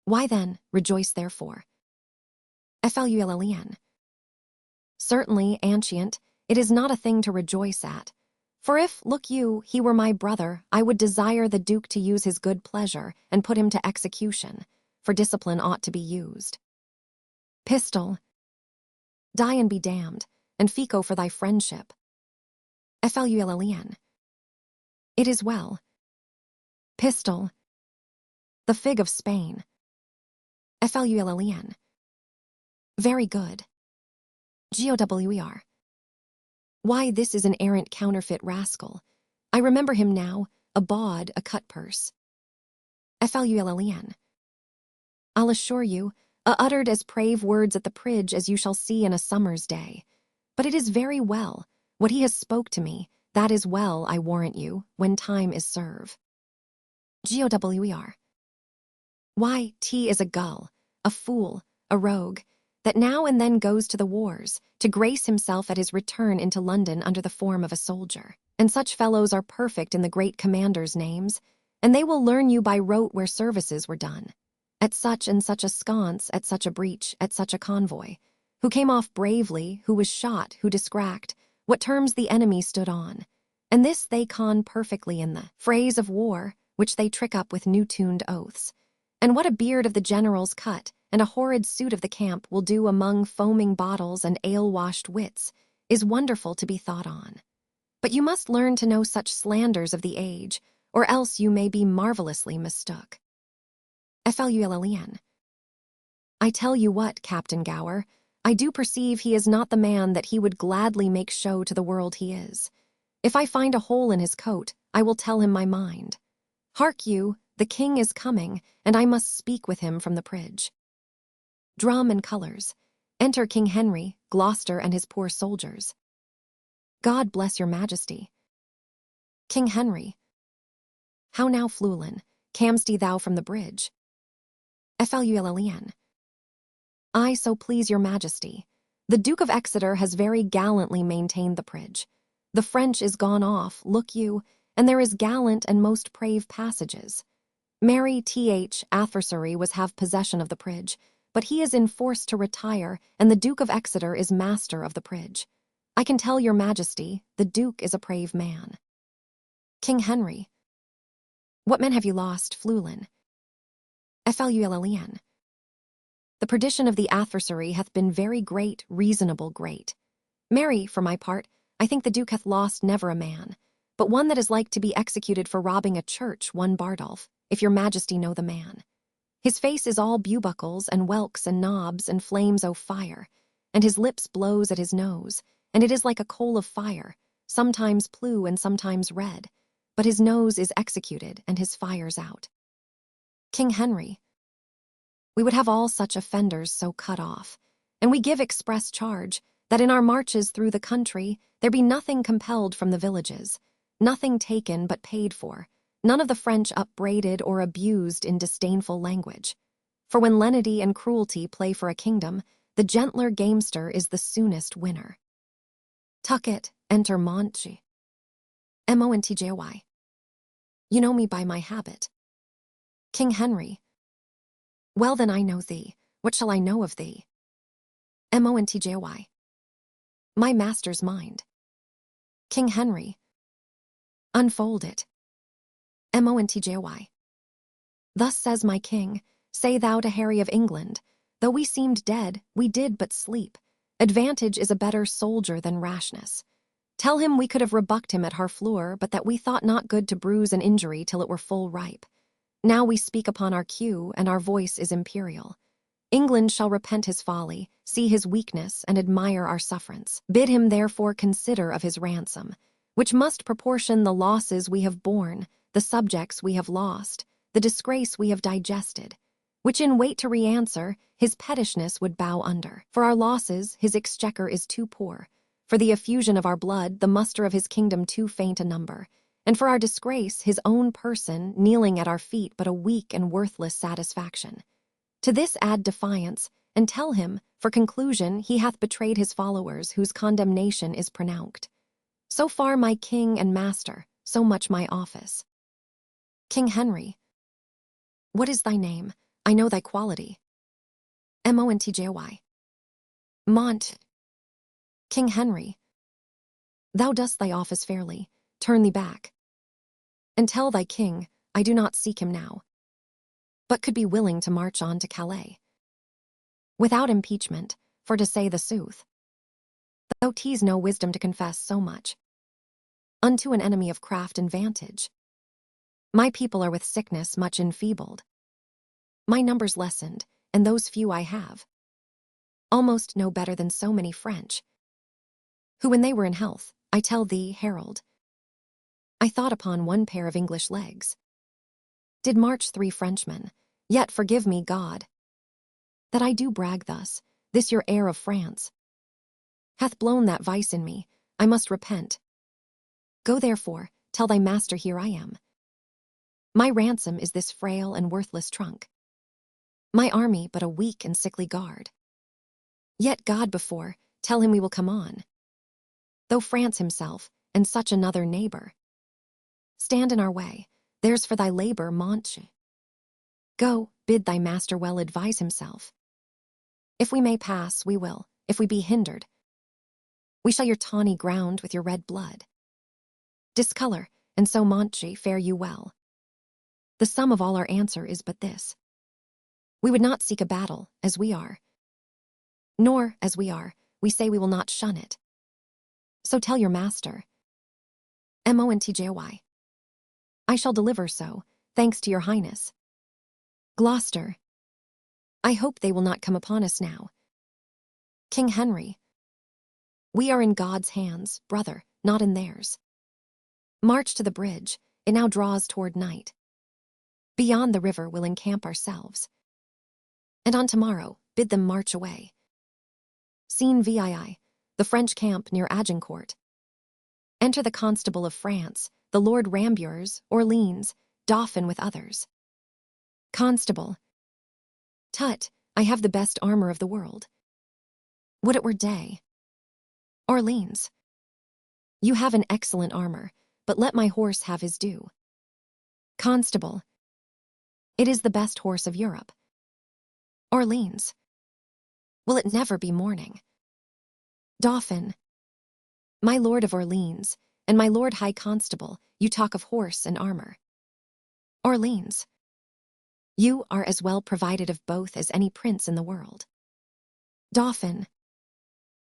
Why then, rejoice therefore. Flulln. Certainly, ancient, it is not a thing to rejoice at. For if, look you, he were my brother, I would desire the Duke to use his good pleasure and put him to execution, for discipline ought to be used. Pistol. Die and be damned, and fico for thy friendship. Flulln. It is well. Pistol. The fig of Spain. Flulln. Very good. GOWER. Why, this is an arrant counterfeit rascal. I remember him now, a bawd, a cut-purse. Flulln. I'll assure you, uttered as brave words at the pridge as you shall see in a summer's day. But it is very well. What he has spoke to me, that is well, I warrant you, when time is serve. GOWER. Why, T is a gull, a fool, a rogue, that now and then goes to the wars, to grace himself at his return into London under the form of a soldier. And such fellows are perfect in the great commanders' names, and they will learn you by rote where services were done. At such and such a sconce, at such a breach, at such a convoy, who came off bravely, who was shot, who discracked, what terms the enemy stood on. And this they con perfectly in the phrase of war, which they trick up with new-tuned oaths. And what a beard of the general's cut, and a horrid suit of the camp will do among foaming bottles and ale-washed wits, is wonderful to be thought on. But you must learn to know such slanders of the age, or else you may be marvelously mistook. Flulln. I tell you what, Captain Gower, I do perceive he is not the man that he would gladly make show to the world he is. If I find a hole in his coat, I will tell him my mind. Hark you, the king is coming, and I must speak with him from the pridge. Drum and colours. Enter King Henry, Gloucester, and his poor soldiers. God bless your majesty. King Henry. How now, Flulln, cam'st thou from the bridge? Flulln. I so please your majesty. The Duke of Exeter has very gallantly maintained the pridge. The French is gone off, look you, and there is gallant and most brave passages. Mary Th. adversary was have possession of the pridge, but he is enforced to retire, and the Duke of Exeter is master of the pridge. I can tell your majesty, the Duke is a brave man. King Henry. What men have you lost, Flulln? Flulln. The perdition of the adversary hath been very great, reasonable great. Marry, for my part, I think the Duke hath lost never a man, but one that is like to be executed for robbing a church, one Bardolph, if your majesty know the man. His face is all buckles and whelks and knobs and flames o' fire, and his lips blows at his nose, and it is like a coal of fire, sometimes blue and sometimes red, but his nose is executed and his fire's out. King Henry. We would have all such offenders so cut off, and we give express charge that in our marches through the country there be nothing compelled from the villages, nothing taken but paid for, none of the French upbraided or abused in disdainful language. For when lenity and cruelty play for a kingdom, the gentler gamester is the soonest winner. Tucket, enter Monty. Montjoy. You know me by my habit. King Henry. Well then I know thee, what shall I know of thee? Montjoy. My master's mind. King Henry. Unfold it. Montjoy. Thus says my king, say thou to Harry of England, though we seemed dead, we did but sleep. Advantage is a better soldier than rashness. Tell him we could have rebucked him at Harfleur, but that we thought not good to bruise an injury till it were full ripe. Now we speak upon our cue, and our voice is imperial. England shall repent his folly, see his weakness, and admire our sufferance. Bid him therefore consider of his ransom, which must proportion the losses we have borne, the subjects we have lost, the disgrace we have digested, which in wait to re-answer, his pettishness would bow under. For our losses, his exchequer is too poor. For the effusion of our blood, the muster of his kingdom too faint a number. And for our disgrace, his own person, kneeling at our feet, but a weak and worthless satisfaction. To this add defiance, and tell him, for conclusion, he hath betrayed his followers, whose condemnation is pronounced. So far my king and master, so much my office. King Henry. What is thy name? I know thy quality. Montjoy. Mont. King Henry. Thou dost thy office fairly, turn thee back. And tell thy king, I do not seek him now, but could be willing to march on to Calais. Without impeachment, for to say the sooth. Though 'tis no wisdom to confess so much. Unto an enemy of craft and vantage. My people are with sickness much enfeebled. My numbers lessened, and those few I have. Almost no better than so many French, who when they were in health, I tell thee, Harold, I thought upon one pair of English legs. Did march 3 Frenchmen, yet forgive me, God, that I do brag thus, this your heir of France hath blown that vice in me, I must repent. Go therefore, tell thy master here I am. My ransom is this frail and worthless trunk. My army but a weak and sickly guard. Yet God before, tell him we will come on. Though France himself, and such another neighbor, stand in our way, there's for thy labor, Monche. Go, bid thy master well advise himself. If we may pass, we will. If we be hindered, we shall your tawny ground with your red blood. Discolor, and so, Monche, fare you well. The sum of all our answer is but this. We would not seek a battle, as we are. Nor, as we are, we say we will not shun it. So tell your master. Montjoy. I shall deliver so, thanks to your highness. Gloucester. I hope they will not come upon us now. King Henry. We are in God's hands, brother, not in theirs. March to the bridge, it now draws toward night. Beyond the river we'll encamp ourselves. And on tomorrow, bid them march away. Scene VII, the French camp near Agincourt. Enter the Constable of France, the Lord Rambures, Orleans, Dauphin with others. Constable. Tut, I have the best armor of the world. Would it were day. Orleans. You have an excellent armor, but let my horse have his due. Constable. It is the best horse of Europe. Orleans. Will it never be morning? Dauphin. My lord of Orleans, and my lord high constable, you talk of horse and armor. Orleans. You are as well provided of both as any prince in the world. Dauphin.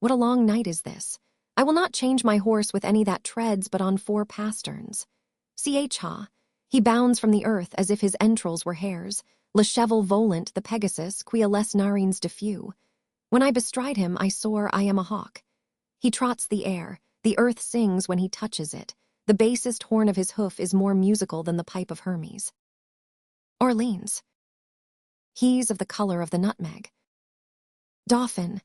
What a long night is this! I will not change my horse with any that treads but on 4 pasterns. Ch. He bounds from the earth as if his entrails were hares. Le cheval volant the Pegasus, quia les narines diffuse. When I bestride him, I soar, I am a hawk. He trots the air, the earth sings when he touches it. The basest horn of his hoof is more musical than the pipe of Hermes. Orleans. He's of the color of the nutmeg. Dauphin.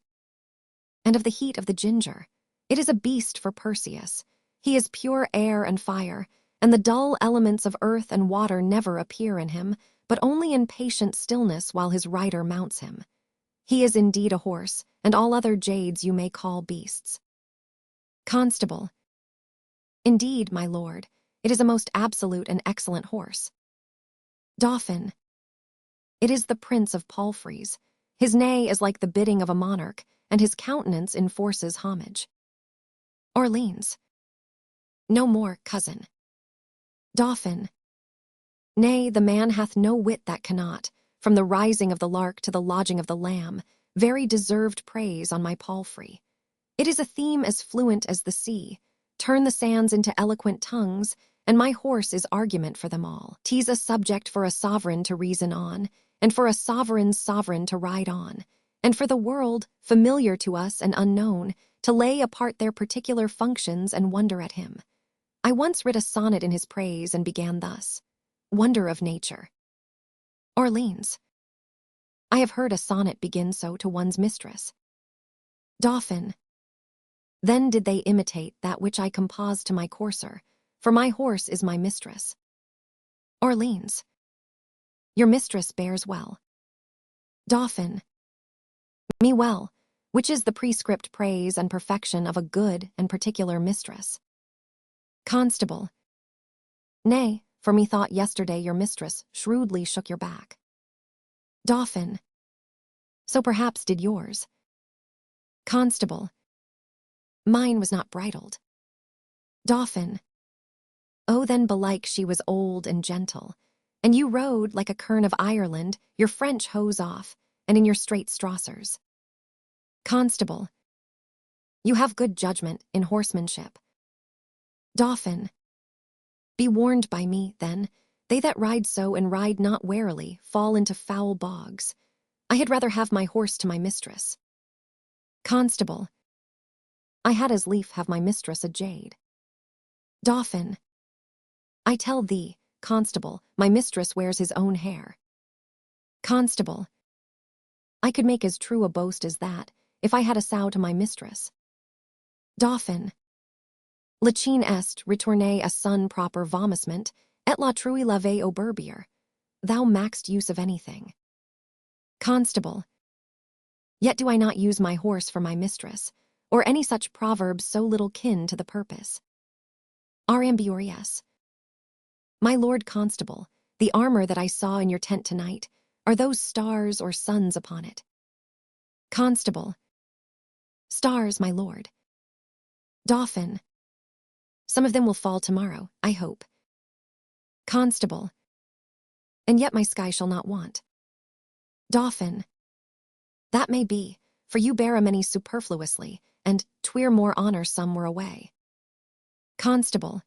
And of the heat of the ginger. It is a beast for Perseus. He is pure air and fire, and the dull elements of earth and water never appear in him, but only in patient stillness while his rider mounts him. He is indeed a horse, and all other jades you may call beasts. Constable. Indeed, my lord, it is a most absolute and excellent horse. Dauphin. It is the prince of palfreys. His neigh is like the bidding of a monarch, and his countenance enforces homage. Orleans. No more, cousin. Dauphin. Nay, the man hath no wit that cannot, from the rising of the lark to the lodging of the lamb, very deserved praise on my palfrey. It is a theme as fluent as the sea, turn the sands into eloquent tongues, and my horse is argument for them all. 'Tis a subject for a sovereign to reason on, and for a sovereign's sovereign to ride on, and for the world, familiar to us and unknown, to lay apart their particular functions and wonder at him. I once writ a sonnet in his praise and began thus: Wonder of nature. Orleans. I have heard a sonnet begin so to one's mistress. Dauphin. Then did they imitate that which I composed to my courser, for my horse is my mistress. Orleans. Your mistress bears well. Dauphin. Me well, which is the prescript praise and perfection of a good and particular mistress. Constable. Nay, for methought yesterday your mistress shrewdly shook your back. Dauphin. So perhaps did yours. Constable. Mine was not bridled. Dauphin. Oh, then belike she was old and gentle, and you rode like a kern of Ireland, your French hose off, and in your straight strossers. Constable. You have good judgment in horsemanship. Dauphin. Be warned by me, then, they that ride so and ride not warily fall into foul bogs. I had rather have my horse to my mistress. Constable. I had as lief have my mistress a jade. Dauphin. I tell thee, Constable, my mistress wears his own hair. Constable. I could make as true a boast as that, if I had a sow to my mistress. Dauphin. Lacine est retourne a son proper vomissement, et la trui lave au berbier. Thou mak'st use of anything. Constable. Yet do I not use my horse for my mistress, or any such proverb so little kin to the purpose. Ramburius. My lord Constable, the armor that I saw in your tent tonight, are those stars or suns upon it? Constable. Stars, my lord. Dauphin. Some of them will fall tomorrow, I hope. Constable. And yet my sky shall not want. Dauphin. That may be, for you bear a many superfluously, and 'twere more honor some were away. Constable.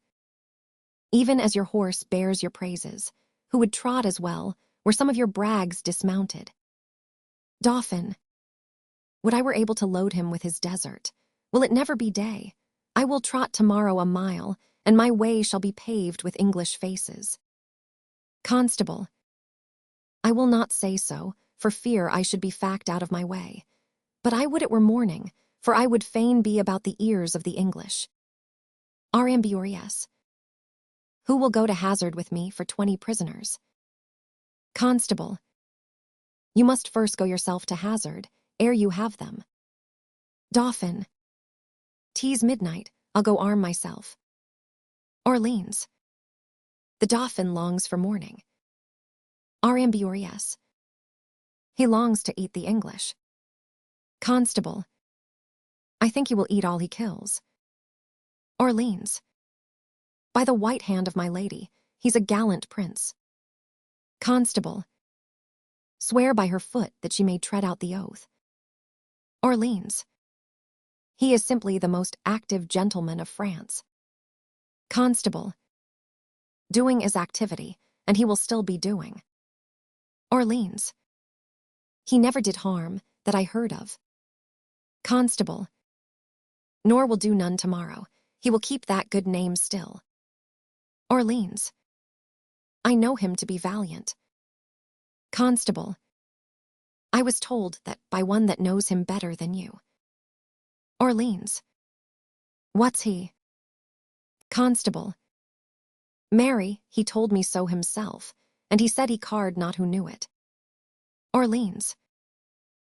Even as your horse bears your praises, who would trot as well, were some of your brags dismounted. Dauphin. Would I were able to load him with his desert. Will it never be day? I will trot tomorrow a mile, and my way shall be paved with English faces. Constable. I will not say so, for fear I should be fact out of my way. But I would it were morning, for I would fain be about the ears of the English. Ramburius. Who will go to hazard with me for 20 prisoners? Constable. You must first go yourself to hazard, ere you have them. Dauphin. 'Tis midnight, I'll go arm myself. Orleans. The Dauphin longs for morning. Ramburius. He longs to eat the English. Constable. I think he will eat all he kills. Orleans. By the white hand of my lady, he's a gallant prince. Constable. Swear by her foot that she may tread out the oath. Orleans. He is simply the most active gentleman of France. Constable. Doing is activity, and he will still be doing. Orleans. He never did harm, that I heard of. Constable. Nor will do none tomorrow. He will keep that good name still. Orleans. I know him to be valiant. Constable. I was told that by one that knows him better than you. Orleans. What's he? Constable. Marry, he told me so himself, and he said he carred not who knew it. Orleans.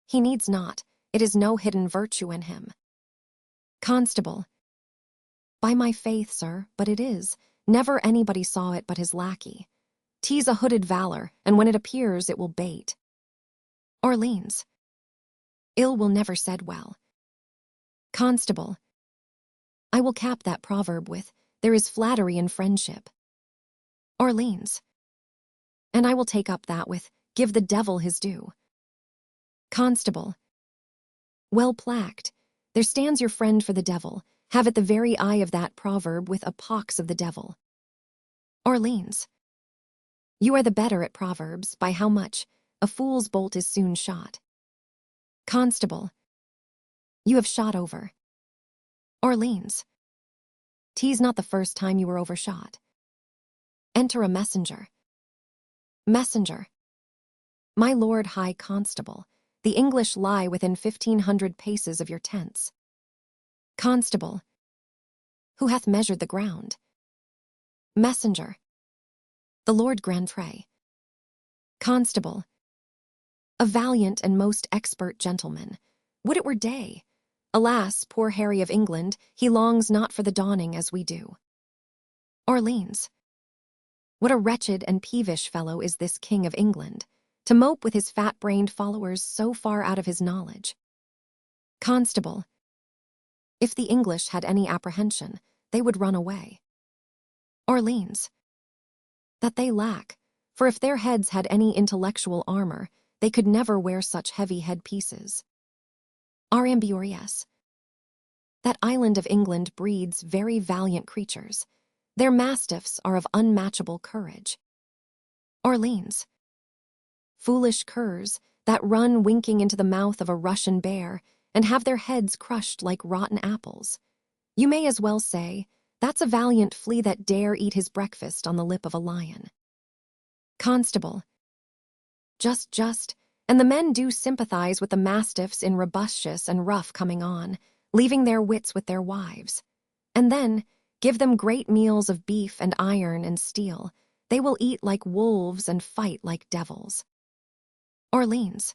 He needs not, it is no hidden virtue in him. Constable. By my faith, sir, but it is. Never anybody saw it but his lackey. 'Tis a hooded valor, and when it appears it will bait. Orleans. Ill will never said well. Constable. I will cap that proverb with, there is flattery in friendship. Orleans. And I will take up that with, give the devil his due. Constable. Well placked. There stands your friend for the devil, have it the very eye of that proverb with a pox of the devil. Orleans. You are the better at proverbs, by how much? A fool's bolt is soon shot. Constable. You have shot over. Orleans. 'Tis not the first time you were overshot. Enter a messenger. Messenger. My lord high constable, the English lie within 1,500 paces of your tents. Constable. Who hath measured the ground? Messenger. The Lord Grandeur. Constable. A valiant and most expert gentleman. Would it were day! Alas, poor Harry of England, he longs not for the dawning as we do. Orleans. What a wretched and peevish fellow is this King of England, to mope with his fat-brained followers so far out of his knowledge. Constable. If the English had any apprehension, they would run away. Orleans. That they lack, for if their heads had any intellectual armor, they could never wear such heavy headpieces. Amburious. That island of England breeds very valiant creatures. Their mastiffs are of unmatchable courage. Orleans. Foolish curs that run winking into the mouth of a Russian bear and have their heads crushed like rotten apples. You may as well say, that's a valiant flea that dare eat his breakfast on the lip of a lion. Constable. Just, and the men do sympathize with the mastiffs in robustious and rough coming on, leaving their wits with their wives. And then, give them great meals of beef and iron and steel. They will eat like wolves and fight like devils. Orleans.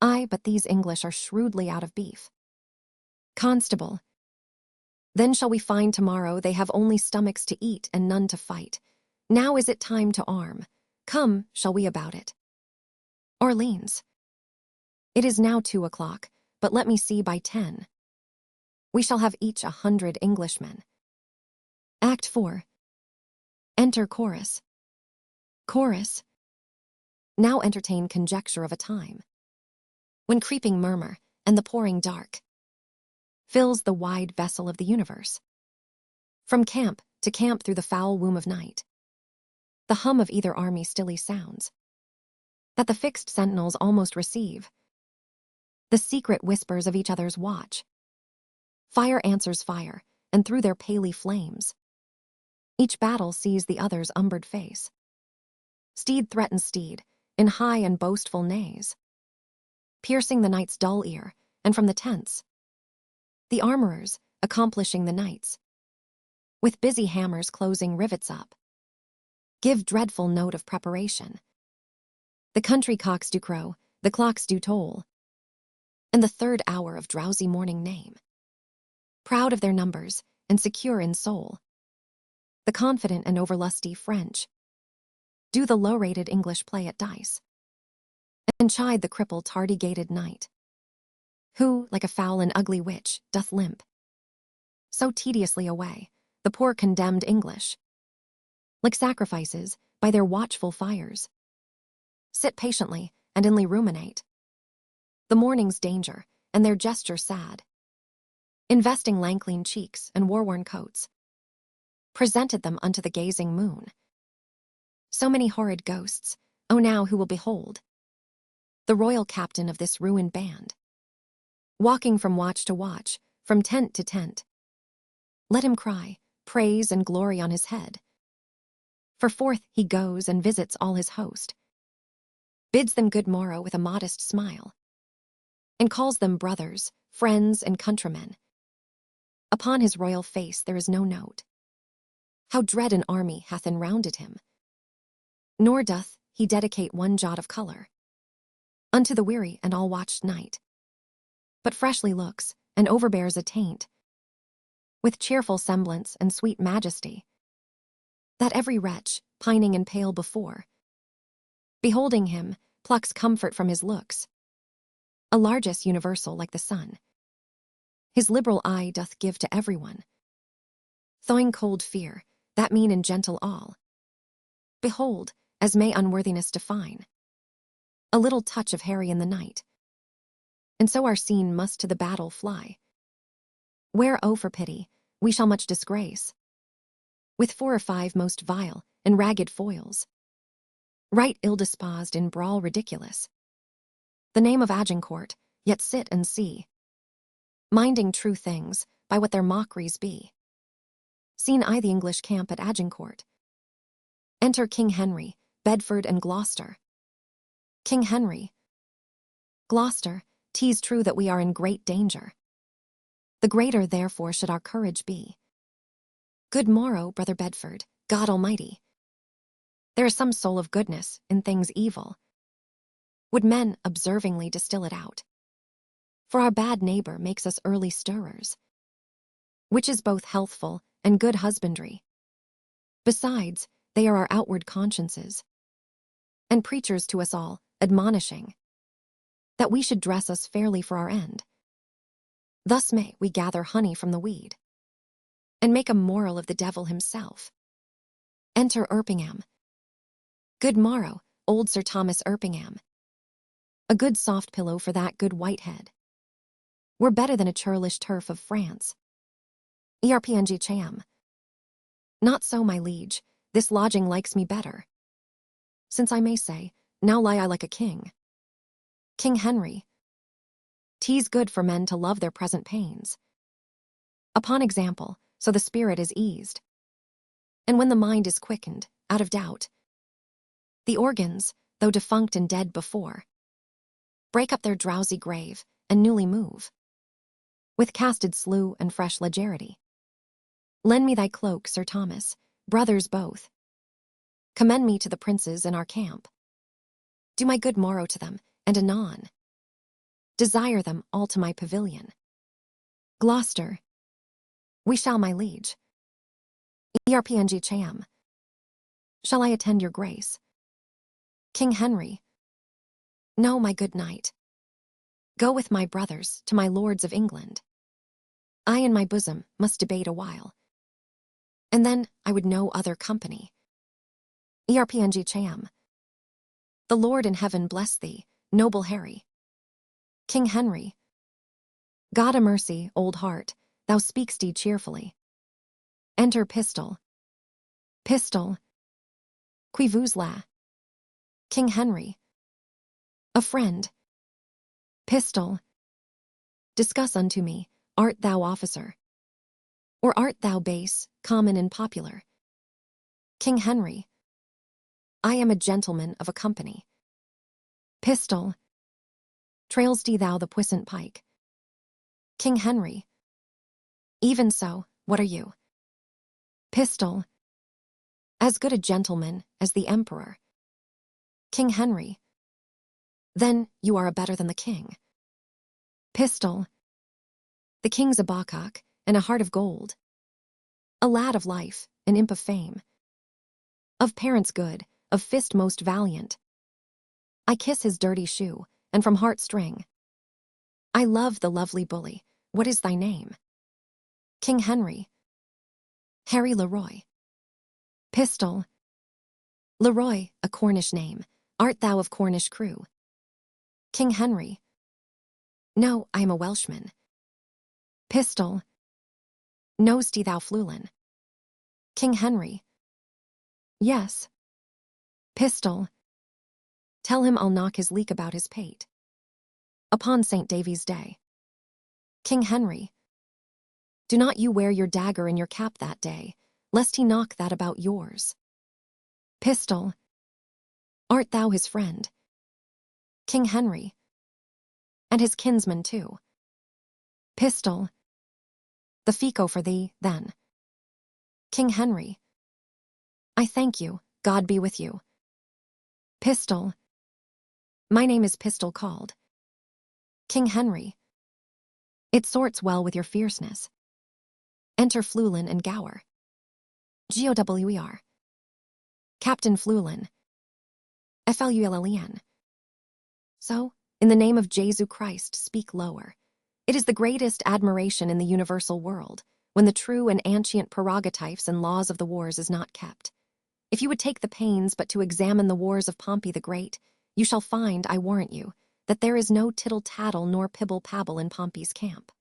Aye, but these English are shrewdly out of beef. Constable. Then shall we find tomorrow they have only stomachs to eat and none to fight. Now is it time to arm. Come, shall we about it? Orleans. It is now 2 o'clock, but let me see by 10. We shall have each 100 Englishmen. Act 4. Enter chorus. Chorus. Now entertain conjecture of a time when creeping murmur and the pouring dark fills the wide vessel of the universe. From camp to camp through the foul womb of night, the hum of either army stilly sounds, that the fixed sentinels almost receive, the secret whispers of each other's watch. Fire answers fire, and through their paly flames, each battle sees the other's umbered face. Steed threatens steed, in high and boastful neighs, piercing the night's dull ear, and from the tents, the armorers, accomplishing the nights, with busy hammers closing rivets up, give dreadful note of preparation. The country cocks do crow, the clocks do toll, and the third hour of drowsy morning name. Proud of their numbers, and secure in soul, the confident and overlusty French do the low-rated English play at dice, and chide the crippled tardy-gated knight, who, like a foul and ugly witch, doth limp so tediously away, the poor condemned English, like sacrifices, by their watchful fires, sit patiently and inly ruminate the morning's danger, and their gesture sad, investing lank-lean cheeks and war-worn coats, presented them unto the gazing moon. So many horrid ghosts, oh now who will behold the royal captain of this ruined band, walking from watch to watch, from tent to tent. Let him cry, praise and glory on his head. For forth he goes and visits all his host, bids them good morrow with a modest smile, and calls them brothers, friends, and countrymen. Upon his royal face there is no note how dread an army hath enrounded him, nor doth he dedicate one jot of color unto the weary and all-watched night, but freshly looks, and overbears a taint, with cheerful semblance and sweet majesty, that every wretch, pining and pale before, beholding him, plucks comfort from his looks, a largess universal like the sun. His liberal eye doth give to everyone, thawing cold fear, that mean and gentle all. Behold, as may unworthiness define, a little touch of Harry in the night, and so our scene must to the battle fly, where, oh, for pity, we shall much disgrace, with 4 or 5 most vile and ragged foils, right ill-disposed in brawl ridiculous, the name of Agincourt, yet sit and see, minding true things by what their mockeries be. Seen I the English camp at Agincourt. Enter King Henry, Bedford and Gloucester. King Henry. Gloucester, 'tis true that we are in great danger. The greater therefore should our courage be. Good morrow, brother Bedford, God Almighty. There is some soul of goodness in things evil. Would men observingly distill it out? For our bad neighbor makes us early stirrers, which is both healthful and good husbandry. Besides, they are our outward consciences, and preachers to us all, admonishing that we should dress us fairly for our end. Thus may we gather honey from the weed, and make a moral of the devil himself. Enter Erpingham. Good morrow, old Sir Thomas Erpingham. A good soft pillow for that good white head were better than a churlish turf of France. Erpng cham. Not so, my liege, this lodging likes me better, since I may say, now lie I like a king. King Henry. 'Tis good for men to love their present pains. Upon example, so the spirit is eased, and when the mind is quickened, out of doubt, the organs, though defunct and dead before, break up their drowsy grave, and newly move, with casted slough and fresh legerity. Lend me thy cloak, Sir Thomas, brothers both. Commend me to the princes in our camp. Do my good morrow to them, and anon desire them all to my pavilion. Gloucester. We shall, my liege. Erpng cham. Shall I attend your grace? King Henry. No, my good knight. Go with my brothers to my lords of England. I in my bosom must debate a while, and then I would no other company. Erpng cham. The Lord in heaven bless thee, noble Harry. King Henry. God a mercy, old heart, thou speak'st cheerfully. Enter Pistol. Pistol. Qui vous la? King Henry. A friend. Pistol. Discuss unto me, art thou officer? Or art thou base, common and popular? King Henry. I am a gentleman of a company. Pistol. Trails'st thou the puissant pike? King Henry. Even so, what are you? Pistol. As good a gentleman as the emperor. King Henry. Then you are a better than the king. Pistol. The king's a bawcock, and a heart of gold, a lad of life, an imp of fame, of parents good, of fist most valiant. I kiss his dirty shoe, and from heart-string I love the lovely bully. What is thy name? King Henry. Harry Leroy. Pistol. Leroy, a Cornish name. Art thou of Cornish crew? King Henry. No, I am a Welshman. Pistol. Know'st thou Flulin? King Henry. Yes. Pistol. Tell him I'll knock his leek about his pate upon St. Davy's Day. King Henry. Do not you wear your dagger in your cap that day, lest he knock that about yours. Pistol. Art thou his friend? King Henry. And his kinsman too. Pistol. The fico for thee, then. King Henry. I thank you, God be with you. Pistol. My name is Pistol called. King Henry. It sorts well with your fierceness. Enter Flulin and Gower. GOWER. Captain Flulin. FLULLEN. So, In the name of Jesu Christ, speak lower. It is the greatest admiration in the universal world, when the true and ancient prerogatives and laws of the wars is not kept. If you would take the pains but to examine the wars of Pompey the Great, you shall find, I warrant you, that there is no tittle-tattle nor pibble-pabble in Pompey's camp.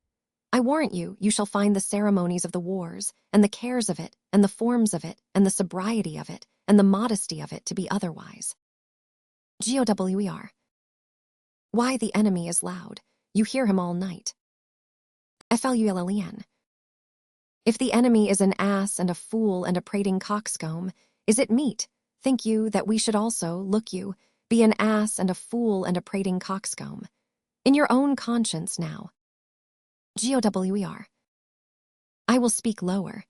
I warrant you, you shall find the ceremonies of the wars, and the cares of it, and the forms of it, and the sobriety of it, and the modesty of it to be otherwise. GOWER. Why the enemy is loud, you hear him all night. FLULLEN. If the enemy is an ass and a fool and a prating coxcomb, is it meet, think you, that we should also, look you, be an ass and a fool and a prating coxcomb? In your own conscience now. GOWER. I will speak lower.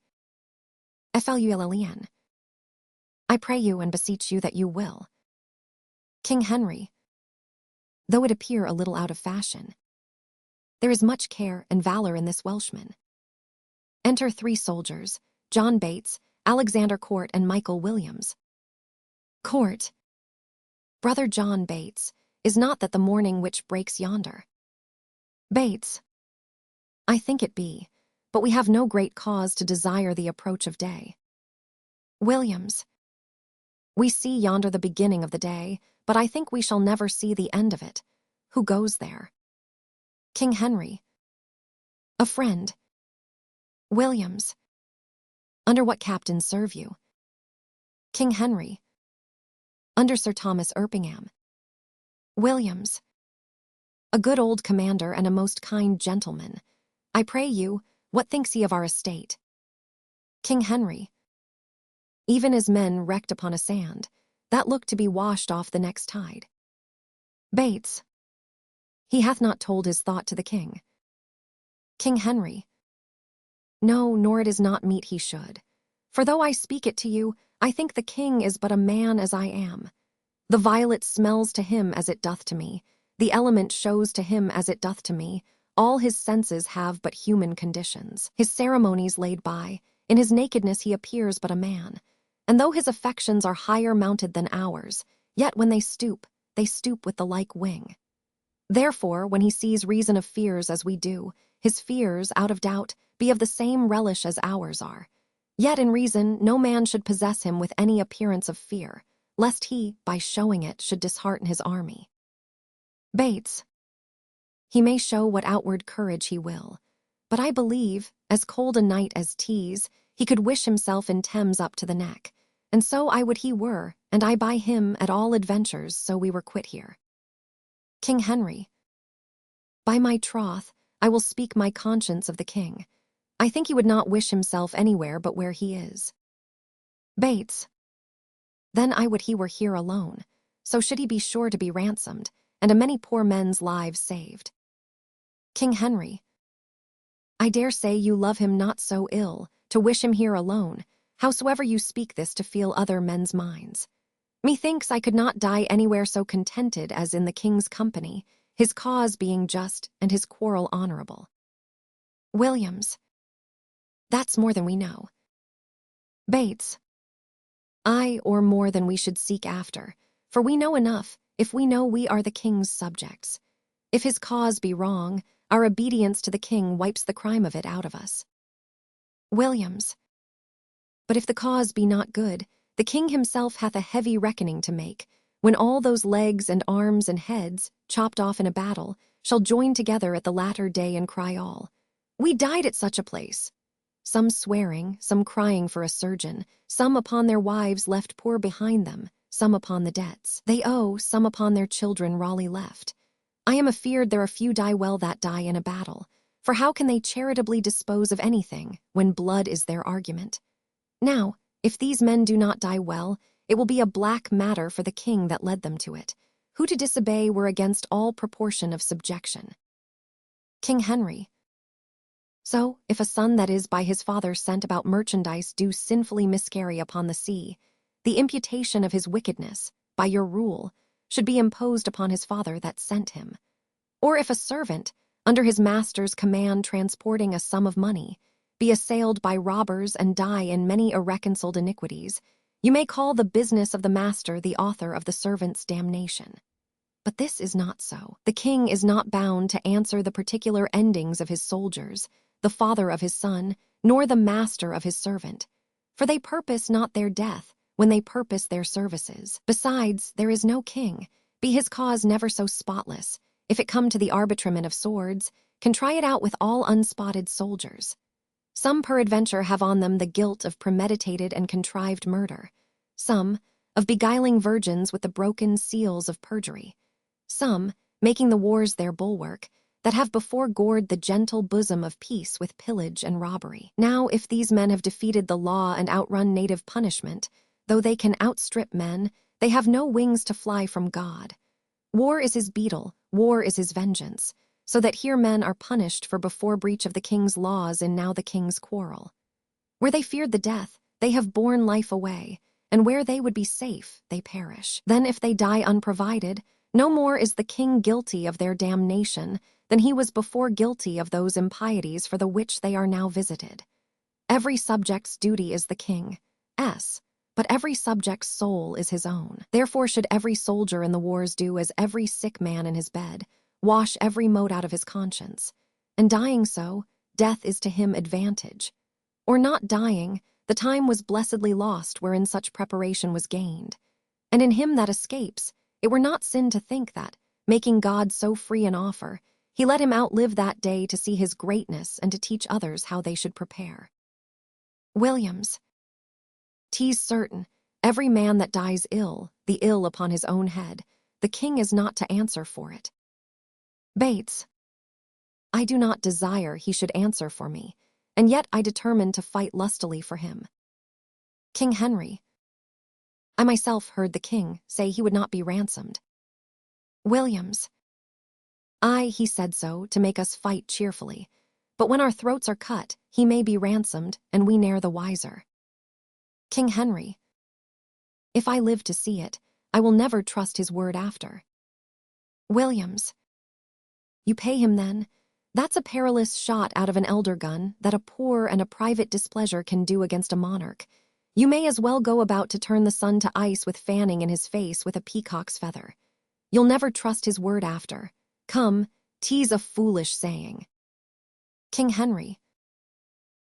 FLULLEN. I pray you and beseech you that you will. King Henry. Though it appear a little out of fashion, there is much care and valor in this Welshman. Enter 3 soldiers, John Bates, Alexander Court, and Michael Williams. Court. Brother John Bates, is not that the morning which breaks yonder? Bates. I think it be, but we have no great cause to desire the approach of day. Williams. We see yonder the beginning of the day, but I think we shall never see the end of it. Who goes there? King Henry. A friend. Williams. Under what captain serve you? King Henry. Under Sir Thomas Erpingham. Williams. A good old commander and a most kind gentleman. I pray you, what thinks he of our estate? King Henry. Even as men wrecked upon a sand, that look to be washed off the next tide. Bates. He hath not told his thought to the king. King Henry. No, nor it is not meet he should. For though I speak it to you, I think the king is but a man as I am. The violet smells to him as it doth to me, the element shows to him as it doth to me, all his senses have but human conditions. His ceremonies laid by, in his nakedness he appears but a man. And though his affections are higher mounted than ours, yet when they stoop with the like wing. Therefore, when he sees reason of fears as we do, his fears, out of doubt, be of the same relish as ours are. Yet in reason no man should possess him with any appearance of fear, lest he, by showing it, should dishearten his army. Bates. He may show what outward courage he will, but I believe, as cold a night as tease, he could wish himself in Thames up to the neck, and so I would he were, and I by him at all adventures, so we were quit here. King Henry. By my troth, I will speak my conscience of the king. I think he would not wish himself anywhere but where he is. Bates. Then I would he were here alone, so should he be sure to be ransomed, and a many poor men's lives saved. King Henry. I dare say you love him not so ill, to wish him here alone, howsoever you speak this to feel other men's minds. Methinks I could not die anywhere so contented as in the king's company, his cause being just and his quarrel honorable. Williams. That's more than we know. Bates. Aye, or more than we should seek after, for we know enough, if we know we are the king's subjects. If his cause be wrong, our obedience to the king wipes the crime of it out of us. Williams. But if the cause be not good, the king himself hath a heavy reckoning to make, when all those legs and arms and heads, chopped off in a battle, shall join together at the latter day and cry all, we died at such a place. Some swearing, some crying for a surgeon, some upon their wives left poor behind them, some upon the debts they owe, some upon their children rawly left. I am afeard there are few die well that die in a battle, for how can they charitably dispose of anything, when blood is their argument? Now, if these men do not die well, it will be a black matter for the king that led them to it, who to disobey were against all proportion of subjection. King Henry. So, if a son that is by his father sent about merchandise do sinfully miscarry upon the sea, the imputation of his wickedness, by your rule, should be imposed upon his father that sent him. Or if a servant, under his master's command transporting a sum of money, be assailed by robbers and die in many irreconciled iniquities, you may call the business of the master the author of the servant's damnation. But this is not so. The king is not bound to answer the particular endings of his soldiers, the father of his son, nor the master of his servant. For they purpose not their death when they purpose their services. Besides, there is no king, be his cause never so spotless, if it come to the arbitrament of swords, can try it out with all unspotted soldiers. Some peradventure have on them the guilt of premeditated and contrived murder, some of beguiling virgins with the broken seals of perjury, some, making the wars their bulwark, that have before gored the gentle bosom of peace with pillage and robbery. Now, if these men have defeated the law and outrun native punishment, though they can outstrip men, they have no wings to fly from God. War is his beetle, war is his vengeance, so that here men are punished for before breach of the king's laws and now the king's quarrel. Where they feared the death, they have borne life away, and where they would be safe, they perish. Then if they die unprovided, no more is the king guilty of their damnation than he was before guilty of those impieties for the which they are now visited. Every subject's duty is the king's, but every subject's soul is his own. Therefore should every soldier in the wars do as every sick man in his bed, wash every mote out of his conscience. And dying so, death is to him advantage. Or not dying, the time was blessedly lost wherein such preparation was gained. And in him that escapes, it were not sin to think that, making God so free an offer, he let him outlive that day to see his greatness and to teach others how they should prepare. Williams. 'Tis certain, every man that dies ill, the ill upon his own head, the king is not to answer for it. Bates. I do not desire he should answer for me, and yet I determined to fight lustily for him. King Henry. I myself heard the king say he would not be ransomed. Williams. Aye, he said so, to make us fight cheerfully, but when our throats are cut, he may be ransomed, and we ne'er the wiser. King Henry. If I live to see it, I will never trust his word after. Williams. You pay him then? That's a perilous shot out of an elder gun that a poor and a private displeasure can do against a monarch. You may as well go about to turn the sun to ice with fanning in his face with a peacock's feather. You'll never trust his word after. Come, 'tis a foolish saying. King Henry.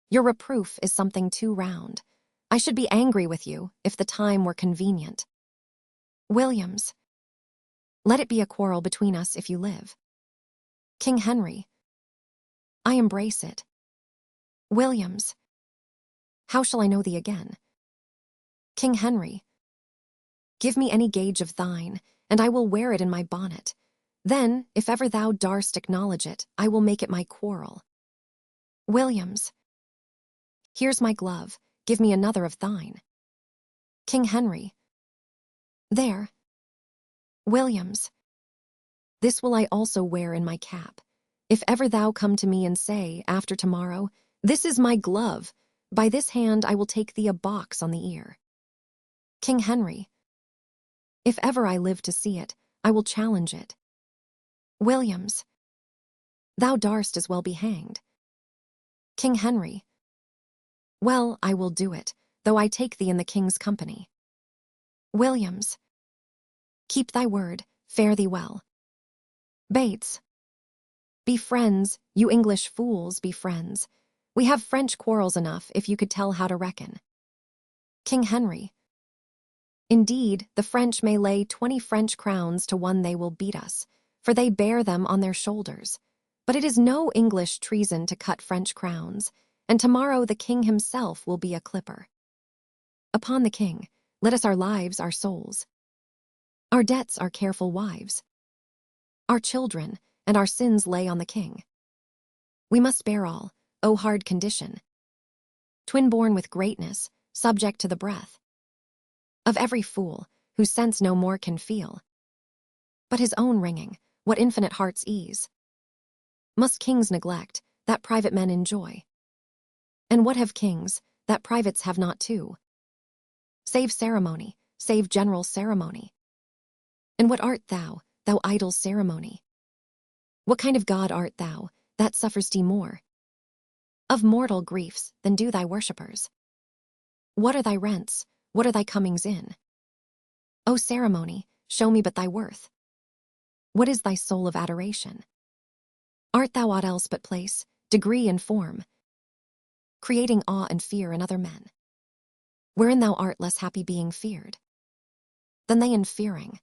Your reproof is something too round. I should be angry with you if the time were convenient. Williams. Let it be a quarrel between us if you live. King Henry. I embrace it. Williams. How shall I know thee again? King Henry. Give me any gage of thine, and I will wear it in my bonnet. Then, if ever thou darst acknowledge it, I will make it my quarrel. Williams. Here's my glove, give me another of thine. King Henry. There. Williams. This will I also wear in my cap. If ever thou come to me and say, after tomorrow, this is my glove, by this hand I will take thee a box on the ear. King Henry. If ever I live to see it, I will challenge it. Williams. Thou darst as well be hanged. King Henry. Well, I will do it, though I take thee in the king's company. Williams. Keep thy word, fare thee well. Bates. Be friends, you English fools, be friends. We have French quarrels enough if you could tell how to reckon. King Henry. Indeed, the French may lay 20 French crowns to one they will beat us, for they bear them on their shoulders. But it is no English treason to cut French crowns, and tomorrow the king himself will be a clipper. Upon the king, let us our lives, our souls. Our debts, our careful wives. Our children, and our sins lay on the king. We must bear all, O hard condition. Twin-born with greatness, subject to the breath of every fool, whose sense no more can feel. But his own wringing, what infinite heart's ease. Must kings neglect, that private men enjoy? And what have kings, that privates have not too? Save ceremony, save general ceremony. And what art thou, thou idle ceremony? What kind of God art thou, that suffers thee more of mortal griefs than do thy worshippers? What are thy rents, what are thy comings in? O ceremony, show me but thy worth. What is thy soul of adoration? Art thou aught else but place, degree, and form, creating awe and fear in other men, wherein thou art less happy being feared than they in fearing?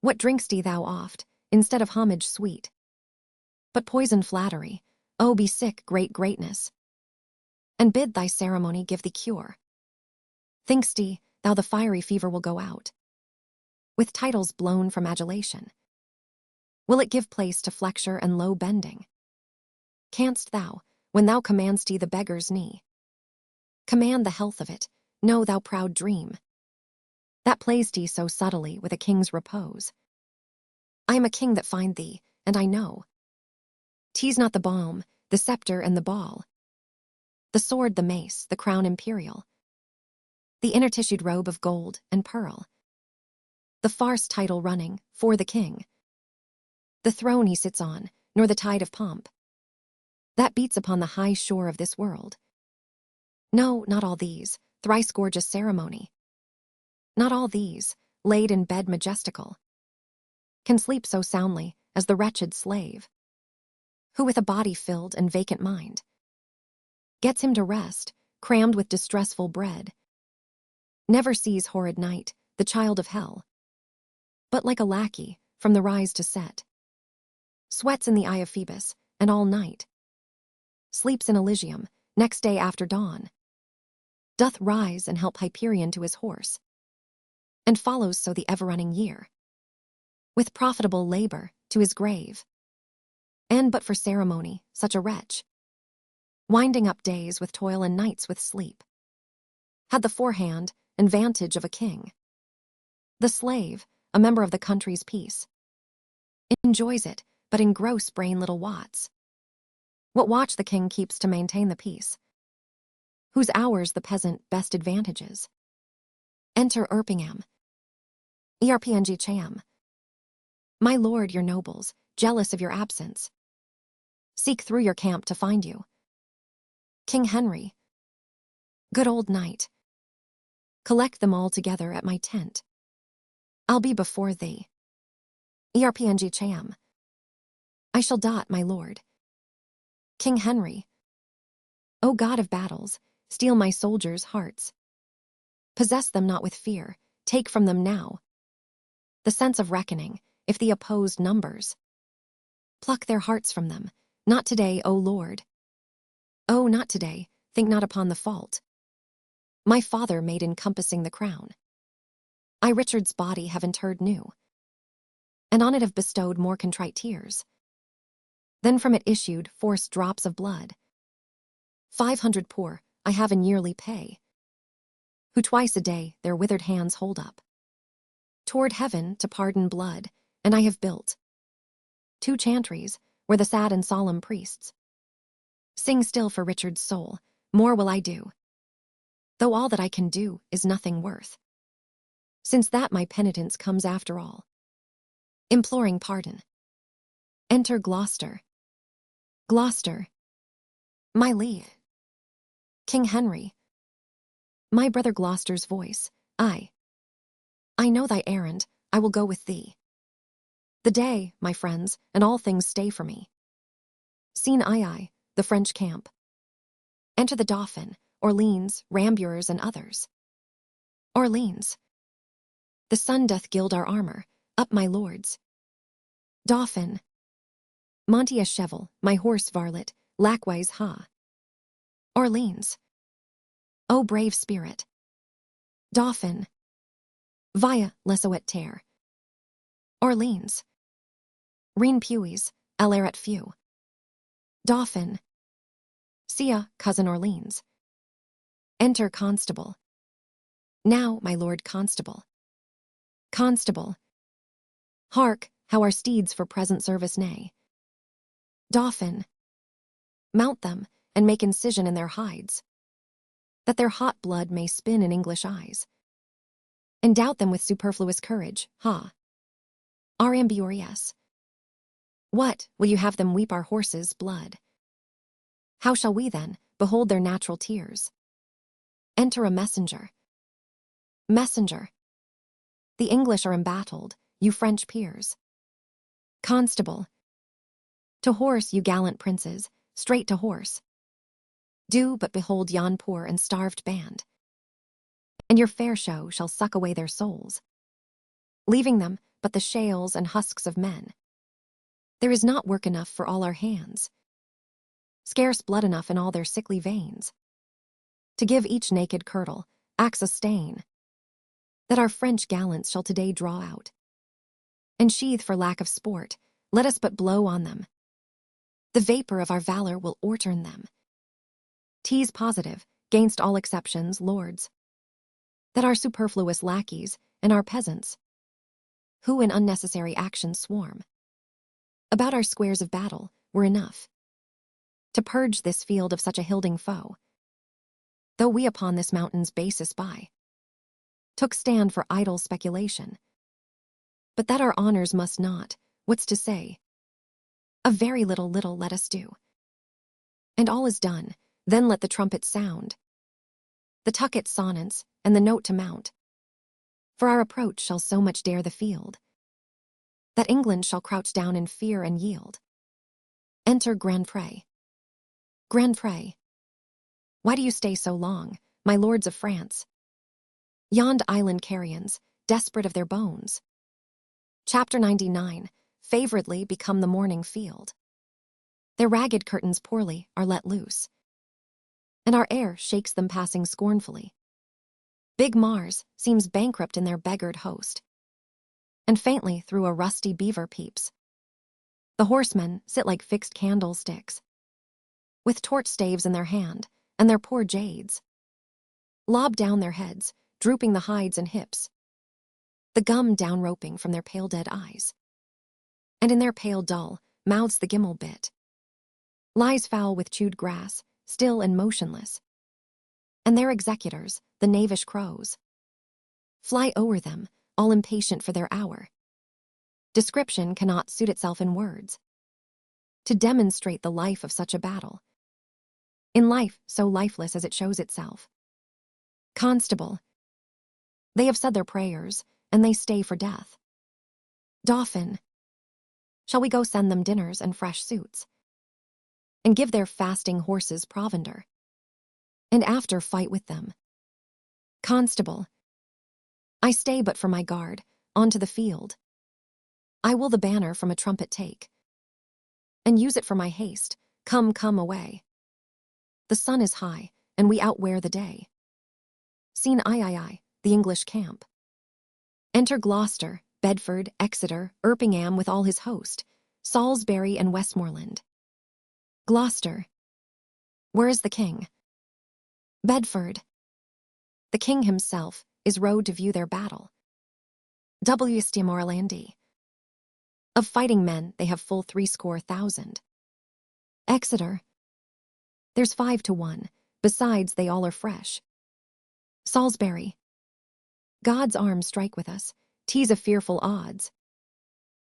What drink'st thou oft, instead of homage sweet, but poison flattery? Oh, be sick, great greatness, and bid thy ceremony give thee cure. Think'st thou the fiery fever will go out, with titles blown from adulation? Will it give place to flexure and low bending? Canst thou, when thou command'st the beggar's knee, command the health of it? No, thou proud dream, that plays so subtly with a king's repose. I am a king that find thee, and I know 'tis not the balm, the scepter, and the ball, the sword, the mace, the crown imperial, the inner-tissued robe of gold and pearl, the farce title running for the king, the throne he sits on, nor the tide of pomp that beats upon the high shore of this world. No, not all these, thrice gorgeous ceremony, not all these, laid in bed majestical, can sleep so soundly as the wretched slave, who with a body filled and vacant mind gets him to rest, crammed with distressful bread, never sees horrid night, the child of hell, but like a lackey, from the rise to set, sweats in the eye of Phoebus, and all night sleeps in Elysium, next day after dawn doth rise and help Hyperion to his horse, and follows so the ever-running year, with profitable labor, to his grave. And but for ceremony, such a wretch, winding up days with toil and nights with sleep, had the forehand and vantage of a king. The slave, a member of the country's peace, enjoys it, but in gross brain little wots what watch the king keeps to maintain the peace, whose hours the peasant best advantages. Enter Erpingham, Erpng Cham. My lord, your nobles, jealous of your absence, seek through your camp to find you. King Henry, good old knight, collect them all together at my tent. I'll be before thee. Erpng Cham. I shall dot, my lord. King Henry, O God of battles, steel my soldiers' hearts. Possess them not with fear, take from them now the sense of reckoning, if the opposed numbers. Pluck their hearts from them, not today, O Lord. Oh, not today, think not upon the fault my father made encompassing the crown. I Richard's body have interred new, and on it have bestowed more contrite tears than from it issued forced drops of blood. 500 poor I have in yearly pay, who twice a day their withered hands hold up toward heaven to pardon blood, and I have built 2 chantries where the sad and solemn priests sing still for Richard's soul. More will I do, though all that I can do is nothing worth, since that my penitence comes after all, imploring pardon. Enter Gloucester. Gloucester, my liege. King Henry, my brother Gloucester's voice, I know thy errand, I will go with thee. The day, my friends, and all things stay for me. Scene I, the French camp. Enter the Dauphin, Orleans, Ramburers, and others. Orleans, the sun doth gild our armor, up my lords. Dauphin, Monty a cheval, my horse varlet, lackwise ha. Orleans, O brave spirit. Dauphin, via lesoet terre. Orleans, Reen Pewis, alaret few. Dauphin, sia, cousin Orleans. Enter Constable. Now, my lord Constable. Constable, hark, how our steeds for present service neigh. Dauphin, mount them, and make incision in their hides, that their hot blood may spin in English eyes. Endow them with superfluous courage, ha. Aramburius. What, will you have them weep our horses' blood? How shall we, then, behold their natural tears? Enter a messenger. Messenger. The English are embattled, you French peers. Constable. To horse, you gallant princes, straight to horse. Do but behold yon poor and starved band, and your fair show shall suck away their souls, leaving them but the shales and husks of men. There is not work enough for all our hands, scarce blood enough in all their sickly veins, to give each naked kirtle axe a stain, that our French gallants shall today draw out, and sheathe for lack of sport, let us but blow on them. The vapor of our valor will o'erturn them. 'Tis positive, gainst all exceptions, lords, that our superfluous lackeys and our peasants, who in unnecessary actions swarm about our squares of battle, were enough to purge this field of such a hilding foe. Though we upon this mountain's basis by took stand for idle speculation, but that our honors must not, what's to say, a very little let us do. And all is done, then let the trumpet sound, the tucket sonnets, and the note to mount. For our approach shall so much dare the field, that England shall crouch down in fear and yield. Enter Grand Pré. Grand Pré. Why do you stay so long, my lords of France? Yond island carrions, desperate of their bones. Chapter 99, favourably become the morning field. Their ragged curtains poorly are let loose, and our air shakes them passing scornfully. Big Mars seems bankrupt in their beggared host, and faintly through a rusty beaver peeps. The horsemen sit like fixed candlesticks, with torch staves in their hand, and their poor jades lob down their heads, drooping the hides and hips, the gum down roping from their pale dead eyes, and in their pale dull mouths the gimel bit lies foul with chewed grass, still and motionless, and their executors, the knavish crows, fly o'er them, all impatient for their hour. Description cannot suit itself in words to demonstrate the life of such a battle, in life so lifeless as it shows itself. Constable. They have said their prayers, and they stay for death. Dauphin. Shall we go send them dinners and fresh suits, and give their fasting horses provender, and after fight with them? Constable. I stay but for my guard, on to the field. I will the banner from a trumpet take, and use it for my haste. Come, come away. The sun is high, and we outwear the day. Seen the English camp. Enter Gloucester, Bedford, Exeter, Erpingham with all his host, Salisbury and Westmoreland. Gloucester. Where is the king? Bedford. The king himself is rode to view their battle. W.st. Morlandi. Of fighting men they have full 70,000. Exeter. There's 5 to 1, besides they all are fresh. Salisbury. God's arm strike with us, 'tis a fearful odds.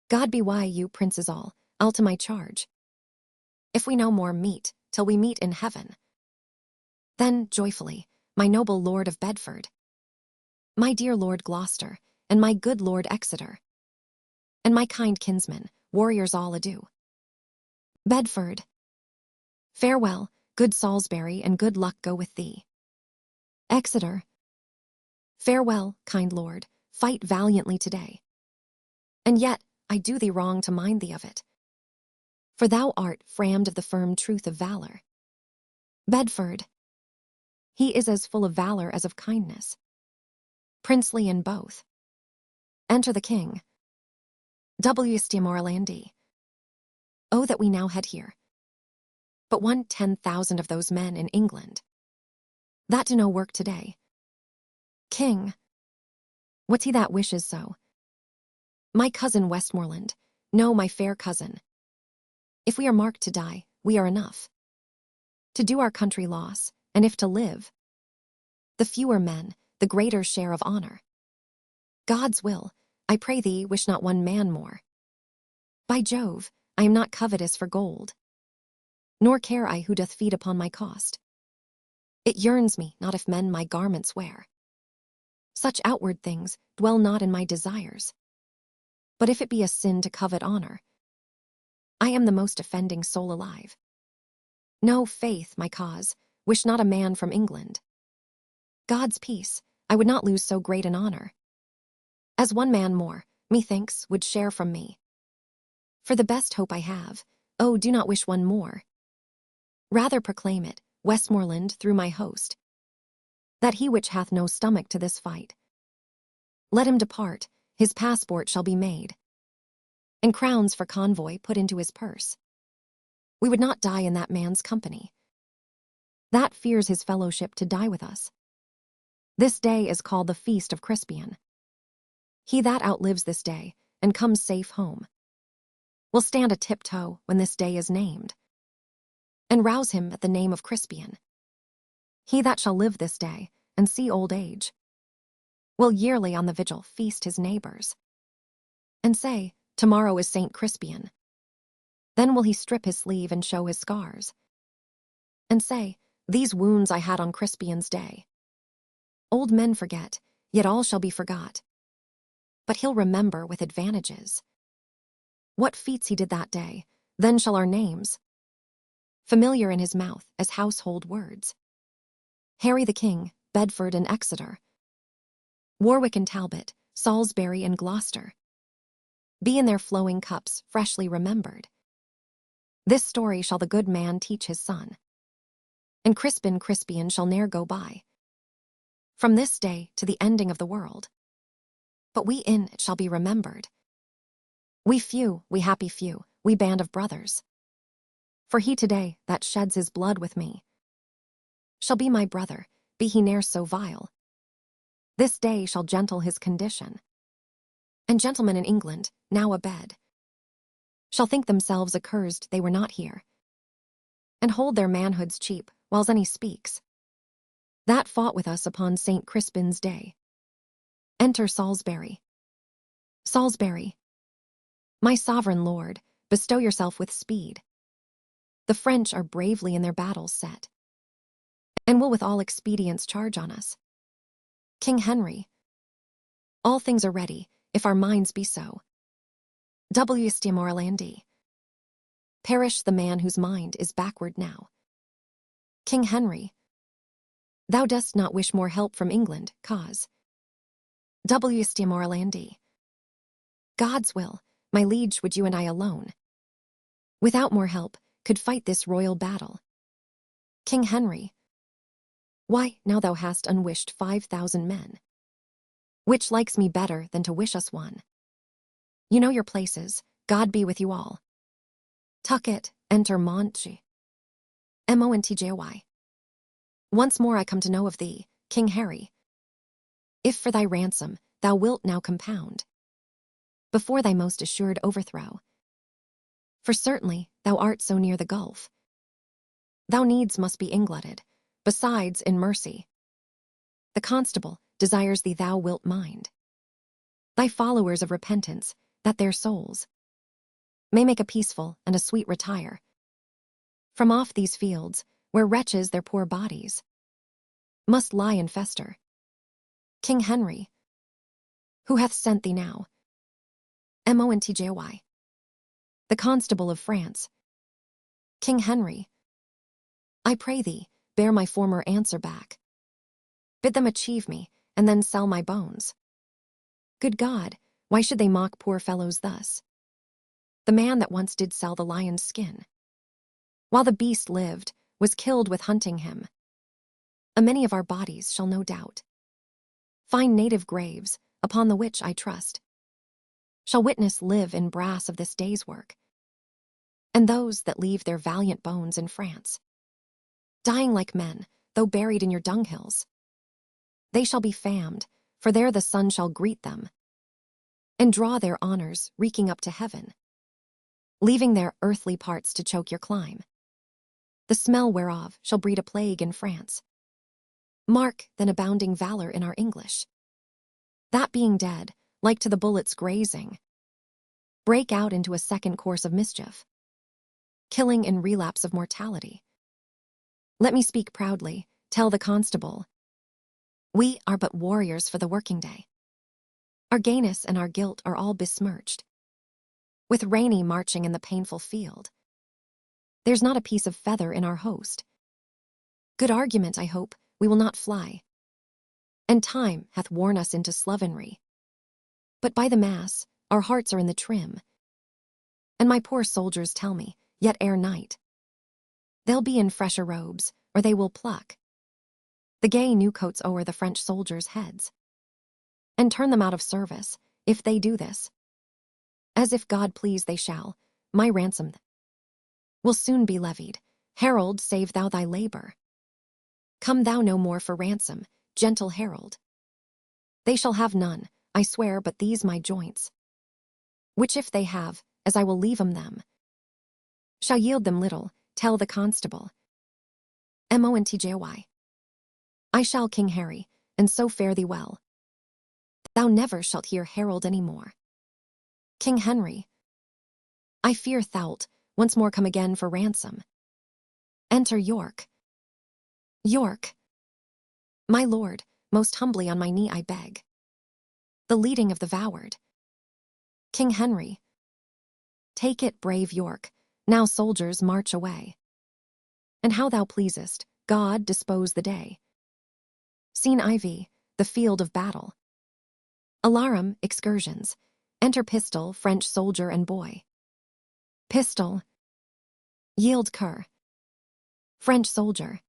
God be why you princes all, I'll to my charge. If we no more meet, till we meet in heaven, then joyfully, my noble lord of Bedford, my dear Lord Gloucester, and my good Lord Exeter, and my kind kinsmen, warriors all adieu. Bedford. Farewell, good Salisbury, and good luck go with thee. Exeter. Farewell, kind lord, fight valiantly today. And yet I do thee wrong to mind thee of it, for thou art framed of the firm truth of valor. Bedford. He is as full of valor as of kindness, princely in both. Enter the king. W.st. Morlandi. Oh, that we now had here but 10,000 of those men in England, that do no work today. King. What's he that wishes so? My cousin Westmoreland, no, my fair cousin. If we are marked to die, we are enough to do our country loss, and if to live, the fewer men, the greater share of honor. God's will, I pray thee, wish not one man more. By Jove, I am not covetous for gold, nor care I who doth feed upon my cost. It yearns me not if men my garments wear. Such outward things dwell not in my desires. But if it be a sin to covet honor, I am the most offending soul alive. No, faith, my cause, wish not a man from England. God's peace, I would not lose so great an honor. As one man more, methinks, would share from me. For the best hope I have, oh, do not wish one more. Rather proclaim it, Westmoreland, through my host, that he which hath no stomach to this fight, let him depart, his passport shall be made, and crowns for convoy put into his purse. We would not die in that man's company, that fears his fellowship to die with us. This day is called the feast of Crispin. He that outlives this day, and comes safe home, will stand a tiptoe when this day is named, and rouse him at the name of Crispin. He that shall live this day, and see old age, will yearly on the vigil feast his neighbors, and say, tomorrow is Saint Crispin. Then will he strip his sleeve and show his scars, and say, these wounds I had on Crispin's day. Old men forget, yet all shall be forgot. But he'll remember with advantages what feats he did that day, then shall our names, familiar in his mouth as household words, Harry the King, Bedford and Exeter, Warwick and Talbot, Salisbury and Gloucester, be in their flowing cups freshly remembered. This story shall the good man teach his son, and Crispin shall ne'er go by, from this day to the ending of the world. But we in it shall be remembered. We few, we happy few, we band of brothers. For he today that sheds his blood with me shall be my brother, be he ne'er so vile. This day shall gentle his condition, and gentlemen in England, now abed, shall think themselves accursed they were not here, and hold their manhoods cheap whiles any speaks that fought with us upon St. Crispin's day. Enter Salisbury. Salisbury, my sovereign lord, bestow yourself with speed. The French are bravely in their battles set, and will with all expedients charge on us. King Henry, all things are ready, if our minds be so. W. Morlandi. Perish the man whose mind is backward now. King Henry, thou dost not wish more help from England, cause. W. Morlandi. God's will, my liege, would you and I alone, without more help, could fight this royal battle. King Henry, why, now thou hast unwished 5,000 men, which likes me better than to wish us one. You know your places, God be with you all. Tucket, enter Monty. Montjy. Once more I come to know of thee, King Harry. If for thy ransom thou wilt now compound, before thy most assured overthrow, for certainly thou art so near the gulf, thou needs must be inglutted, besides in mercy. The constable desires thee thou wilt mind thy followers of repentance, that their souls may make a peaceful and a sweet retire from off these fields, where wretches their poor bodies must lie and fester. King Henry, who hath sent thee now? Montjy. The Constable of France. King Henry, I pray thee, bear my former answer back. Bid them achieve me, and then sell my bones. Good God, why should they mock poor fellows thus? The man that once did sell the lion's skin, while the beast lived, was killed with hunting him. A many of our bodies shall no doubt find native graves, upon the which, I trust, shall witness live in brass of this day's work. And those that leave their valiant bones in France, dying like men, though buried in your dunghills, they shall be famed, for there the sun shall greet them, and draw their honors reeking up to heaven, leaving their earthly parts to choke your clime, the smell whereof shall breed a plague in France. Mark then abounding valor in our English, that being dead, like to the bullets grazing, break out into a second course of mischief, killing in relapse of mortality. Let me speak proudly, tell the constable, we are but warriors for the working day. Our gayness and our guilt are all besmirched. with Rainy marching in the painful field. There's not a piece of feather in our host. Good argument, I hope, we will not fly. And time hath worn us into slovenry. But by the mass, our hearts are in the trim. And my poor soldiers tell me, yet ere night, they'll be in fresher robes, or they will pluck the gay new coats o'er the French soldiers' heads, and turn them out of service, if they do this. As if God please they shall, my ransom will soon be levied. Herald, save thou thy labor. Come thou no more for ransom, gentle herald. They shall have none, I swear, but these my joints, which if they have, as I will leave 'em them, shall yield them little. Tell the constable, Montjoy, I shall, King Harry, and so fare thee well. Thou never shalt hear herald any more. King Henry, I fear thou'lt once more come again for ransom. Enter York. York, my lord, most humbly on my knee I beg the leading of the voward. King Henry, take it, brave York. Now, soldiers, march away. And how thou pleasest, God dispose the day. Scene IV, the field of battle. Alarum, excursions. Enter Pistol, French soldier and boy. Pistol, yield cur. French soldier,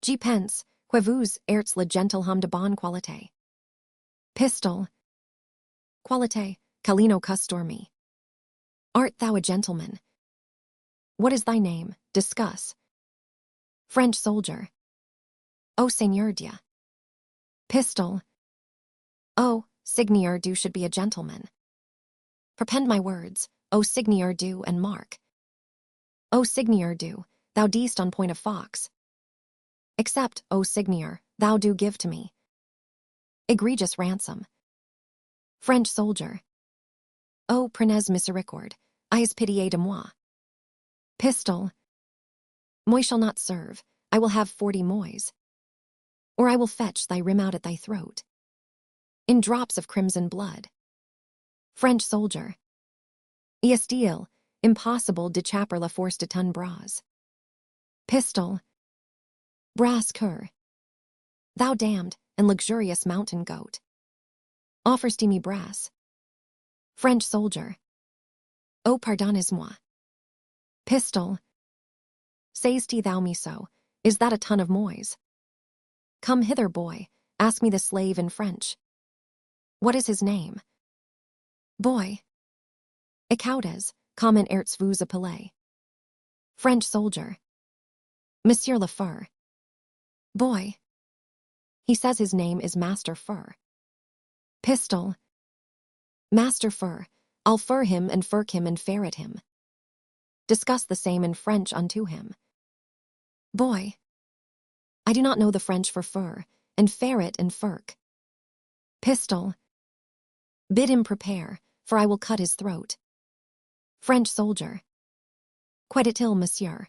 j'y pense, que vous êtes le gentilhomme de bonne qualité. Pistol, qualité, Calino custor me. Art thou a gentleman? What is thy name? Discuss. French soldier, O Seigneur Dieu. Pistol, O, Seigneur Dieu should be a gentleman. Perpend my words, O Seigneur Dieu and mark. O Seigneur Dieu, thou deest on point of fox. Accept, O Seigneur, thou do give to me egregious ransom. French soldier, O prenez miséricorde, ayez pitié de moi. Pistol, moi shall not serve, I will have 40 mois. Or I will fetch thy rim out at thy throat, in drops of crimson blood. French soldier, Estile, impossible de chaper la force de ton bras. Pistol, brass cur, thou damned and luxurious mountain goat, offers to me brass. French soldier, O pardonnez-moi. Pistol, say'st thou me so, is that a ton of mois? Come hither, boy, ask me the slave in French. What is his name? Boy, Ecaudes, comment erts vous appelez. French soldier, Monsieur Lefeur. Boy, he says his name is Master Fur. Pistol, Master Fur, I'll fur him and furk him and ferret him. Discuss the same in French unto him. Boy, I do not know the French for fur, and ferret and furk. Pistol, bid him prepare, for I will cut his throat. French soldier, Quid est-il, monsieur?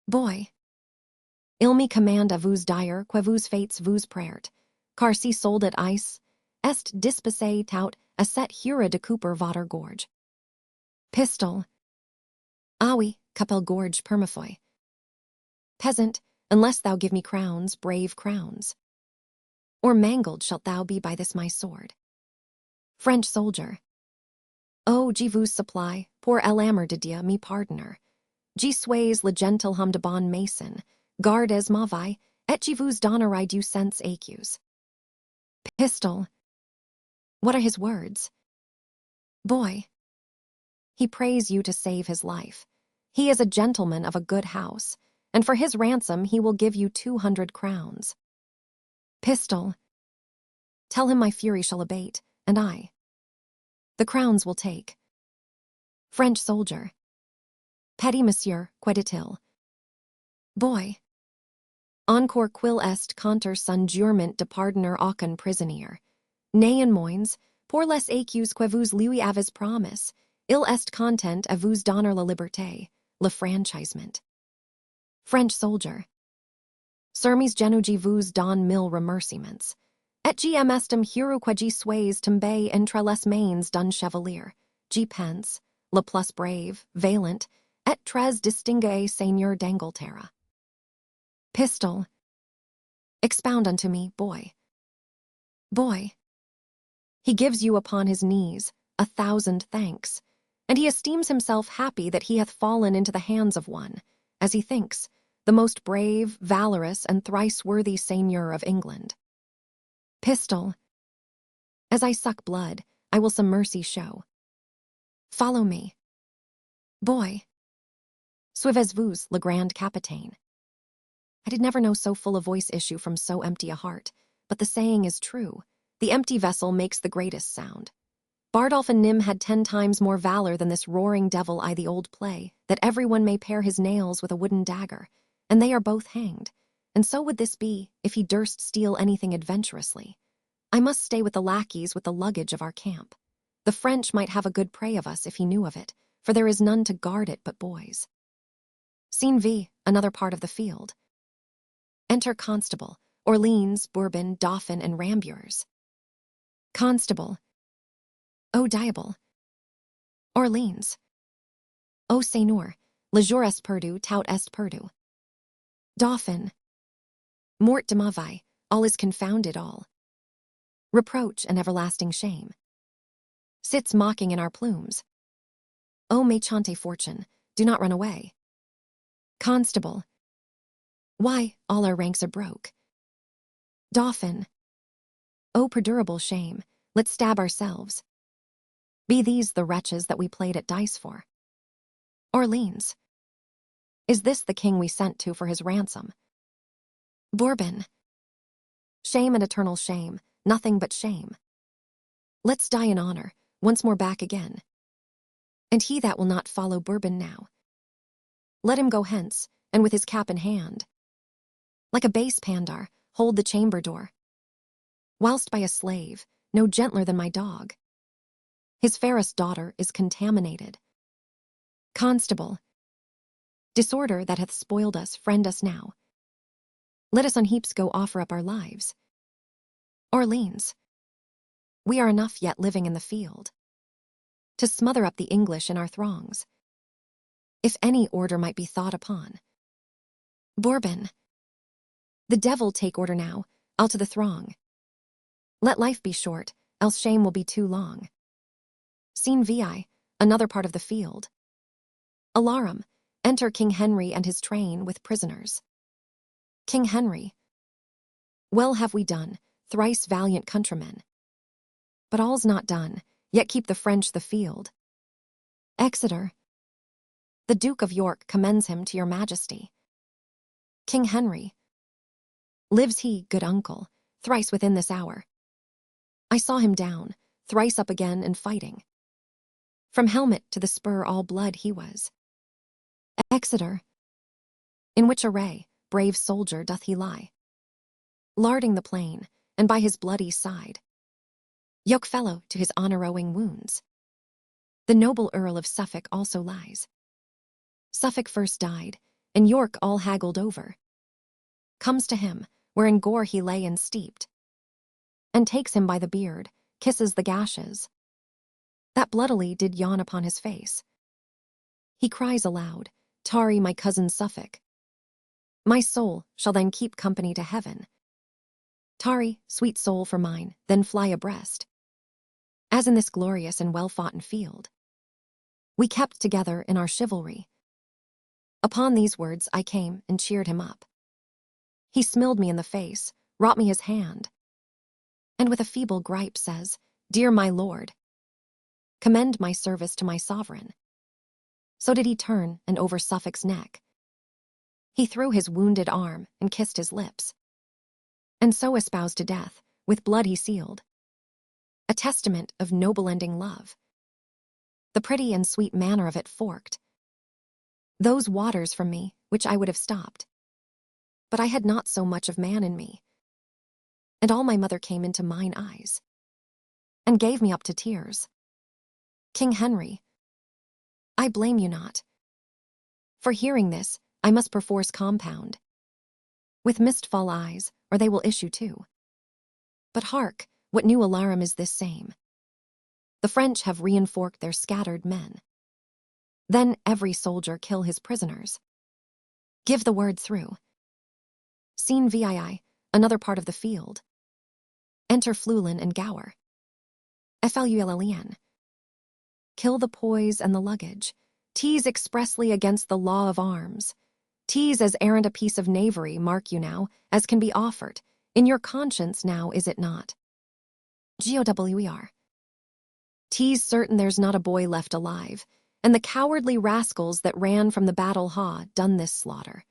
Boy, il me commande à vous dire que vous faites vous prayert, car si soldat ice, est disposé tout à cette hura de couper votre gorge. Pistol, ah oui, capel gorge permafoy. Peasant, unless thou give me crowns, brave crowns, or mangled shalt thou be by this my sword. French soldier, oh, je vous supply, pour l'amour de Dieu me pardoner, je suis le gentilhomme de bon mason, gardes ma vie, et je vous donnerai du sens accuse. Pistol, what are his words? Boy, he prays you to save his life. He is a gentleman of a good house, and for his ransom he will give you 200 crowns. Pistol, tell him my fury shall abate, and I the crowns will take. French soldier, petit monsieur, quid est-il? Boy, encore quil est contre son jurement de pardoner aucun prisonnier. Nay en moins, pour les accus que vous lui avez promis, il est content à vous donner la liberté, le franchisement. French soldier, sermis genugi vous don mille remerciements, et gm estim hero que je sois tombé entre les mains d'un chevalier, G pence, le plus brave, valent, et très distingué seigneur d'Angleterre. Pistol. Expound unto me, boy. Boy. He gives you upon his knees 1,000 thanks, and he esteems himself happy that he hath fallen into the hands of one, as he thinks, the most brave, valorous, and thrice worthy seigneur of England. Pistol. As I suck blood, I will some mercy show. Follow me. Boy. Suivez-vous, le grand capitaine. I did never know so full a voice issue from so empty a heart, but the saying is true. The empty vessel makes the greatest sound. Bardolph and Nym had 10 times more valor than this roaring devil I the old play, that everyone may pare his nails with a wooden dagger, and they are both hanged. And so would this be, if he durst steal anything adventurously. I must stay with the lackeys with the luggage of our camp. The French might have a good prey of us if he knew of it, for there is none to guard it but boys. Scene V, another part of the field. Enter Constable, Orleans, Bourbon, Dauphin, and Rambures. Constable. O diable. Orleans. O seigneur, le jour est perdu, tout est perdu. Dauphin. Mort de ma vie, all is confounded all. Reproach and everlasting shame. Sits mocking in our plumes. O méchante fortune, do not run away. Constable. Why, all our ranks are broke. Dauphin. O perdurable shame, let's stab ourselves. Be these the wretches that we played at dice for? Orleans. Is this the king we sent to for his ransom? Bourbon. Shame and eternal shame, nothing but shame. Let's die in honor, once more back again. And he that will not follow Bourbon now, let him go hence, and with his cap in hand, like a base pandar, hold the chamber door, whilst by a slave, no gentler than my dog, his fairest daughter is contaminated. Constable. Disorder that hath spoiled us, friend us now. Let us on heaps go offer up our lives. Orleans. We are enough yet living in the field to smother up the English in our throngs, if any order might be thought upon. Bourbon. The devil take order now, I'll to the throng. Let life be short, else shame will be too long. Scene VI, another part of the field. Alarum, enter King Henry and his train with prisoners. King Henry. Well have we done, thrice valiant countrymen. But all's not done, yet keep the French the field. Exeter. The Duke of York commends him to your majesty. King Henry. Lives he, good uncle, thrice within this hour. I saw him down, thrice up again and fighting. From helmet to the spur all blood he was. Exeter. In which array, brave soldier, doth he lie? Larding the plain, and by his bloody side, yoke fellow to his honor-owing wounds. The noble Earl of Suffolk also lies. Suffolk first died, and York all haggled over. Comes to him, where in gore he lay ensteeped, and takes him by the beard, kisses the gashes that bloodily did yawn upon his face. He cries aloud, Tarry, my cousin Suffolk. My soul shall then keep company to heaven. Tarry, sweet soul for mine, then fly abreast, as in this glorious and well-foughten field we kept together in our chivalry. Upon these words I came and cheered him up. He smilled me in the face, wrought me his hand, and with a feeble gripe says, Dear my lord, commend my service to my sovereign. So did he turn, and over Suffolk's neck he threw his wounded arm and kissed his lips, and so espoused to death, with blood he sealed, a testament of noble ending love. The pretty and sweet manner of it forked those waters from me which I would have stopped, but I had not so much of man in me, and all my mother came into mine eyes, and gave me up to tears. King Henry, I blame you not. For hearing this, I must perforce compound with mistfall eyes, or they will issue too. But hark, what new alarum is this same? The French have reinforced their scattered men. Then every soldier kill his prisoners. Give the word through. Scene VII, another part of the field. Enter Fluellen and Gower. Flullien. Kill the poise and the luggage. Tease expressly against the law of arms. Tease as errant a piece of knavery, mark you now, as can be offered. In your conscience now, is it not? GOWER. Tease certain there's not a boy left alive, and the cowardly rascals that ran from the battle ha done this slaughter.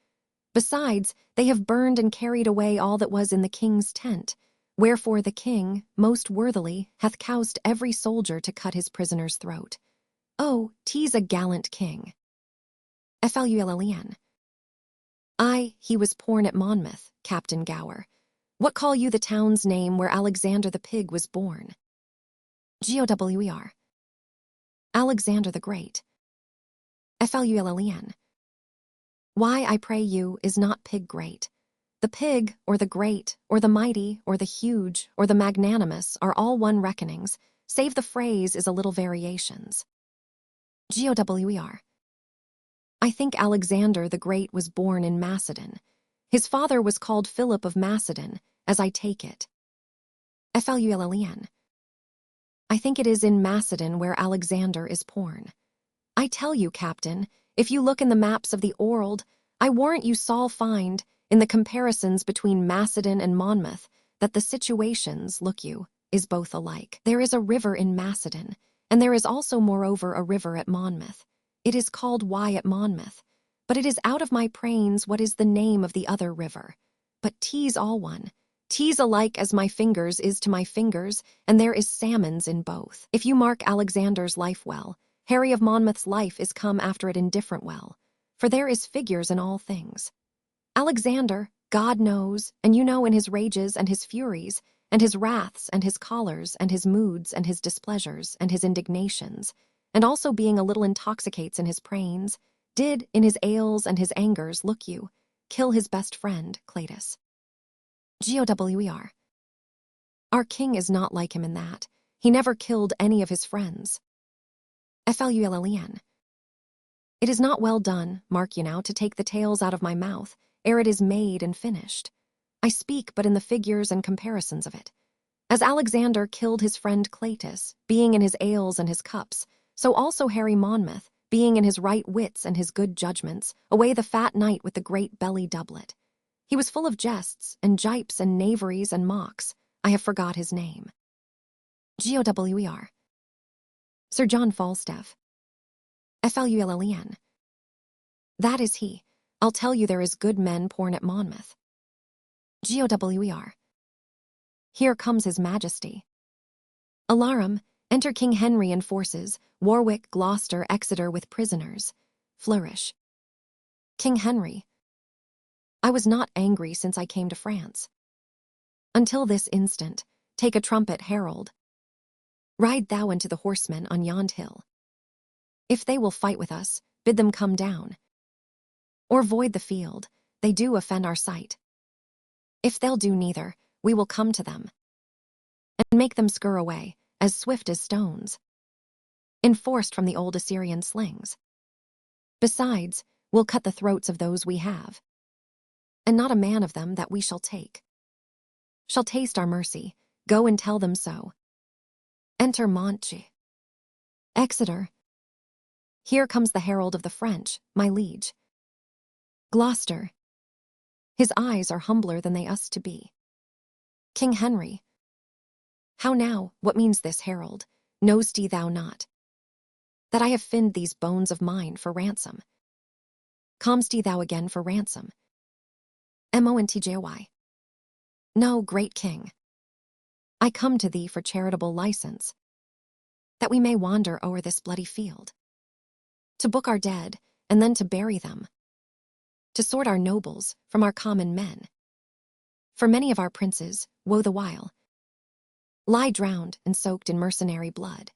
Besides, they have burned and carried away all that was in the king's tent, wherefore the king, most worthily, hath coused every soldier to cut his prisoner's throat. Oh, tease a gallant king. Flullien. Aye, he was born at Monmouth, Captain Gower. What call you the town's name where Alexander the Pig was born? GOWER. Alexander the Great. Flullien. Why, I pray you, is not pig great? The pig, or the great, or the mighty, or the huge, or the magnanimous are all one reckonings, save the phrase is a little variations. GOWER. I think Alexander the Great was born in Macedon. His father was called Philip of Macedon, as I take it. Flullien. I think it is in Macedon where Alexander is born. I tell you, Captain, if you look in the maps of the world, I warrant you shall find, in the comparisons between Macedon and Monmouth, that the situations, look you, is both alike. There is a river in Macedon, and there is also moreover a river at Monmouth. It is called Wye at Monmouth, but it is out of my brains what is the name of the other river. But tease all one, tease alike as my fingers is to my fingers, and there is salmons in both. If you mark Alexander's life well, Harry of Monmouth's life is come after it indifferent well, for there is figures in all things. Alexander, God knows, and you know in his rages and his furies, and his wraths and his chollers and his moods and his displeasures and his indignations, and also being a little intoxicates in his prains, did, in his ales and his angers, look you, kill his best friend, Cletus. GOWER. Our king is not like him in that. He never killed any of his friends. Flullien. It is not well done, mark you now, to take the tales out of my mouth, ere it is made and finished. I speak but in the figures and comparisons of it. As Alexander killed his friend Cletus, being in his ales and his cups, so also Harry Monmouth, being in his right wits and his good judgments, away the fat knight with the great belly doublet. He was full of jests and jipes and knaveries and mocks. I have forgot his name. GOWER. Sir John Falstaff. Flullien. That is he. I'll tell you there is good men born at Monmouth. GOWER. Here comes his majesty. Alarum, enter King Henry and forces, Warwick, Gloucester, Exeter with prisoners. Flourish. King Henry. I was not angry since I came to France. Until this instant, take a trumpet, herald. Ride thou unto the horsemen on yond hill. If they will fight with us, bid them come down. Or void the field, they do offend our sight. If they'll do neither, we will come to them, and make them scur away, as swift as stones, enforced from the old Assyrian slings. Besides, we'll cut the throats of those we have, and not a man of them that we shall take shall taste our mercy. Go and tell them so. Enter Montchi. Exeter. Here comes the herald of the French, my liege. Gloucester. His eyes are humbler than they us to be. King Henry. How now, what means this, herald? Know'st thou not that I have finned these bones of mine for ransom? Com'st thou again for ransom? Montjy. No, great king. I come to thee for charitable license, that we may wander o'er this bloody field, to book our dead, and then to bury them, to sort our nobles from our common men. For many of our princes, woe the while, lie drowned and soaked in mercenary blood.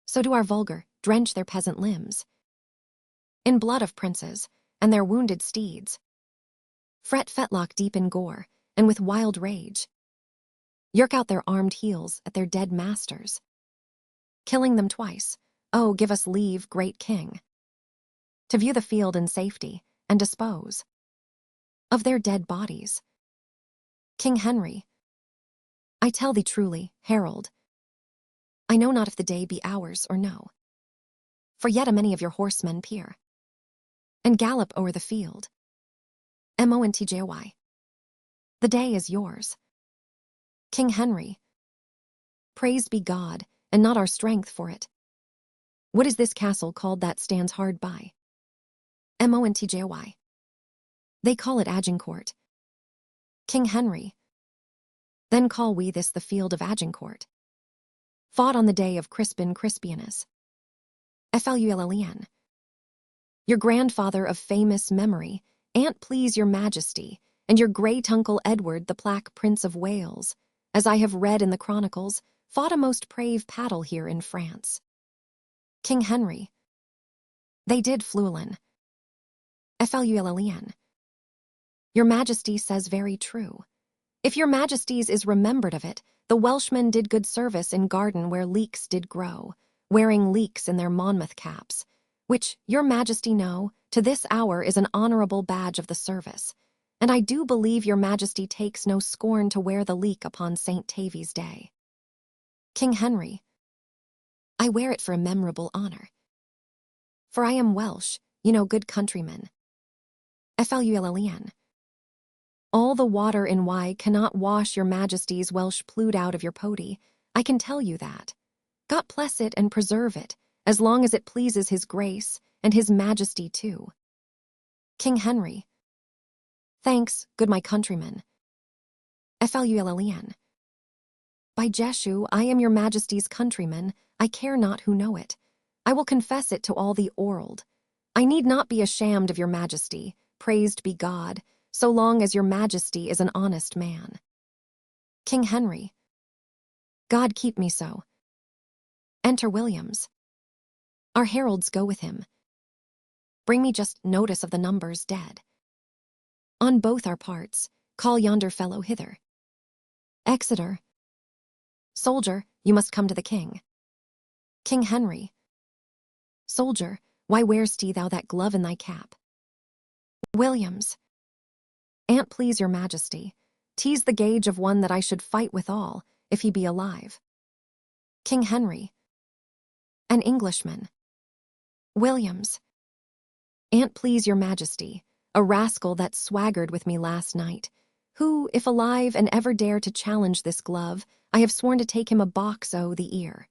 So do our vulgar drench their peasant limbs in blood of princes, and their wounded steeds fret fetlock deep in gore, and with wild rage yerk out their armed heels at their dead masters. killing them twice. Oh, give us leave, great king, to view the field in safety, and dispose of their dead bodies. King Henry, I tell thee truly, herald, I know not if the day be ours or no. For yet a many of your horsemen peer, and gallop o'er the field. Montjoy. The day is yours. King Henry, praised be God, and not our strength for it. What is this castle called that stands hard by? Montjoy. They call it Agincourt. King Henry, then call we this the field of Agincourt. Fought on the day of Crispin Crispianus. Flulln. Your grandfather of famous memory, an't please your majesty, and your great-uncle Edward the Black Prince of Wales, as I have read in the chronicles, fought a most brave battle here in France. King Henry, they did, Flulln. Flulln. Your majesty says very true. If your majesty's is remembered of it, the Welshmen did good service in garden where leeks did grow, wearing leeks in their Monmouth caps, which, your majesty know, to this hour is an honorable badge of the service, and I do believe your majesty takes no scorn to wear the leek upon St. Tavy's day. King Henry, I wear it for a memorable honor. For I am Welsh, you know, good countrymen. Flulln. All the water in Wye cannot wash your majesty's Welsh plood out of your pody, I can tell you that. God bless it and preserve it, as long as it pleases his grace, and his majesty too. King Henry, thanks, good my countrymen. Flulln. By Jeshu, I am your majesty's countryman, I care not who know it. I will confess it to all the world. I need not be ashamed of your majesty, praised be God, so long as your majesty is an honest man. King Henry, God keep me so. Enter Williams. Our heralds go with him. Bring me just notice of the numbers dead. On both our parts, call yonder fellow hither. Exeter. Soldier, you must come to the king. King Henry. Soldier, why wear'st thou that glove in thy cap? Williams. An't please your majesty, 'tis the gage of one that I should fight withal, if he be alive. King Henry. An Englishman. Williams. An't please your majesty, a rascal that swaggered with me last night, who, if alive and ever dare to challenge this glove, I have sworn to take him a box o' the ear.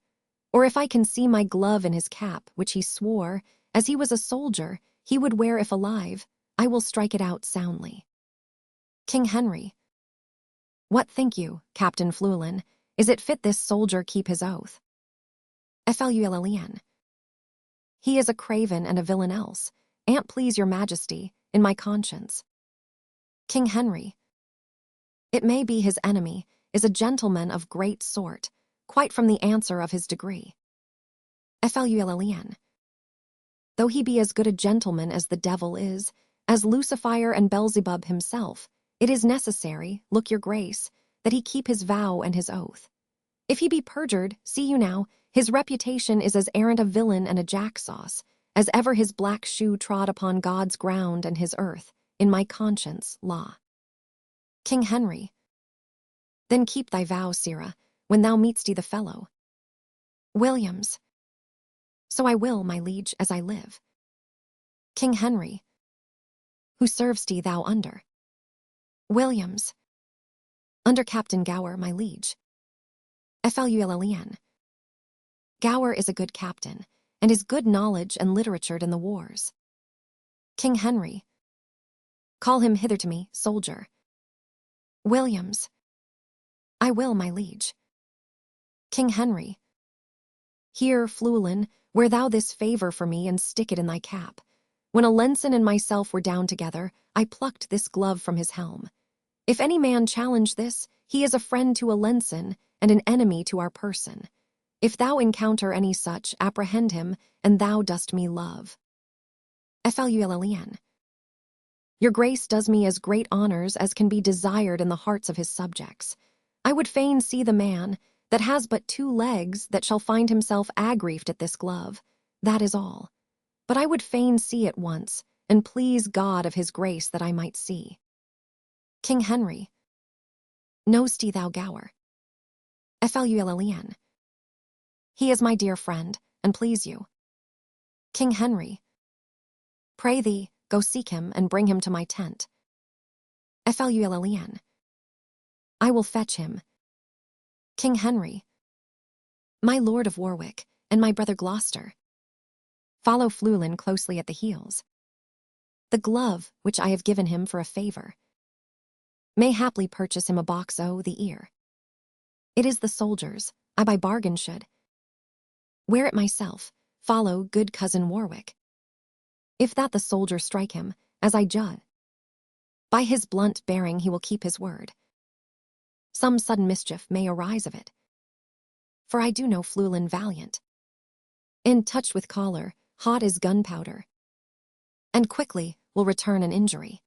Or if I can see my glove in his cap, which he swore, as he was a soldier, he would wear if alive, I will strike it out soundly. King Henry. What think you, Captain Flulln, is it fit this soldier keep his oath? Flulln. He is a craven and a villain else, an't please your majesty, in my conscience. King Henry. It may be his enemy is a gentleman of great sort, quite from the answer of his degree. Flulln. Though he be as good a gentleman as the devil is, as Lucifer and Beelzebub himself, it is necessary, look your grace, that he keep his vow and his oath. If he be perjured, see you now, his reputation is as arrant a villain and a jacksauce, as ever his black shoe trod upon God's ground and his earth, in my conscience, law. King Henry. Then keep thy vow, sirrah, when thou meet'st the fellow. Williams. So I will, my liege, as I live. King Henry. Who servest thou under? Williams. Under Captain Gower, my liege. Flulln. Gower is a good captain, and is good knowledge and literature in the wars. King Henry. Call him hither to me, soldier. Williams. I will, my liege. King Henry. Here, Flulln, wear thou this favour for me and stick it in thy cap. When Alenson and myself were down together, I plucked this glove from his helm. If any man challenge this, he is a friend to Alenson and an enemy to our person. If thou encounter any such, apprehend him, and thou dost me love. Flulln. Your grace does me as great honours as can be desired in the hearts of his subjects. I would fain see the man, that has but 2 legs, that shall find himself aggrieved at this glove. That is all. But I would fain see it once, and please God of his grace that I might see. King Henry. Know'st thou Gower? Flulln. He is my dear friend, and please you. King Henry. Pray thee, go seek him and bring him to my tent. Flulln. I will fetch him. King Henry. My Lord of Warwick, and my brother Gloucester. Follow Flullin closely at the heels. The glove, which I have given him for a favour, may haply purchase him a box o' the ear. It is the soldier's, I by bargain should wear it myself. Follow, good cousin Warwick. If that the soldier strike him, as I judge, by his blunt bearing he will keep his word. Some sudden mischief may arise of it, for I do know Flullin valiant, in touch with choler, hot as gunpowder, and quickly will return an injury.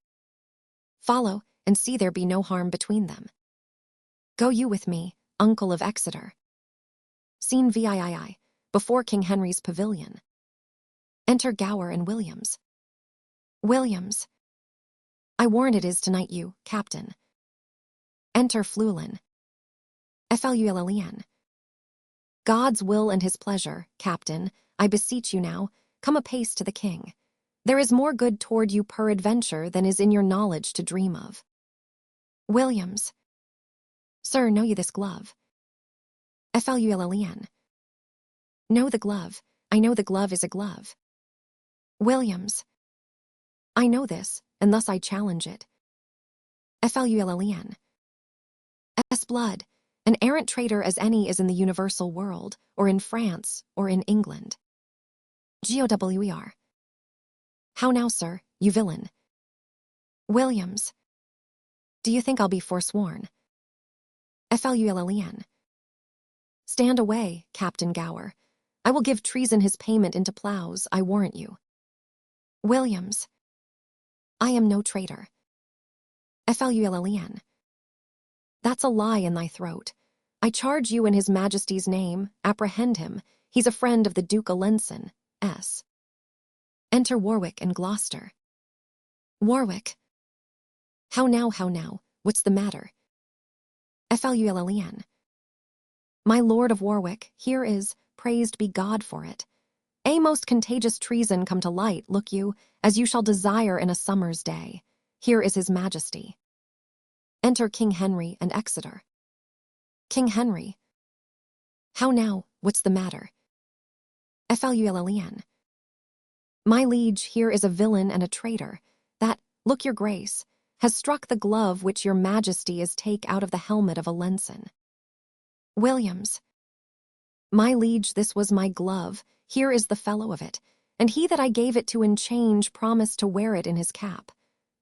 Follow, and see there be no harm between them. Go you with me, uncle of Exeter. Scene VIII, before King Henry's pavilion. Enter Gower and Williams. Williams. I warrant it is tonight you, captain. Enter Flullin. Flulln. God's will and his pleasure, captain, I beseech you now, come apace to the king. There is more good toward you peradventure than is in your knowledge to dream of. Williams. Sir, know you this glove? Flulln. Know the glove, I know the glove is a glove. Williams. I know this, and thus I challenge it. Flulln. Blood, an errant traitor as any is in the universal world, or in France, or in England. GOWER. How now, sir, you villain? Williams. Do you think I'll be forsworn? Flulln. Stand away, Captain Gower. I will give treason his payment into ploughs, I warrant you. Williams. I am no traitor. Flulln. That's a lie in thy throat. I charge you in his majesty's name, apprehend him. He's a friend of the Duke Alençon, S. Enter Warwick and Gloucester. Warwick. How now, what's the matter? Flulln. My Lord of Warwick, here is, praised be God for it, a most contagious treason come to light, look you, as you shall desire in a summer's day. Here is his majesty. Enter King Henry and Exeter. King Henry. How now, what's the matter? Flulln. My liege, here is a villain and a traitor, that, look your grace, has struck the glove which your majesty is take out of the helmet of Alençon. Williams. My liege, this was my glove, here is the fellow of it, and he that I gave it to in change promised to wear it in his cap.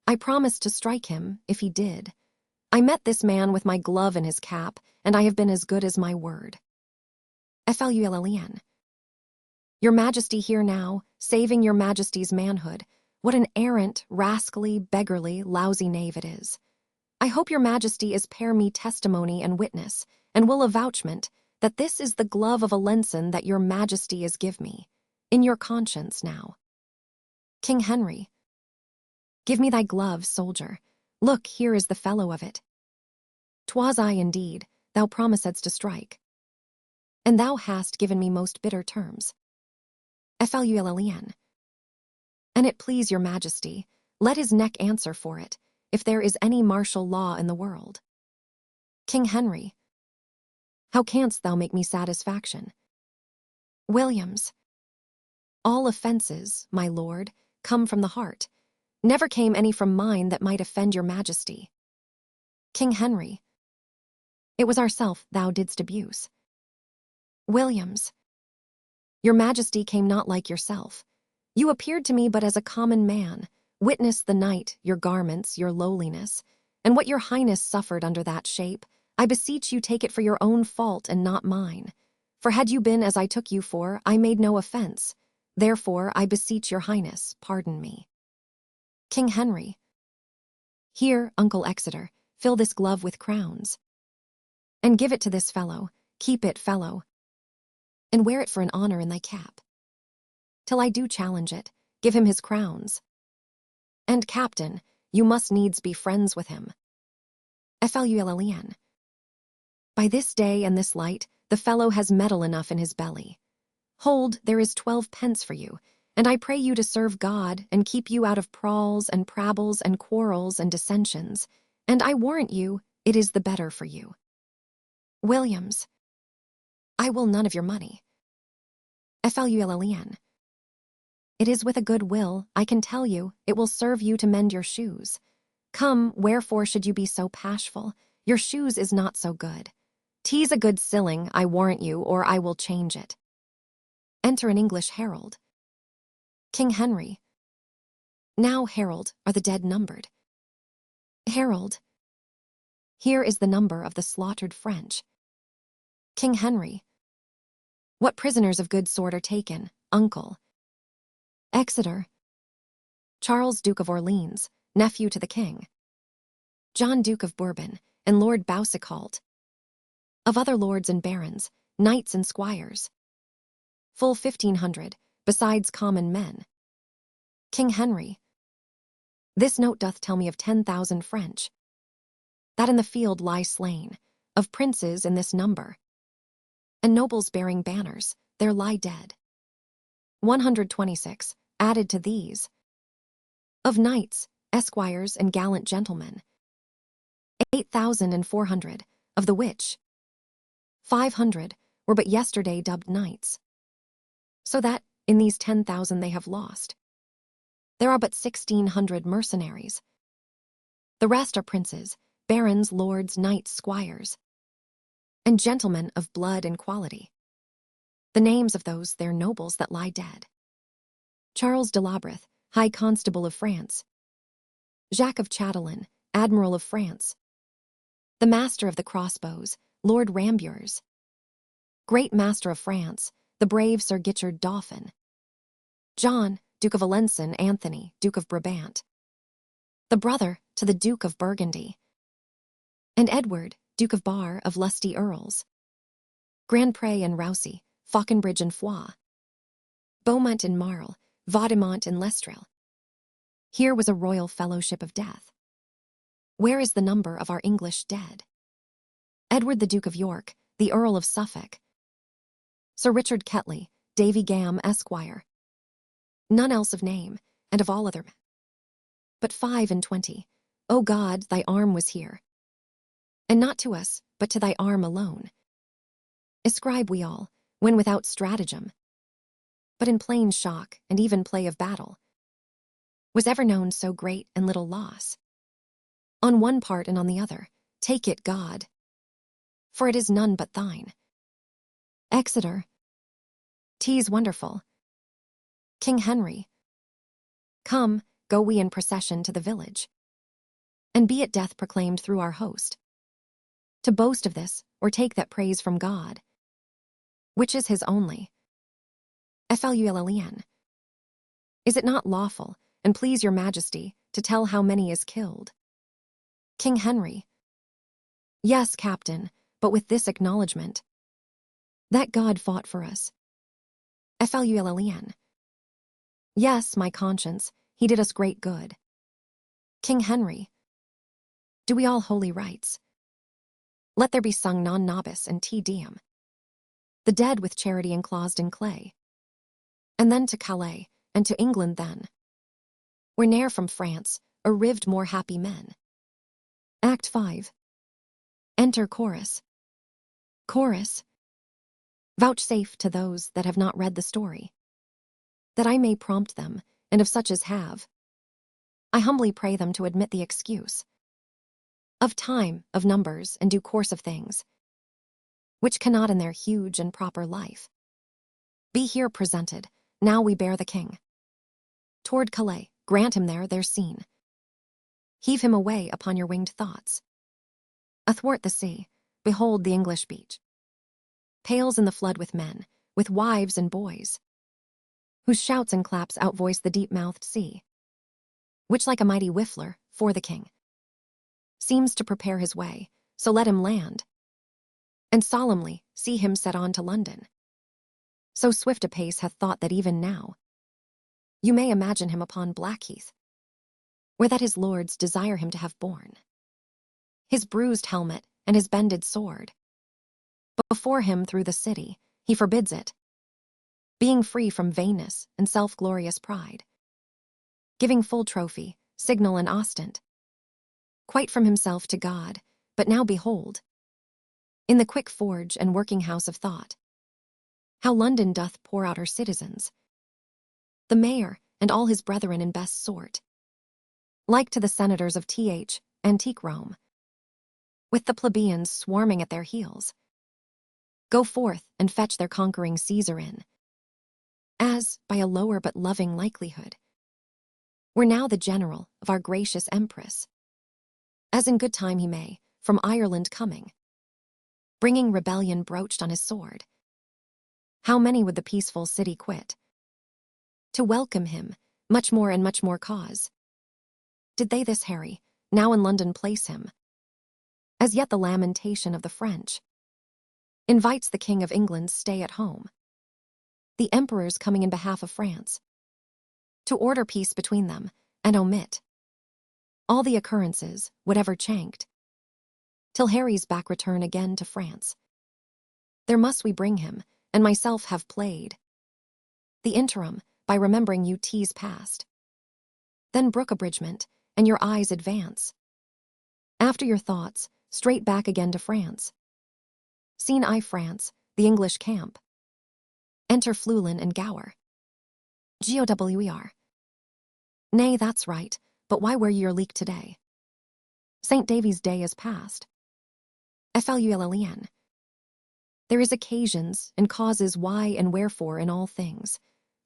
I promised to strike him, if he did. I met this man with my glove in his cap, and I have been as good as my word. Flulln. Your majesty here now, saving your majesty's manhood, what an arrant, rascally, beggarly, lousy knave it is. I hope your majesty is pair me testimony and witness, and will avouchment, that this is the glove of Alençon that your majesty is give me, in your conscience now. King Henry. Give me thy glove, soldier. Look, here is the fellow of it. 'Twas I indeed, thou promisedst to strike. And thou hast given me most bitter terms. Flulln. An it please your majesty, let his neck answer for it, if there is any martial law in the world. King Henry. How canst thou make me satisfaction? Williams. All offences, my lord, come from the heart. Never came any from mine that might offend your majesty. King Henry. It was ourself thou didst abuse. Williams. Your majesty came not like yourself. You appeared to me but as a common man. Witness the night, your garments, your lowliness, and what your highness suffered under that shape. I beseech you take it for your own fault and not mine. For had you been as I took you for, I made no offense. Therefore, I beseech your highness, pardon me. King Henry. Here, Uncle Exeter, fill this glove with crowns, and give it to this fellow, Keep it, fellow, and wear it for an honor in thy cap. Till I do challenge it, give him his crowns. And, captain, you must needs be friends with him. Flulln. By this day and this light, the fellow has metal enough in his belly. Hold, there is 12 pence for you, and I pray you to serve God and keep you out of prawls and prabbles and quarrels and dissensions, and I warrant you it is the better for you. Williams. I will none of your money. Flulln. It is with a good will, I can tell you, it will serve you to mend your shoes. Come, wherefore should you be so bashful? Your shoes is not so good. 'Tis a good silling, I warrant you, or I will change it. Enter an English herald. King Henry. Now, herald, are the dead numbered? Herald. Here is the number of the slaughtered French. King Henry. What prisoners of good sort are taken, uncle? Exeter. Charles, Duke of Orleans, nephew to the king. John, Duke of Bourbon, and Lord Boucicault. Of other lords and barons, knights and squires. Full 1,500, besides common men. King Henry. This note doth tell me of 10,000 French, that in the field lie slain, of princes in this number, and nobles bearing banners, there lie dead. 126, added to these, of knights, esquires, and gallant gentlemen, 8,400, of the which 500 were but yesterday dubbed knights. So that, in these 10,000 they have lost, there are but 1,600 mercenaries. The rest are princes, barons, lords, knights, squires, and gentlemen of blood and quality. The names of those their nobles that lie dead: Charles de Labreth, High Constable of France; Jacques of Chatelain, Admiral of France; the Master of the Crossbows, Lord Rambures; Great Master of France, the brave Sir Gichard Dauphin; John, Duke of Alençon, Anthony, Duke of Brabant, the brother to the Duke of Burgundy; and Edward, Duke of Bar, of lusty earls; Grandpré and Rousey, Fauconbridge and Foix, Beaumont and Marle, Vaudemont and Lestrel. Here was a royal fellowship of death. Where is the number of our English dead? Edward the Duke of York, the Earl of Suffolk, Sir Richard Ketley, Davy Gam, Esquire, none else of name, and of all other men. But 25, O God, thy arm was here, and not to us, but to thy arm alone. Ascribe we all, when without stratagem, but in plain shock and even play of battle, was ever known so great and little loss. On one part and on the other, take it, God, for it is none but thine. Exeter. 'Tis wonderful. King Henry. Come, go we in procession to the village, and be it death proclaimed through our host. To boast of this, or take that praise from God, which is his only. Flulln. Is it not lawful, and please your majesty, to tell how many is killed? King Henry. Yes, captain, but with this acknowledgement, that God fought for us. Flulln. Yes, my conscience, he did us great good. King Henry. Do we all holy rites? Let there be sung non nobis and Te Deum. The dead with charity enclosed in clay. And then to Calais, and to England then, where ne'er from France arrived more happy men. Act 5. Enter chorus. Chorus. Vouchsafe to those that have not read the story, that I may prompt them, and of such as have, I humbly pray them to admit the excuse of time, of numbers, and due course of things, which cannot in their huge and proper life be here presented. Now we bear the king toward Calais, grant him there their scene. Heave him away upon your winged thoughts. Athwart the sea, behold the English beach, pales in the flood with men, with wives and boys, whose shouts and claps outvoice the deep-mouthed sea, which like a mighty whiffler, for the king, seems to prepare his way, so let him land, and solemnly, see him set on to London. So swift a pace hath thought that even now you may imagine him upon Blackheath, where that his lords desire him to have borne his bruised helmet and his bended sword. But before him through the city he forbids it, being free from vainness and self-glorious pride, giving full trophy, signal and ostent, quite from himself to God. But now behold, in the quick forge and working house of thought, how London doth pour out her citizens, the mayor and all his brethren in best sort, like to the senators of antique Rome, with the plebeians swarming at their heels, go forth and fetch their conquering Caesar in, as, by a lower but loving likelihood, were now the general of our gracious empress, as in good time he may, from Ireland coming, bringing rebellion broached on his sword. How many would the peaceful city quit to welcome him, much more and much more cause did they this Harry, now in London place him. As yet the lamentation of the French invites the King of England's stay at home, the emperors coming in behalf of France, to order peace between them, and omit all the occurrences, whatever chanked, till Harry's back return again to France. There must we bring him, and myself have played the interim by remembering UT's past. Then brook abridgment, and your eyes advance, after your thoughts, straight back again to France. Seen I France, the English camp, enter Flewlin and Gower. GOWER. Nay, that's right, but why wear ye your leek today? St. Davy's day is past. FLULLEN. There is occasions and causes why and wherefore in all things.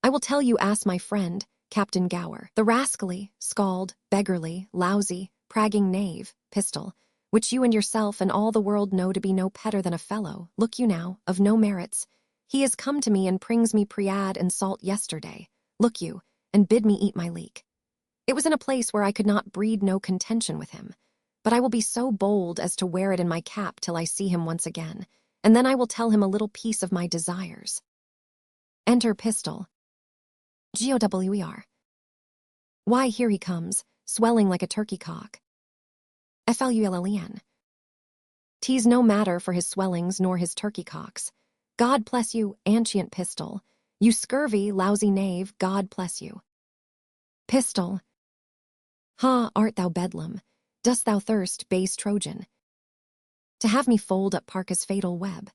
I will tell you, ask my friend, Captain Gower, the rascally, scald, beggarly, lousy, pragging knave, pistol, which you and yourself and all the world know to be no better than a fellow, look you now, of no merits. He is come to me and brings me priad and salt yesterday, look you, and bid me eat my leek. It was in a place where I could not breed no contention with him, but I will be so bold as to wear it in my cap till I see him once again, and then I will tell him a little piece of my desires. Enter Pistol. GOWER. Why, here he comes, swelling like a turkey cock. FLULLEN. 'Tis no matter for his swellings nor his turkey cocks. God bless you, ancient Pistol. You scurvy, lousy knave, God bless you. Pistol. Ha, art thou bedlam? Dost thou thirst, base Trojan, to have me fold up Parca's fatal web?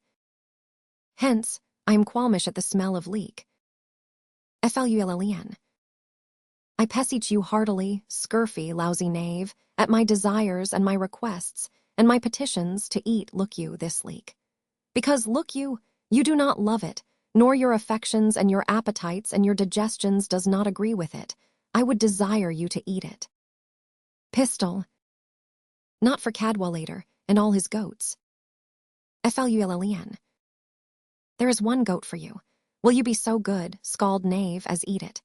Hence, I am qualmish at the smell of leek. FLULLEN. I beseech you heartily, scurfy, lousy knave, at my desires and my requests, and my petitions to eat, look you, this leek. Because, look you, you do not love it, nor your affections and your appetites and your digestions does not agree with it. I would desire you to eat it. Pistol. Not for Cadwallader and all his goats. FLULLEN. There is one goat for you. Will you be so good, scald knave, as eat it?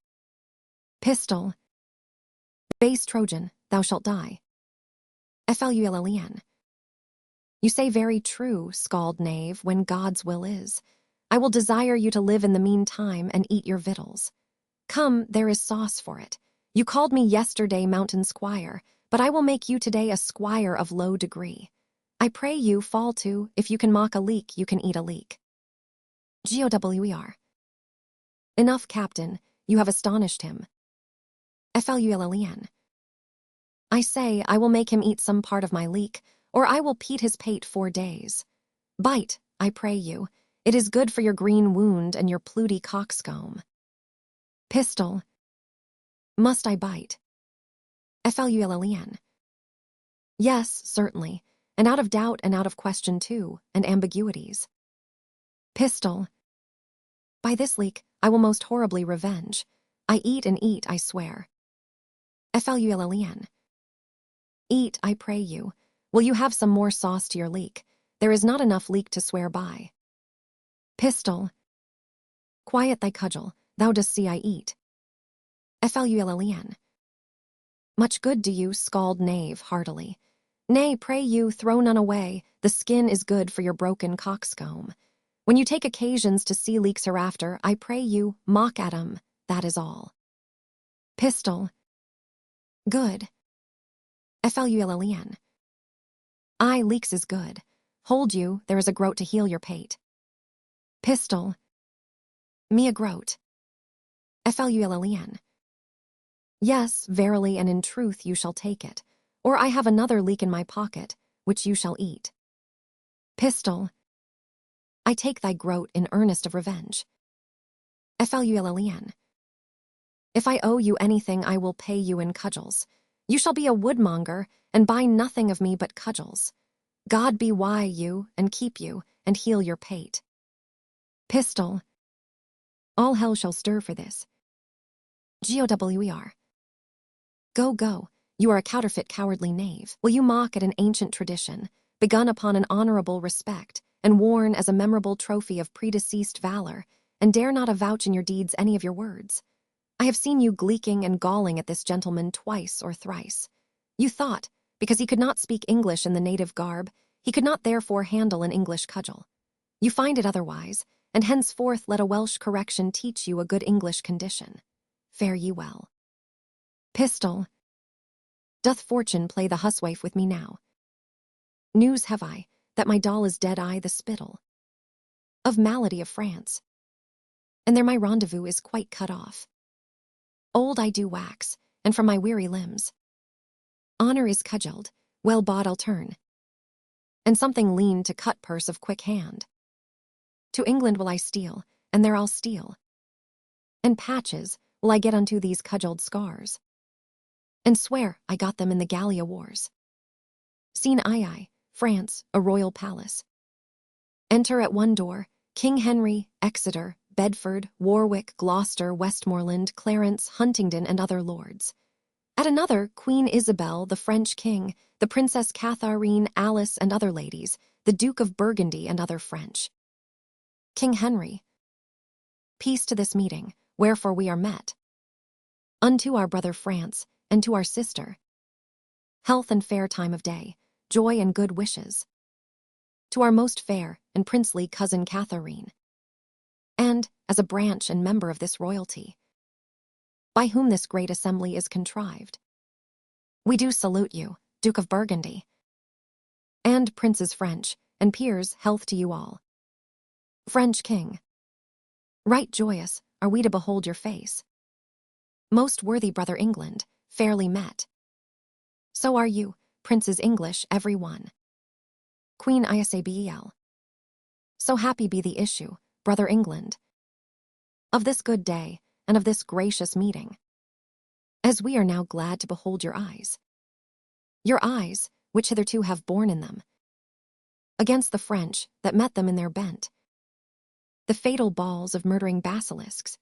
Pistol. Base Trojan, thou shalt die. FLULLEN. You say very true, scald knave, when God's will is. I will desire you to live in the meantime and eat your victuals. Come, there is sauce for it. You called me yesterday mountain squire, but I will make you today a squire of low degree. I pray you fall to, if you can mock a leek, you can eat a leek. GOWER. Enough, Captain, you have astonished him. FLULLEN. I say, I will make him eat some part of my leek, or I will peat his pate 4 days. Bite, I pray you. It is good for your green wound and your pluty coxcomb. Pistol. Must I bite? FLULLEN. Yes, certainly, and out of doubt and out of question too, and ambiguities. Pistol. By this leek I will most horribly revenge. I eat and eat, I swear. FLULLEN. Eat, I pray you. Will you have some more sauce to your leek? There is not enough leek to swear by. Pistol. Quiet thy cudgel, thou dost see I eat. FLULLEN. Much good do you, scald knave, heartily. Nay, pray you, throw none away, the skin is good for your broken coxcomb. When you take occasions to see leaks hereafter, I pray you, mock at 'em, that is all. Pistol. Good. Flulln. I leaks is good. Hold you, there is a groat to heal your pate. Pistol. Me a groat. Flulln. Yes, verily and in truth you shall take it, or I have another leek in my pocket, which you shall eat. Pistol. I take thy groat in earnest of revenge. Flulln. If I owe you anything, I will pay you in cudgels. You shall be a woodmonger, and buy nothing of me but cudgels. God be wy you, and keep you, and heal your pate. Pistol. All hell shall stir for this. GOWER. Go, go, you are a counterfeit cowardly knave. Will you mock at an ancient tradition, begun upon an honorable respect, and worn as a memorable trophy of predeceased valor, and dare not avouch in your deeds any of your words? I have seen you gleeking and galling at this gentleman twice or thrice. You thought, because he could not speak English in the native garb, he could not therefore handle an English cudgel. You find it otherwise, and henceforth let a Welsh correction teach you a good English condition. Fare ye well. Pistol. Doth fortune play the huswife with me now? News have I, that my doll is dead I the spittle of malady of France, and there my rendezvous is quite cut off. Old I do wax, and from my weary limbs honor is cudgelled, well bought I'll turn, and something lean to cut purse of quick hand. To England will I steal, and there I'll steal, and patches will I get unto these cudgelled scars, and swear I got them in the Gallia wars. Seen I, France, a royal palace. Enter at one door, King Henry, Exeter, Bedford, Warwick, Gloucester, Westmoreland, Clarence, Huntingdon, and other lords. At another, Queen Isabel, the French king, the Princess Catharine, Alice, and other ladies, the Duke of Burgundy, and other French. King Henry. Peace to this meeting, wherefore we are met. Unto our brother France, and to our sister. Health and fair time of day, joy and good wishes. To our most fair and princely cousin Catharine. And, as a branch and member of this royalty, by whom this great assembly is contrived, we do salute you, Duke of Burgundy, and princes French, and peers, health to you all. French king. Right joyous are we to behold your face. Most worthy brother England, fairly met. So are you, princes English, every one. Queen Isabel. So happy be the issue, brother England, of this good day, and of this gracious meeting, as we are now glad to behold your eyes, which hitherto have borne in them, against the French that met them in their bent, the fatal balls of murdering basilisks.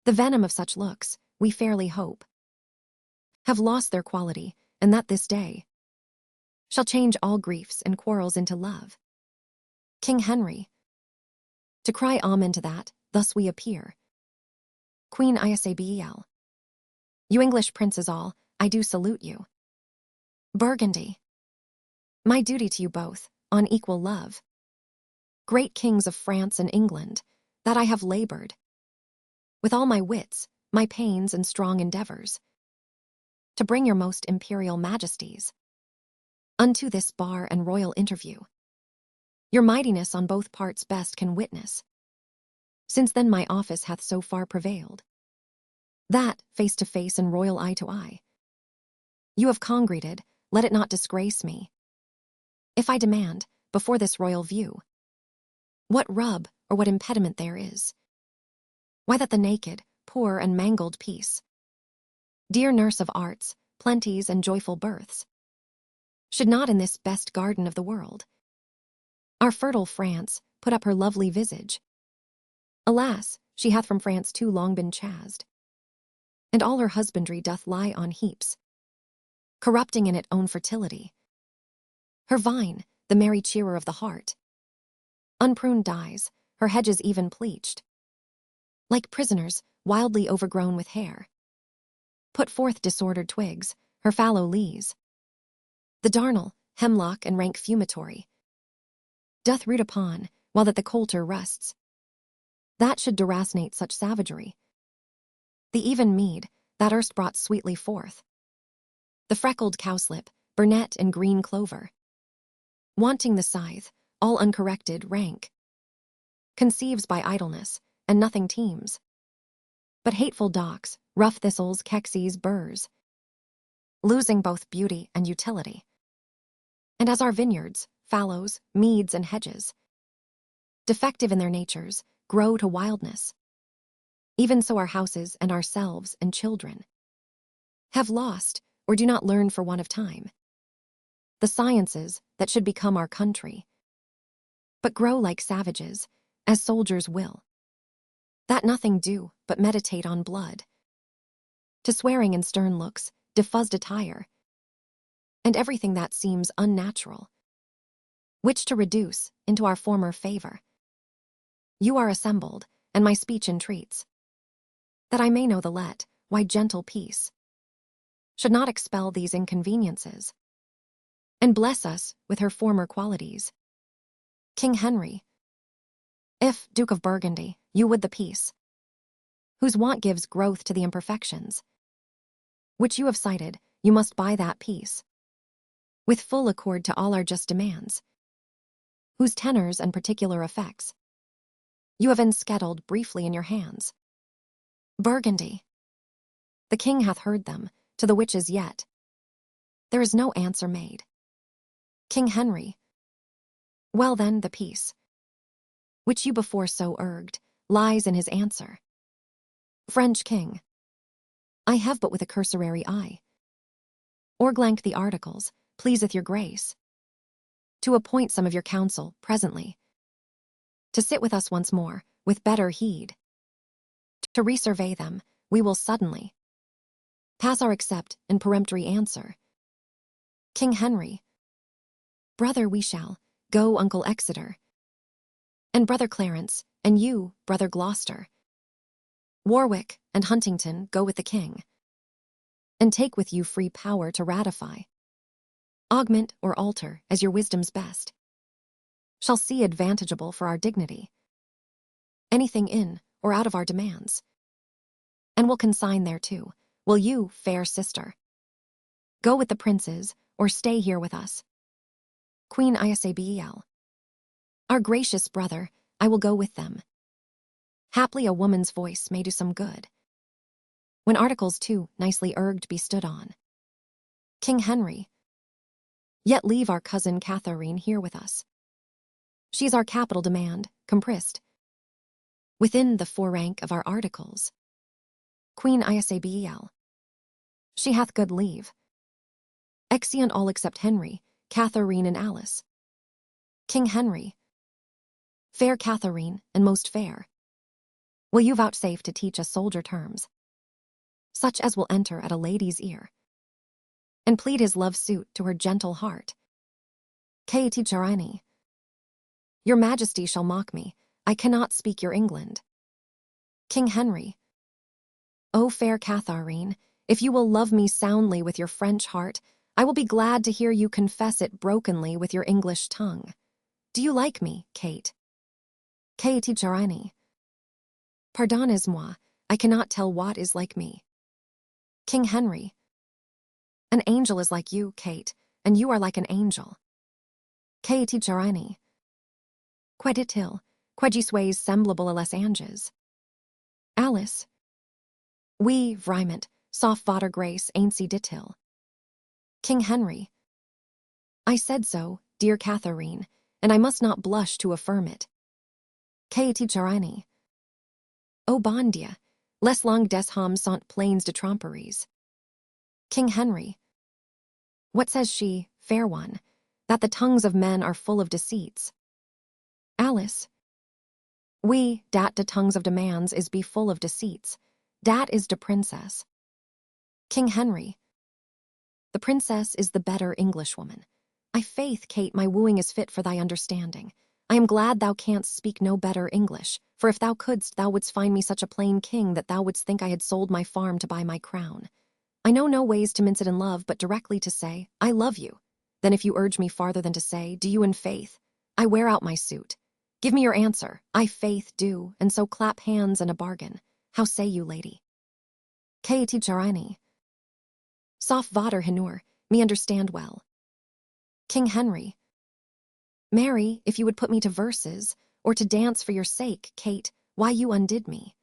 The venom of such looks, we fairly hope, have lost their quality, and that this day shall change all griefs and quarrels into love. King Henry. To cry amen to that, thus we appear. Queen Isabel. You English princes all, I do salute you. Burgundy. My duty to you both, on equal love. Great kings of France and England, that I have labored, with all my wits, my pains, and strong endeavors, to bring your most imperial majesties unto this bar and royal interview. Your mightiness on both parts best can witness. Since then my office hath so far prevailed, that, face to face and royal eye to eye, you have congregated, let it not disgrace me. If I demand, before this royal view, what rub or what impediment there is, why that the naked, poor, and mangled piece, dear nurse of arts, plenties, and joyful births, should not in this best garden of the world, our fertile France, put up her lovely visage. Alas, she hath from France too long been chased, and all her husbandry doth lie on heaps, corrupting in it own fertility. Her vine, the merry cheerer of the heart, unpruned dies, her hedges even pleached, like prisoners, wildly overgrown with hair, put forth disordered twigs, her fallow leaves. The darnel, hemlock, and rank fumitory doth root upon, while that the coulter rusts. That should deracinate such savagery. The even mead, that erst brought sweetly forth. The freckled cowslip, burnet and green clover. Wanting the scythe, all uncorrected, rank. Conceives by idleness, and nothing teems. But hateful docks, rough thistles, kexies, burrs. Losing both beauty and utility. And as our vineyards, fallows, meads, and hedges, defective in their natures, grow to wildness, even so our houses and ourselves and children have lost, or do not learn for want of time, the sciences that should become our country, but grow like savages, as soldiers will, that nothing do but meditate on blood, to swearing and stern looks, defuzzed attire, and everything that seems unnatural, which to reduce into our former favor. You are assembled, and my speech entreats, that I may know the let, why gentle peace should not expel these inconveniences, and bless us with her former qualities. King Henry, if, Duke of Burgundy, you would the peace, whose want gives growth to the imperfections, which you have cited, you must buy that peace, with full accord to all our just demands, whose tenors and particular effects you have enskeduled briefly in your hands. Burgundy, the king hath heard them, to the which as yet there is no answer made. King Henry, well then the peace, which you before so urged, lies in his answer. French king, I have but with a cursory eye, o'erglanced the articles, pleaseth your grace, to appoint some of your council presently, to sit with us once more, with better heed. To resurvey them, we will suddenly pass our accept and peremptory answer. King Henry, brother, we shall go, Uncle Exeter, and brother Clarence, and you, brother Gloucester. Warwick and Huntington go with the king, and take with you free power to ratify, augment or alter as your wisdom's best shall see advantageable for our dignity, anything in or out of our demands, and will consign thereto. Will you, fair sister, go with the princes, or stay here with us? Queen Isabel, our gracious brother, I will go with them. Haply a woman's voice may do some good, when articles too nicely urged be stood on. King Henry, yet leave our cousin Catherine here with us. She's our capital demand, compressed within the forerank of our articles. Queen Isabel, she hath good leave. Exeunt all except Henry, Catherine, and Alice. King Henry, fair Catherine, and most fair, will you vouchsafe to teach us soldier terms, such as will enter at a lady's ear, and plead his love suit to her gentle heart? Katie Charani, your majesty shall mock me, I cannot speak your England. King Henry, O fair Catharine, if you will love me soundly with your French heart, I will be glad to hear you confess it brokenly with your English tongue. Do you like me, Kate? Katie Charani, pardonnez-moi, I cannot tell what is like me. King Henry, an angel is like you, Kate, and you are like an angel. Katie Charani, queditil, quedisways semblable a les anges. Alice, we, vriment, soft vater grace ainsi ditil. King Henry, I said so, dear Catharine, and I must not blush to affirm it. Katie Charani, O bon Dieu, les langues des hommes sont pleines de tromperies. King Henry, what says she, fair one, that the tongues of men are full of deceits? Alice, we, dat de tongues of demands is be full of deceits, dat is de princess. King Henry, the princess is the better Englishwoman. I faith, Kate, my wooing is fit for thy understanding. I am glad thou canst speak no better English, for if thou couldst, thou wouldst find me such a plain king that thou wouldst think I had sold my farm to buy my crown. I know no ways to mince it in love, but directly to say, I love you. Then if you urge me farther than to say, do you in faith, I wear out my suit. Give me your answer. I faith do, and so clap hands and a bargain. How say you, lady? Katie Jarani. Soft vader hinur, me understand well. King Henry. Mary, if you would put me to verses, or to dance for your sake, Kate, why you undid me.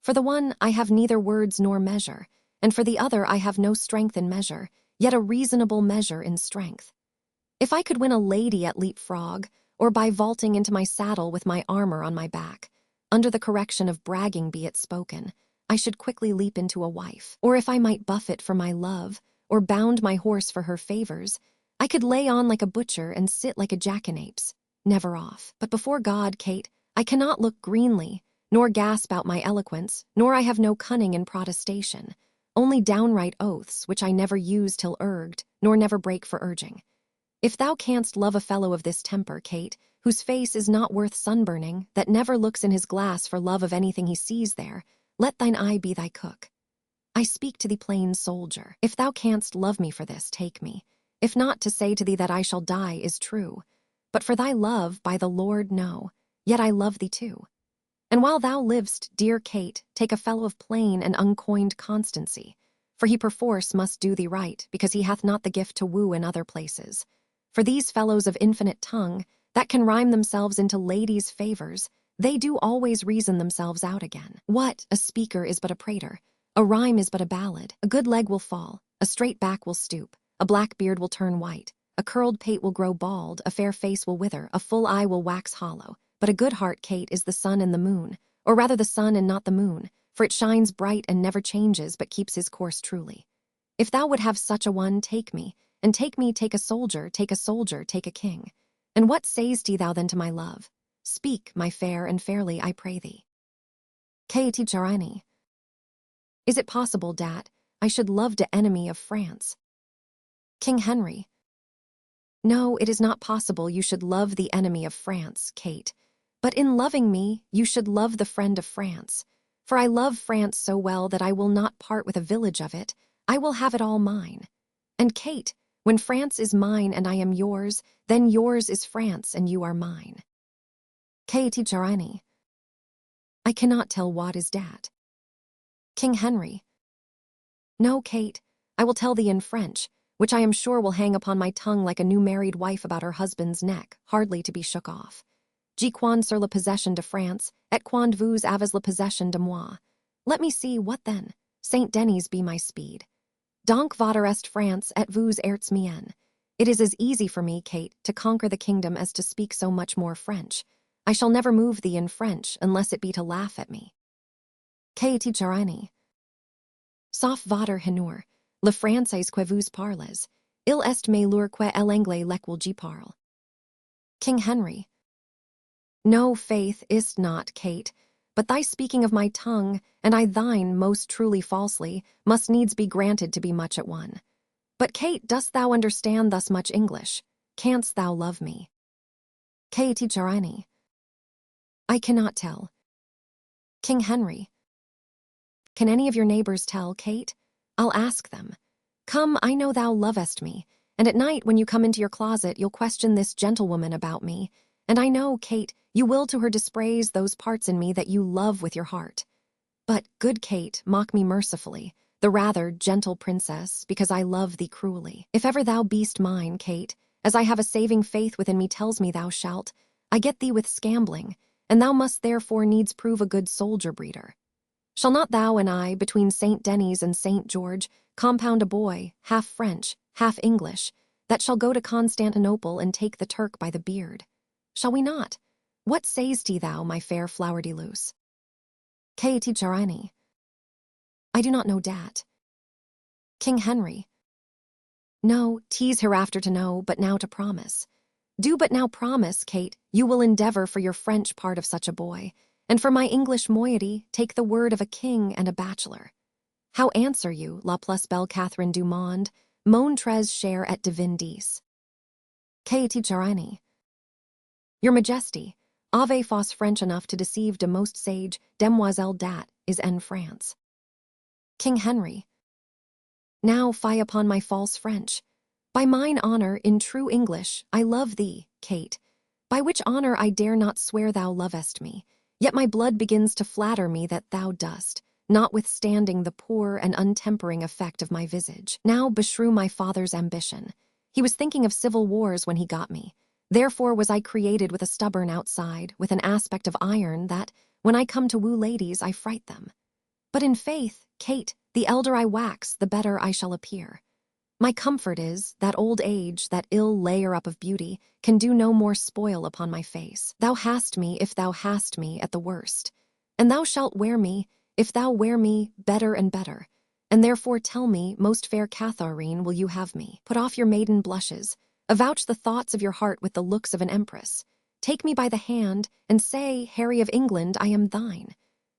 For the one I have neither words nor measure, and for the other I have no strength in measure, yet a reasonable measure in strength. If I could win a lady at leapfrog, or by vaulting into my saddle with my armor on my back, under the correction of bragging be it spoken, I should quickly leap into a wife. Or if I might buffet for my love, or bound my horse for her favors, I could lay on like a butcher and sit like a jackanapes, never off. But before God, Kate, I cannot look greenly, nor gasp out my eloquence, nor I have no cunning in protestation, only downright oaths, which I never use till urged, nor never break for urging. If thou canst love a fellow of this temper, Kate, whose face is not worth sunburning, that never looks in his glass for love of anything he sees there, let thine eye be thy cook. I speak to thee plain soldier. If thou canst love me for this, take me. If not, to say to thee that I shall die is true. But for thy love, by the Lord, no, yet I love thee too. And while thou liv'st, dear Kate, take a fellow of plain and uncoined constancy, for he perforce must do thee right, because he hath not the gift to woo in other places. For these fellows of infinite tongue, that can rhyme themselves into ladies' favors, they do always reason themselves out again. What, a speaker is but a prater, a rhyme is but a ballad, a good leg will fall, a straight back will stoop, a black beard will turn white, a curled pate will grow bald, a fair face will wither, a full eye will wax hollow. But a good heart, Kate, is the sun and the moon, or rather the sun and not the moon, for it shines bright and never changes but keeps his course truly. If thou would have such a one, take me, and take me, take a soldier, take a soldier, take a king. And what say'st thou then to my love? Speak, my fair, and fairly, I pray thee. Katie Charani. Is it possible, dat, I should love de enemy of France? King Henry. No, it is not possible you should love the enemy of France, Kate. But in loving me, you should love the friend of France. For I love France so well that I will not part with a village of it. I will have it all mine. And Kate, when France is mine and I am yours, then yours is France and you are mine. Katie Charani. I cannot tell what is dat. King Henry. No, Kate, I will tell thee in French, which I am sure will hang upon my tongue like a new married wife about her husband's neck, hardly to be shook off. Je quand sur la possession de France, et quand vous avez la possession de moi. Let me see, what then? Saint Denis be my speed. Donc votre est France et vous erts mien. It is as easy for me, Kate, to conquer the kingdom as to speak so much more French. I shall never move thee in French unless it be to laugh at me. Katie Charani. Sauf votre hinur, le français que vous parlez, il est meilleur que l'anglais lequel je parle. King Henry. No, faith, is't not, Kate, but thy speaking of my tongue, and I thine most truly falsely, must needs be granted to be much at one. But, Kate, dost thou understand thus much English? Canst thou love me? Katie Charani. I cannot tell. King Henry. Can any of your neighbors tell, Kate? I'll ask them. Come, I know thou lovest me, and at night when you come into your closet you'll question this gentlewoman about me, and I know, Kate, you will to her dispraise those parts in me that you love with your heart. But, good Kate, mock me mercifully, the rather, gentle princess, because I love thee cruelly. If ever thou beest mine, Kate, as I have a saving faith within me tells me thou shalt, I get thee with scambling, and thou must therefore needs prove a good soldier breeder. Shall not thou and I, between Saint Denis and Saint George, compound a boy, half French, half English, that shall go to Constantinople and take the Turk by the beard? Shall we not? What say'st thou, my fair flower de luce? Katie Charani. I do not know dat. King Henry. No, 'tis hereafter to know, but now to promise. Do but now promise, Kate, you will endeavor for your French part of such a boy, and for my English moiety take the word of a king and a bachelor. How answer you, la plus belle Catherine du monde, mon très cher et divin dix? Katie Charani. Your Majesty, ave fos French enough to deceive de most sage demoiselle dat is en France. King Henry. Now fie upon my false French. By mine honor, in true English, I love thee, Kate, by which honor I dare not swear thou lovest me, yet my blood begins to flatter me that thou dost, notwithstanding the poor and untempering effect of my visage. Now beshrew my father's ambition. He was thinking of civil wars when he got me. Therefore was I created with a stubborn outside, with an aspect of iron that, when I come to woo ladies, I fright them. But in faith, Kate, the elder I wax, the better I shall appear. My comfort is, that old age, that ill layer up of beauty, can do no more spoil upon my face. Thou hast me, if thou hast me, at the worst. And thou shalt wear me, if thou wear me, better and better. And therefore tell me, most fair Catharine, will you have me? Put off your maiden blushes, avouch the thoughts of your heart with the looks of an empress. Take me by the hand, and say, Harry of England, I am thine.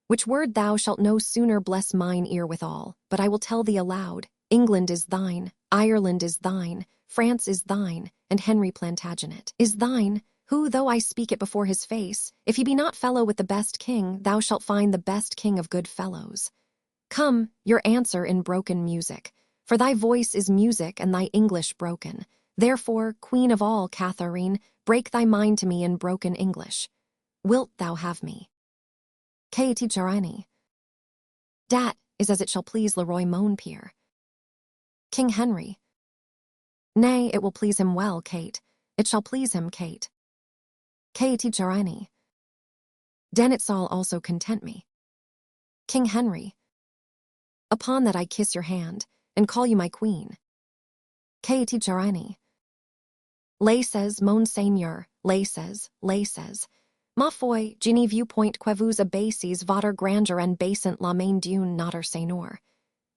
Which word thou shalt no sooner bless mine ear withal, but I will tell thee aloud, England is thine, Ireland is thine, France is thine, and Henry Plantagenet is thine, who, though I speak it before his face, if he be not fellow with the best king, thou shalt find the best king of good fellows. Come, your answer in broken music, for thy voice is music and thy English broken. Therefore, queen of all, Catharine, break thy mind to me in broken English. Wilt thou have me? Katie Jarani. Dat is as it shall please Leroy Moanpier. King Henry. Nay, it will please him well, Kate. It shall please him, Kate. Katie Jarani. Den it shall also content me. King Henry. Upon that I kiss your hand, and call you my queen. Katie Jarani. Lay says, Monseigneur, lay says, Ma foi, Ginny viewpoint que vous abaissez votre grandeur and basant la main d'une notre seigneur.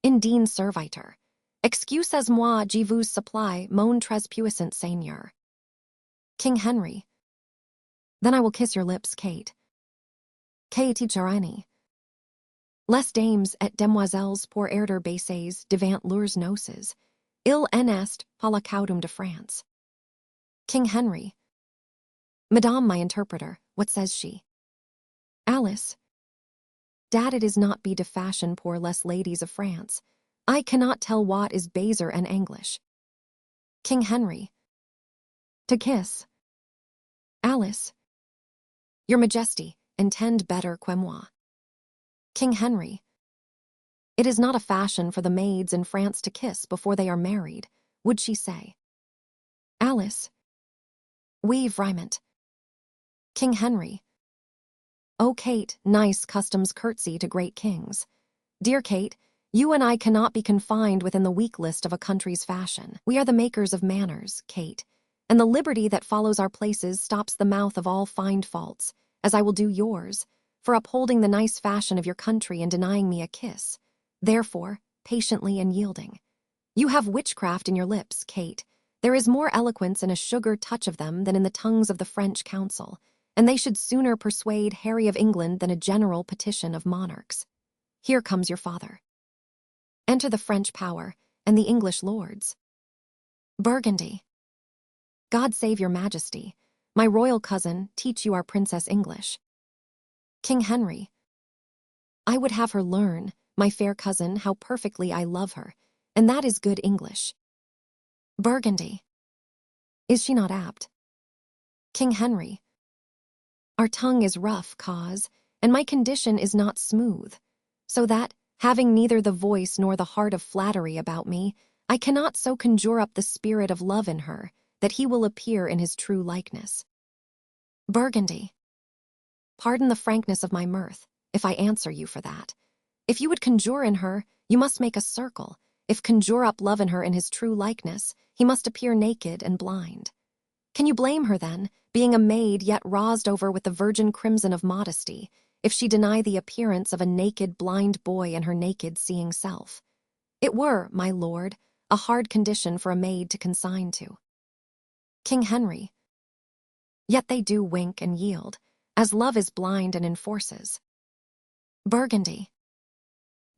Indine servitor. Excusez-moi, je vous supply, mon très puissant seigneur. King Henry. Then I will kiss your lips, Kate. Katie Jarani. Les dames et demoiselles pour erder baisses devant leurs noces. Il en est pas la coutume de France. King Henry. Madame, my interpreter, what says she? Alice. Dat it is not be de fashion pour les ladies of France. I cannot tell what is baser en English. King Henry. To kiss. Alice. Your Majesty, intend better que moi. King Henry. It is not a fashion for the maids in France to kiss before they are married, would she say? Alice. Oui, vraiment. King Henry. Oh, Kate, nice customs curtsy to great kings. Dear Kate, you and I cannot be confined within the weak list of a country's fashion. We are the makers of manners, Kate, and the liberty that follows our places stops the mouth of all fine faults, as I will do yours, for upholding the nice fashion of your country and denying me a kiss. Therefore, patiently and yielding. You have witchcraft in your lips, Kate. There is more eloquence and a sugar touch of them than in the tongues of the French council, and they should sooner persuade Harry of England than a general petition of monarchs. Here comes your father. Enter the French power and the English lords. Burgundy. God save your majesty. My royal cousin, teach you our princess English. King Henry. I would have her learn, my fair cousin, how perfectly I love her, and that is good English. Burgundy. Is she not apt? King Henry. Our tongue is rough, cause, and my condition is not smooth, so that, having neither the voice nor the heart of flattery about me, I cannot so conjure up the spirit of love in her that he will appear in his true likeness. Burgundy. Pardon the frankness of my mirth, if I answer you for that. If you would conjure in her, you must make a circle. If conjure up love in her in his true likeness, he must appear naked and blind. Can you blame her, then, being a maid yet rosed over with the virgin crimson of modesty, if she deny the appearance of a naked blind boy in her naked seeing self? It were, my lord, a hard condition for a maid to consign to. King Henry. Yet they do wink and yield, as love is blind and enforces. Burgundy.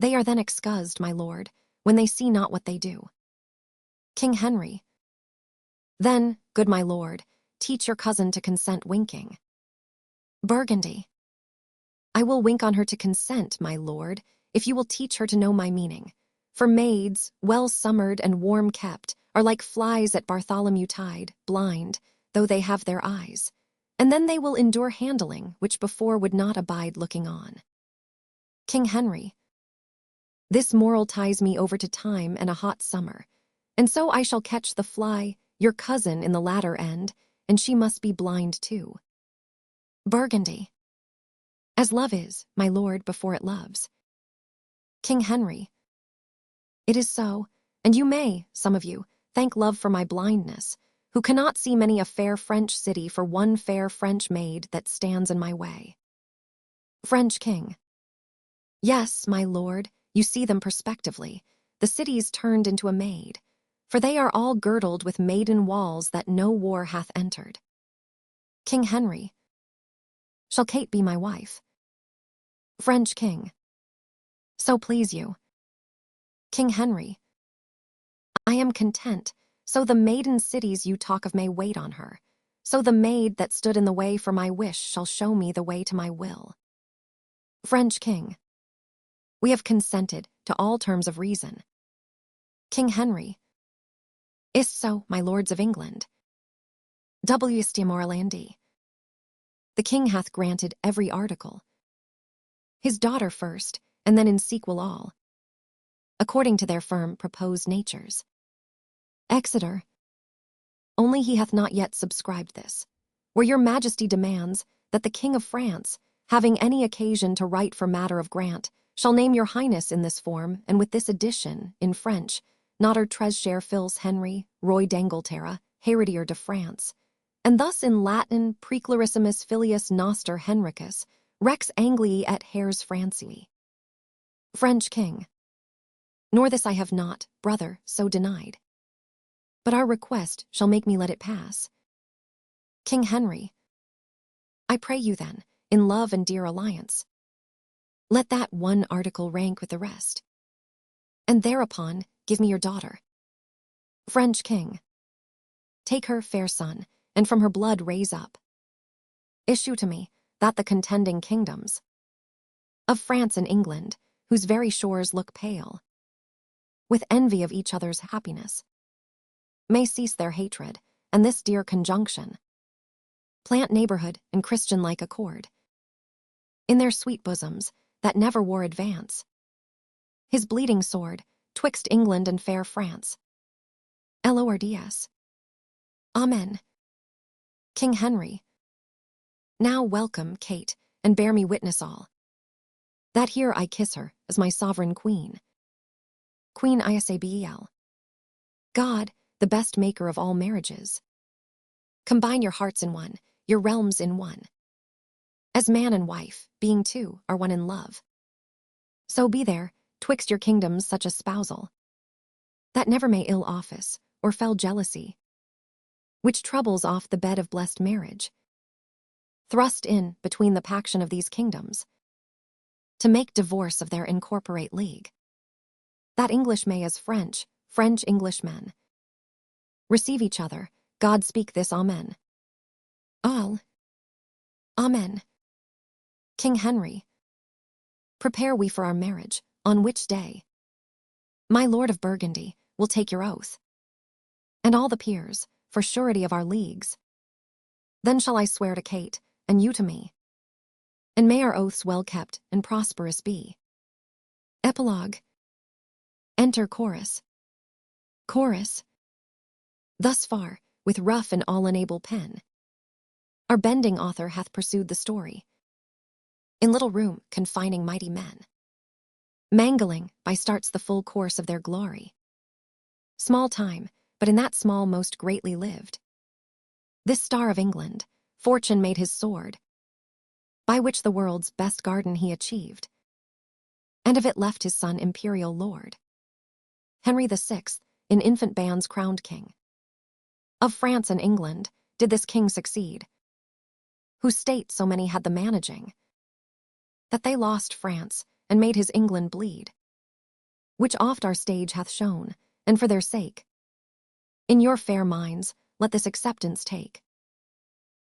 They are then excused, my lord, when they see not what they do. King Henry. Then, good my lord, teach your cousin to consent winking. Burgundy. I will wink on her to consent, my lord, if you will teach her to know my meaning. For maids, well summered and warm kept, are like flies at Bartholomew tide, blind, though they have their eyes. and then they will endure handling which before would not abide looking on. King Henry. This moral ties me over to time and a hot summer, and so I shall catch the fly, your cousin, in the latter end, and she must be blind too. Burgundy. As love is, my lord, before it loves. King Henry. It is so, and you may, some of you, thank love for my blindness, who cannot see many a fair French city for one fair French maid that stands in my way. French King. Yes, my lord, you see them prospectively, the cities turned into a maid, for they are all girdled with maiden walls that no war hath entered. King Henry. Shall Kate be my wife? French King. So please you. King Henry. I am content, so the maiden cities you talk of may wait on her, so the maid that stood in the way for my wish shall show me the way to my will. French King. We have consented to all terms of reason. King Henry. Is so, my lords of England. W. Moralandi. The king hath granted every article. His daughter first, and then in sequel all, according to their firm proposed natures. Exeter. Only he hath not yet subscribed this, where your majesty demands that the king of France, having any occasion to write for matter of grant, shall name your highness in this form, and with this addition, in French, Notter Treasure Fils Henry, Roy d'Angleterre, Heritier de France, and thus in Latin, Preclarissimus Filius Noster Henricus, Rex Anglii et Hers Francii. French King. Nor this I have not, brother, so denied. But our request shall make me let it pass. King Henry. I pray you then, in love and dear alliance, let that one article rank with the rest, and thereupon give me your daughter. French King. Take her, fair son, and from her blood raise up. Issue to me, that the contending kingdoms of France and England, whose very shores look pale, with envy of each other's happiness, may cease their hatred, and this dear conjunction plant neighborhood and Christian-like accord in their sweet bosoms, that never war advance. His bleeding sword, twixt England and fair France. LORDS. Amen. King Henry. Now welcome, Kate, and bear me witness all, that here I kiss her as my sovereign queen. Queen Isabel. God, the best maker of all marriages, combine your hearts in one, your realms in one. As man and wife, being two, are one in love, so be there, twixt your kingdoms such a spousal, that never may ill office, or fell jealousy, which troubles off the bed of blessed marriage, thrust in between the paction of these kingdoms, to make divorce of their incorporate league, that English may as French, French Englishmen, receive each other, God speak this Amen. All. Amen. King Henry. Prepare we for our marriage, on which day my lord of Burgundy will take your oath, and all the peers, for surety of our leagues. Then shall I swear to Kate, and you to me, and may our oaths well kept and prosperous be. Epilogue. Enter chorus. Chorus. Thus far, with rough and all-unable pen, our bending author hath pursued the story, in little room confining mighty men, mangling by starts the full course of their glory. Small time, but in that small most greatly lived. This star of England, fortune made his sword, by which the world's best garden he achieved, and of it left his son imperial lord. Henry VI, in infant bands crowned king. Of France and England did this king succeed, whose state so many had the managing, that they lost France and made his England bleed, which oft our stage hath shown, and for their sake, in your fair minds, let this acceptance take.